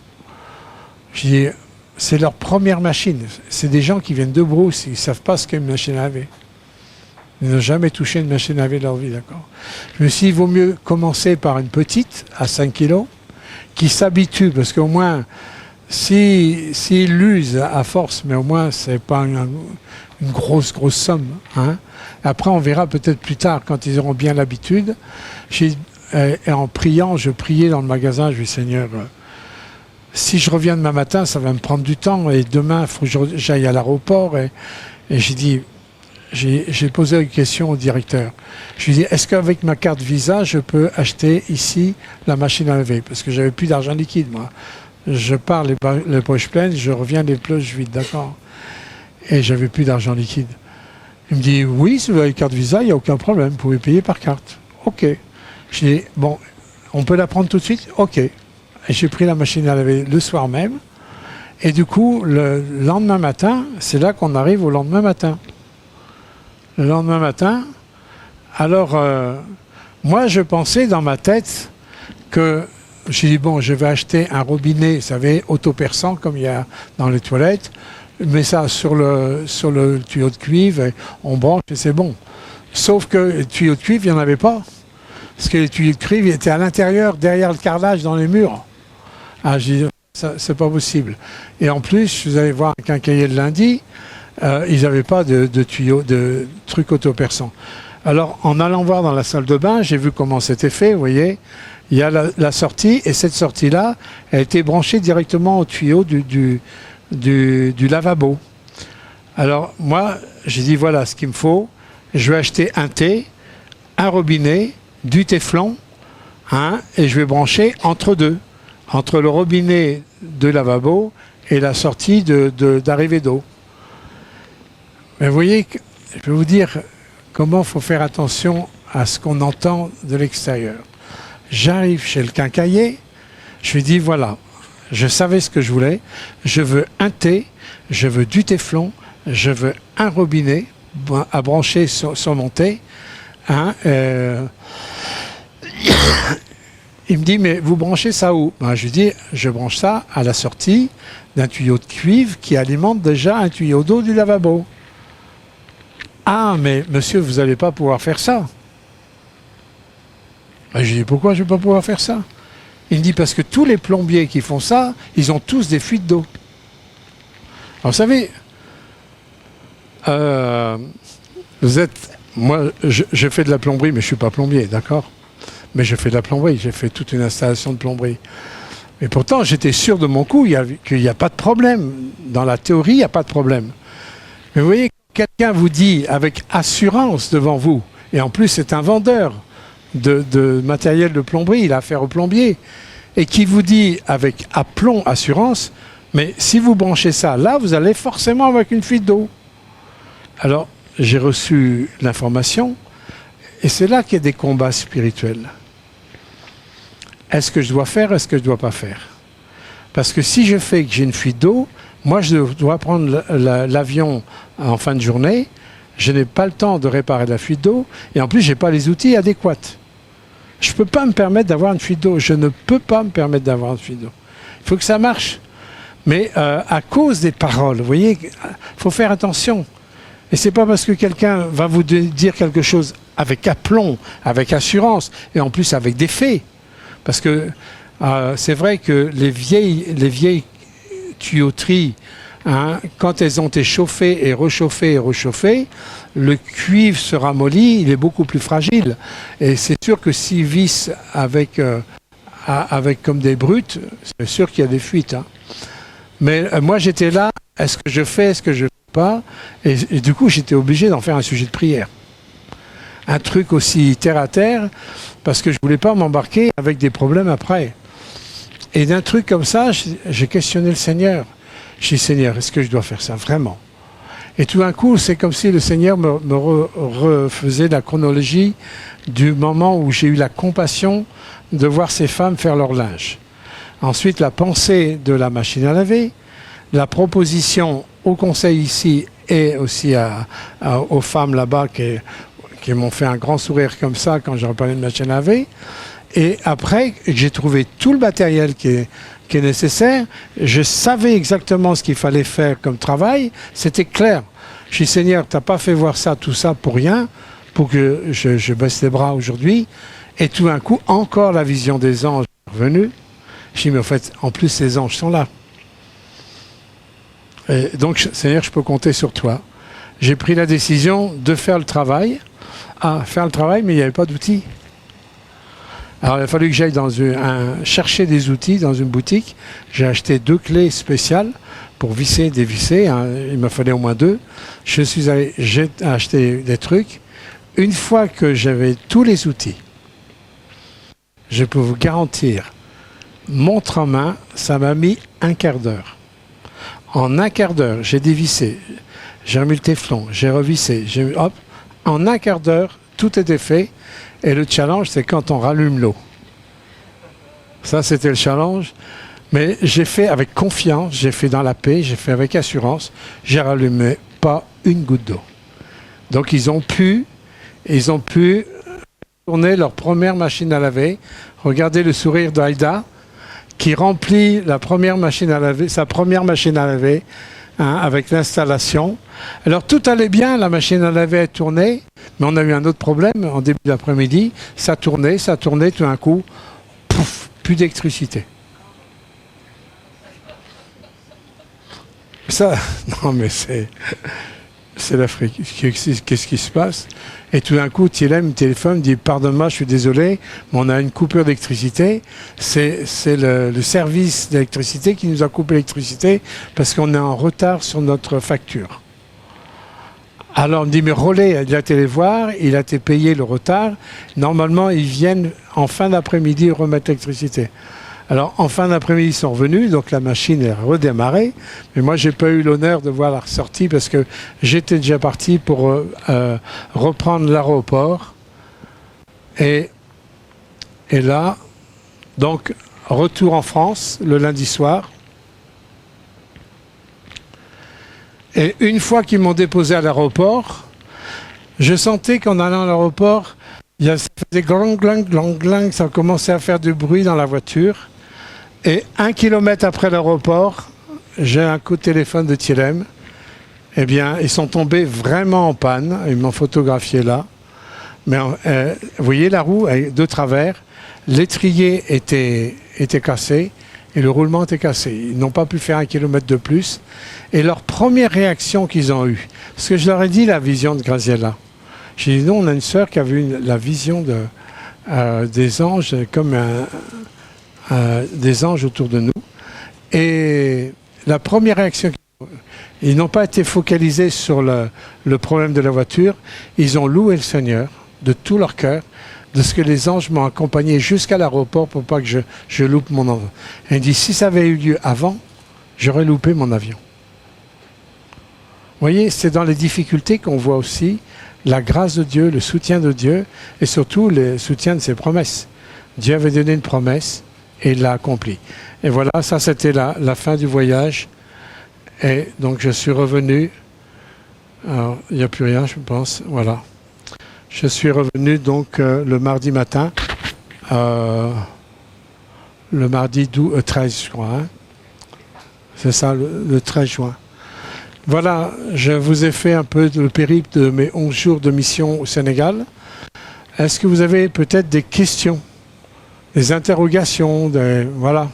Je dis, c'est leur première machine. C'est des gens qui viennent de Brousse, ils ne savent pas ce qu'est une machine à laver. Ils n'ont jamais touché une machine à laver de leur vie, d'accord. Je me suis dit, il vaut mieux commencer par une petite, à 5 kilos, qui s'habitue, parce qu'au moins, s'ils l'usent à force, mais au moins, c'est pas une grosse somme. Hein. Après, on verra peut-être plus tard, quand ils auront bien l'habitude. Et en priant, je priais dans le magasin, je dis, Seigneur, si je reviens demain matin, ça va me prendre du temps, et demain, il faut que j'aille à l'aéroport. Et j'ai dit, j'ai posé une question au directeur. Je lui ai dit, est-ce qu'avec ma carte Visa, je peux acheter ici la machine à laver? Parce que j'avais plus d'argent liquide, moi. Je pars les poches pleines, je reviens les poches vides, d'accord? Et j'avais plus d'argent liquide. Il me dit, oui, si vous avez une carte Visa, il n'y a aucun problème, vous pouvez payer par carte. OK. Je dis, bon, on peut la prendre tout de suite? OK. Et j'ai pris la machine à laver le soir même. Et du coup, le lendemain matin, c'est là qu'on arrive au lendemain matin. Le lendemain matin, alors, moi, je pensais dans ma tête que j'ai dit, bon, je vais acheter un robinet, vous savez, autoperçant, comme il y a dans les toilettes, mais ça sur le tuyau de cuivre, on branche et c'est bon. Sauf que le tuyau de cuivre, il n'y en avait pas. Parce que les tuyaux de cuivre étaient à l'intérieur, derrière le carrelage, dans les murs. Ah, j'ai dit, c'est pas possible. Et en plus, vous allez voir un quincaillier le lundi, ils n'avaient pas de tuyaux, de trucs autoperçants. Alors, en allant voir dans la salle de bain, j'ai vu comment c'était fait, vous voyez. Il y a la sortie, et cette sortie-là, elle a été branchée directement au tuyau du lavabo. Alors, moi, j'ai dit, voilà ce qu'il me faut. Je vais acheter un thé, un robinet, du téflon, hein, et je vais brancher entre deux. entre le robinet de lavabo et la sortie d'arrivée d'eau. Mais vous voyez, je vais vous dire comment il faut faire attention à ce qu'on entend de l'extérieur. J'arrive chez le quincaillier, je lui dis voilà, je savais ce que je voulais, je veux un thé, je veux du téflon, je veux un robinet à brancher sur mon thé. Hein, il me dit mais vous branchez ça où? Je lui dis je branche ça à la sortie d'un tuyau de cuivre qui alimente déjà un tuyau d'eau du lavabo. Ah mais monsieur vous n'allez pas pouvoir faire ça. Je lui dis pourquoi je ne vais pas pouvoir faire ça? Il me dit parce que tous les plombiers qui font ça, ils ont tous des fuites d'eau. Alors vous savez, moi je fais de la plomberie, mais je ne suis pas plombier, d'accord? Mais je fais de la plomberie, j'ai fait toute une installation de plomberie. Mais pourtant, j'étais sûr de mon coup qu'il n'y a pas de problème. Dans la théorie, il n'y a pas de problème. Mais vous voyez, quelqu'un vous dit avec assurance devant vous, et en plus c'est un vendeur de matériel de plomberie, il a affaire au plombier, et qui vous dit avec aplomb, assurance, mais si vous branchez ça là, vous allez forcément avec une fuite d'eau. Alors, j'ai reçu l'information, et c'est là qu'il y a des combats spirituels. Est-ce que je dois faire, est-ce que je ne dois pas faire? Parce que si je fais que j'ai une fuite d'eau, moi je dois prendre l'avion en fin de journée, je n'ai pas le temps de réparer la fuite d'eau, et en plus je n'ai pas les outils adéquats. Je ne peux pas me permettre d'avoir une fuite d'eau, je ne peux pas me permettre d'avoir une fuite d'eau. Il faut que ça marche. Mais à cause des paroles, vous voyez, il faut faire attention. Et ce n'est pas parce que quelqu'un va vous dire quelque chose avec aplomb, avec assurance, et en plus avec des faits. Parce que c'est vrai que les vieilles tuyauteries, hein, quand elles ont été chauffées et rechauffées, le cuivre se ramollit, il est beaucoup plus fragile. Et c'est sûr que s'il visse avec comme des brutes, c'est sûr qu'il y a des fuites. Hein. Mais moi j'étais là, est-ce que je fais, est-ce que je ne fais pas? Et du coup j'étais obligé d'en faire un sujet de prière. Un truc aussi terre à terre, parce que je ne voulais pas m'embarquer avec des problèmes après. Et d'un truc comme ça, j'ai questionné le Seigneur. J'ai dit, Seigneur, est-ce que je dois faire ça vraiment? Et tout d'un coup, c'est comme si le Seigneur me refaisait la chronologie du moment où j'ai eu la compassion de voir ces femmes faire leur linge. Ensuite, la pensée de la machine à laver, la proposition au conseil ici et aussi aux femmes là-bas qui m'ont fait un grand sourire comme ça quand j'ai reparlé de machine à laver. Et après, j'ai trouvé tout le matériel qui est nécessaire. Je savais exactement ce qu'il fallait faire comme travail. C'était clair. Je dis, Seigneur, tu n'as pas fait voir ça, tout ça pour rien, pour que je baisse les bras aujourd'hui. Et tout d'un coup, encore la vision des anges est revenue. Je dis, mais en fait, en plus, ces anges sont là. Et donc, Seigneur, je peux compter sur toi. J'ai pris la décision de faire le travail. Faire le travail, mais il n'y avait pas d'outils. Alors il a fallu que j'aille chercher des outils dans une boutique. J'ai acheté 2 clés spéciales pour visser, dévisser. Hein. Il me fallait au moins 2. J'ai acheté des trucs. Une fois que j'avais tous les outils, je peux vous garantir, montre en main, ça m'a mis un quart d'heure. En un quart d'heure, j'ai dévissé, j'ai remis le téflon, j'ai revissé, hop, en un quart d'heure, tout était fait. Et le challenge, c'est quand on rallume l'eau. Ça, c'était le challenge. Mais j'ai fait avec confiance, j'ai fait dans la paix, j'ai fait avec assurance. J'ai rallumé pas une goutte d'eau. Donc, ils ont pu tourner leur première machine à laver. Regardez le sourire d'Aïda qui remplit sa première machine à laver, hein, avec l'installation. Alors tout allait bien, la machine à laver a tourné, mais on a eu un autre problème en début d'après-midi. Ça tournait, tout d'un coup, pouf, plus d'électricité. Ça, non mais c'est l'Afrique. Qu'est-ce qui se passe? Et tout d'un coup, Thilem me téléphone, me dit pardonne-moi, je suis désolé, mais on a une coupure d'électricité. C'est le service d'électricité qui nous a coupé l'électricité parce qu'on est en retard sur notre facture. Alors on me dit mais Rollet, il a été les voir, il a été payé le retard. Normalement, ils viennent en fin d'après-midi remettre l'électricité. Alors, en fin d'après-midi, ils sont revenus, donc la machine est redémarrée. Mais moi, j'ai pas eu l'honneur de voir la ressortie parce que j'étais déjà parti pour reprendre l'aéroport. Et là, donc, retour en France le lundi soir. Et une fois qu'ils m'ont déposé à l'aéroport, je sentais qu'en allant à l'aéroport, ça faisait glang, glang, glang, glang, ça commençait à faire du bruit dans la voiture. Et 1 kilomètre après l'aéroport, j'ai un coup de téléphone de Thielem. Eh bien, ils sont tombés vraiment en panne. Ils m'ont photographié là. Mais vous voyez la roue de travers, l'étrier était cassé et le roulement était cassé. Ils n'ont pas pu faire 1 kilomètre de plus. Et leur première réaction qu'ils ont eue, parce que je leur ai dit la vision de Graziella. J'ai dit, non, on a une sœur qui a vu la vision des anges, comme des anges autour de nous. Et la première réaction, ils n'ont pas été focalisés sur le problème de la voiture. Ils ont loué le Seigneur de tout leur cœur, de ce que les anges m'ont accompagné jusqu'à l'aéroport pour pas que je loupe mon avion. Et il dit, si ça avait eu lieu avant, j'aurais loupé mon avion. Vous voyez, c'est dans les difficultés qu'on voit aussi la grâce de Dieu, le soutien de Dieu et surtout le soutien de ses promesses. Dieu avait donné une promesse et il l'a accomplie. Et voilà, ça c'était la fin du voyage. Et donc je suis revenu. Alors, il n'y a plus rien, je pense. Voilà. Je suis revenu donc le mardi matin. Le mardi 13, je crois. Hein. C'est ça, le 13 juin. Voilà, je vous ai fait un peu le périple de mes 11 jours de mission au Sénégal. Est-ce que vous avez peut-être des questions, des interrogations, voilà.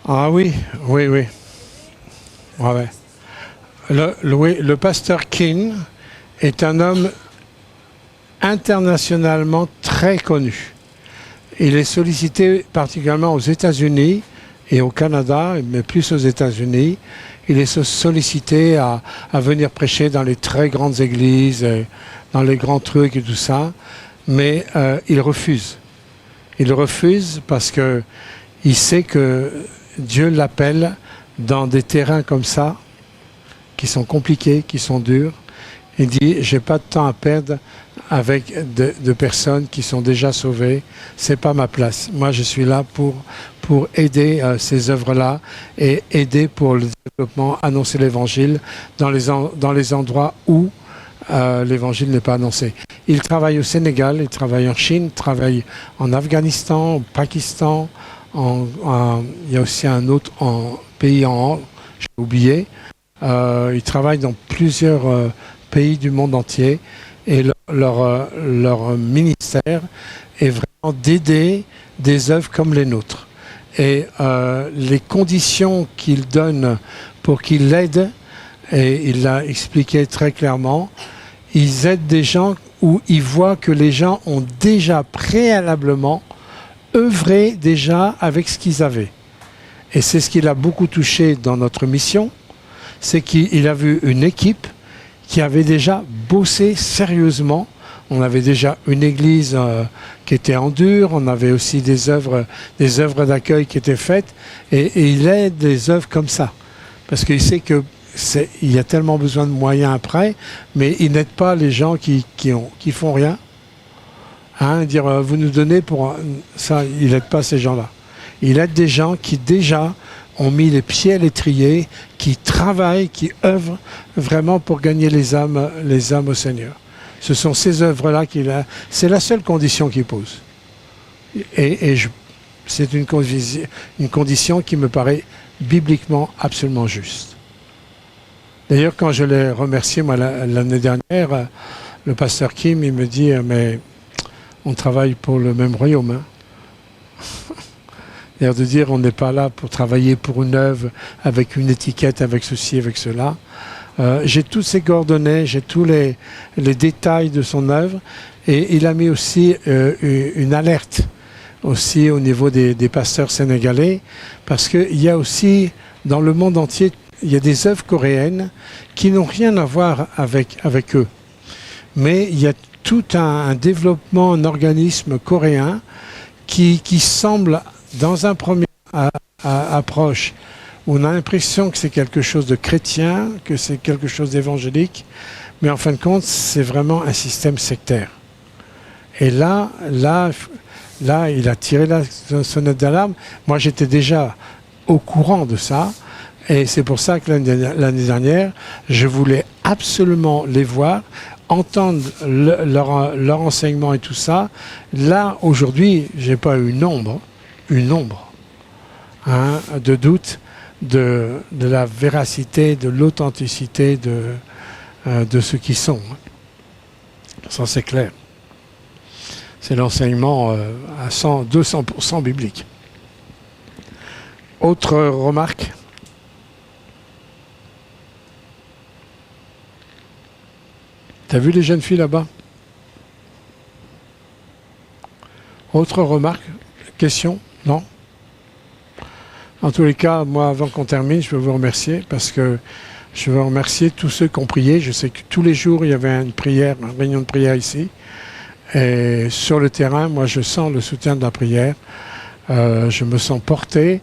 Ah oui. Ouais, ouais. Le pasteur King est un homme internationalement très connu. Il est sollicité particulièrement aux États-Unis et au Canada, mais plus aux États-Unis. Il est sollicité à venir prêcher dans les très grandes églises, dans les grands trucs et tout ça, mais il refuse. Il refuse parce que il sait que Dieu l'appelle dans des terrains comme ça, qui sont compliqués, qui sont durs. Il dit, j'ai pas de temps à perdre avec de personnes qui sont déjà sauvées. C'est pas ma place. Moi, je suis là pour aider ces œuvres-là et aider pour le développement, annoncer l'évangile dans les endroits où l'évangile n'est pas annoncé. Il travaille au Sénégal, il travaille en Chine, il travaille en Afghanistan, au Pakistan. Il y a aussi un autre pays j'ai oublié. Il travaille dans plusieurs pays du monde entier et leur ministère est vraiment d'aider des œuvres comme les nôtres. Et les conditions qu'il donne pour qu'ils l'aident, et il l'a expliqué très clairement, ils aident des gens où ils voient que les gens ont déjà préalablement œuvré déjà avec ce qu'ils avaient. Et c'est ce qui l'a beaucoup touché dans notre mission, c'est qu'il a vu une équipe qui avait déjà bossé sérieusement. On avait déjà une église qui était en dur, on avait aussi des œuvres d'accueil qui étaient faites, et il aide des œuvres comme ça. Parce qu'il sait qu'il y a tellement besoin de moyens après, mais il n'aide pas les gens qui font rien. Hein, dire vous nous donnez pour ça, il n'aide pas ces gens-là. Il aide des gens qui déjà ont mis les pieds à l'étrier, qui travaillent, qui œuvrent vraiment pour gagner les âmes au Seigneur. Ce sont ces œuvres-là c'est la seule condition qu'il pose. Et c'est une condition qui me paraît bibliquement absolument juste. D'ailleurs, quand je l'ai remercié moi l'année dernière, le pasteur Kim, il me dit mais on travaille pour le même royaume. Hein. C'est-à-dire de dire on n'est pas là pour travailler pour une œuvre avec une étiquette, avec ceci, avec cela. J'ai toutes ses coordonnées, j'ai tous les détails de son œuvre et il a mis aussi une alerte aussi au niveau des pasteurs sénégalais parce qu'il y a aussi dans le monde entier il y a des œuvres coréennes qui n'ont rien à voir avec eux. Mais il y a tout un développement, un organisme coréen qui semble, dans un premier approche, où on a l'impression que c'est quelque chose de chrétien, que c'est quelque chose d'évangélique, mais en fin de compte, c'est vraiment un système sectaire. Et là, il a tiré la sonnette d'alarme. Moi, j'étais déjà au courant de ça. Et c'est pour ça que l'année dernière, je voulais absolument les voir, entendre leur enseignement et tout ça. Là, aujourd'hui, je n'ai pas une ombre de doute de la véracité, de l'authenticité de ceux qui sont. Ça, c'est clair. C'est l'enseignement à 200% biblique. Autre remarque ? T'as vu les jeunes filles là-bas? Autre remarque? Question? Non? En tous les cas, moi, avant qu'on termine, je veux vous remercier parce que je veux remercier tous ceux qui ont prié. Je sais que tous les jours, il y avait une réunion de prière ici. Et sur le terrain, moi, je sens le soutien de la prière. Je me sens porté.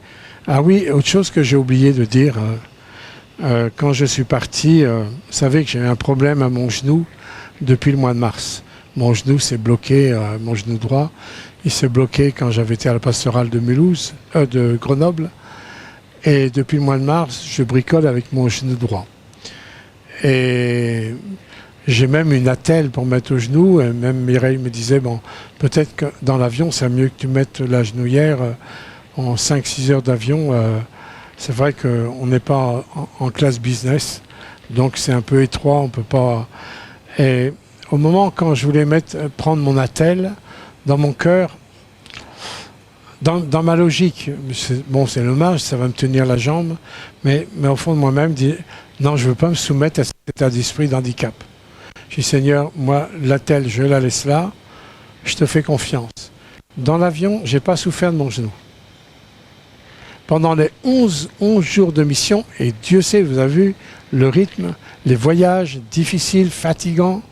Ah oui, autre chose que j'ai oublié de dire, quand je suis parti, vous savez que j'ai eu un problème à mon genou depuis le mois de mars. Mon genou s'est bloqué, mon genou droit, il s'est bloqué quand j'avais été à la pastorale de Grenoble. Et depuis le mois de mars, je bricole avec mon genou droit. Et j'ai même une attelle pour mettre au genou. Et même Mireille me disait, bon, peut-être que dans l'avion, c'est mieux que tu mettes la genouillère en 5-6 heures d'avion. C'est vrai qu'on n'est pas en classe business, donc c'est un peu étroit, on ne peut pas... Et au moment quand je voulais prendre mon attelle, dans mon cœur, dans ma logique, c'est dommage, ça va me tenir la jambe, mais au fond de moi-même, non, je ne veux pas me soumettre à cet état d'esprit d'handicap. Je dis, Seigneur, moi, l'attelle, je la laisse là, je te fais confiance. Dans l'avion, je n'ai pas souffert de mon genou. Pendant les 11 jours de mission, et Dieu sait, vous avez vu le rythme, les voyages difficiles, fatigants,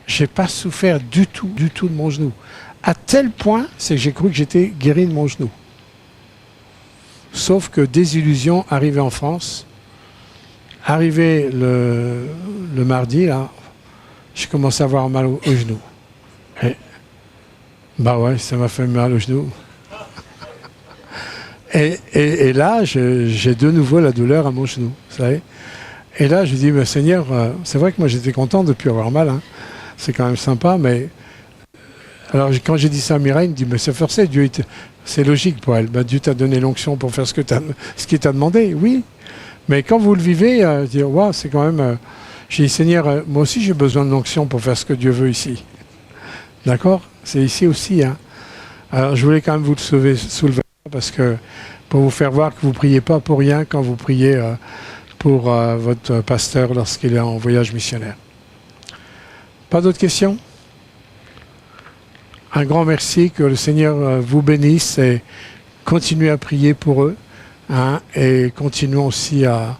je n'ai pas souffert du tout de mon genou. À tel point, c'est que j'ai cru que j'étais guéri de mon genou. Sauf que désillusion, arrivé en France, arrivé le mardi, là, j'ai commencé à avoir mal au genou. Et, bah ouais, ça m'a fait mal au genou. Et là, j'ai de nouveau la douleur à mon genou, vous savez. Et là, je dis, mais Seigneur, c'est vrai que moi j'étais content de ne plus avoir mal, hein. C'est quand même sympa, mais... Alors quand j'ai dit ça à Mireille, il me dit, mais c'est forcé, c'est logique pour elle. Ben, Dieu t'a donné l'onction pour faire ce qu'il t'a demandé, oui. Mais quand vous le vivez, dire, wow, c'est quand même... j'ai dit, Seigneur, moi aussi j'ai besoin de l'onction pour faire ce que Dieu veut ici. D'accord? C'est ici aussi, hein. Alors je voulais quand même vous le soulever. Parce que pour vous faire voir que vous ne priez pas pour rien quand vous priez pour votre pasteur lorsqu'il est en voyage missionnaire. Pas d'autres questions? Un grand merci, que le Seigneur vous bénisse et continuez à prier pour eux, hein, et continuons aussi à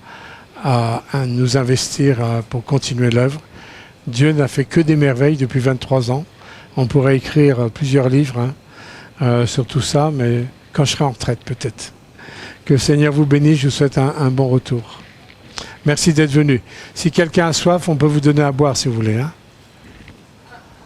nous investir pour continuer l'œuvre. Dieu n'a fait que des merveilles depuis 23 ans. On pourrait écrire plusieurs livres sur tout ça, mais... quand je serai en retraite, peut-être. Que le Seigneur vous bénisse, je vous souhaite un bon retour. Merci d'être venu. Si quelqu'un a soif, on peut vous donner à boire si vous voulez, hein.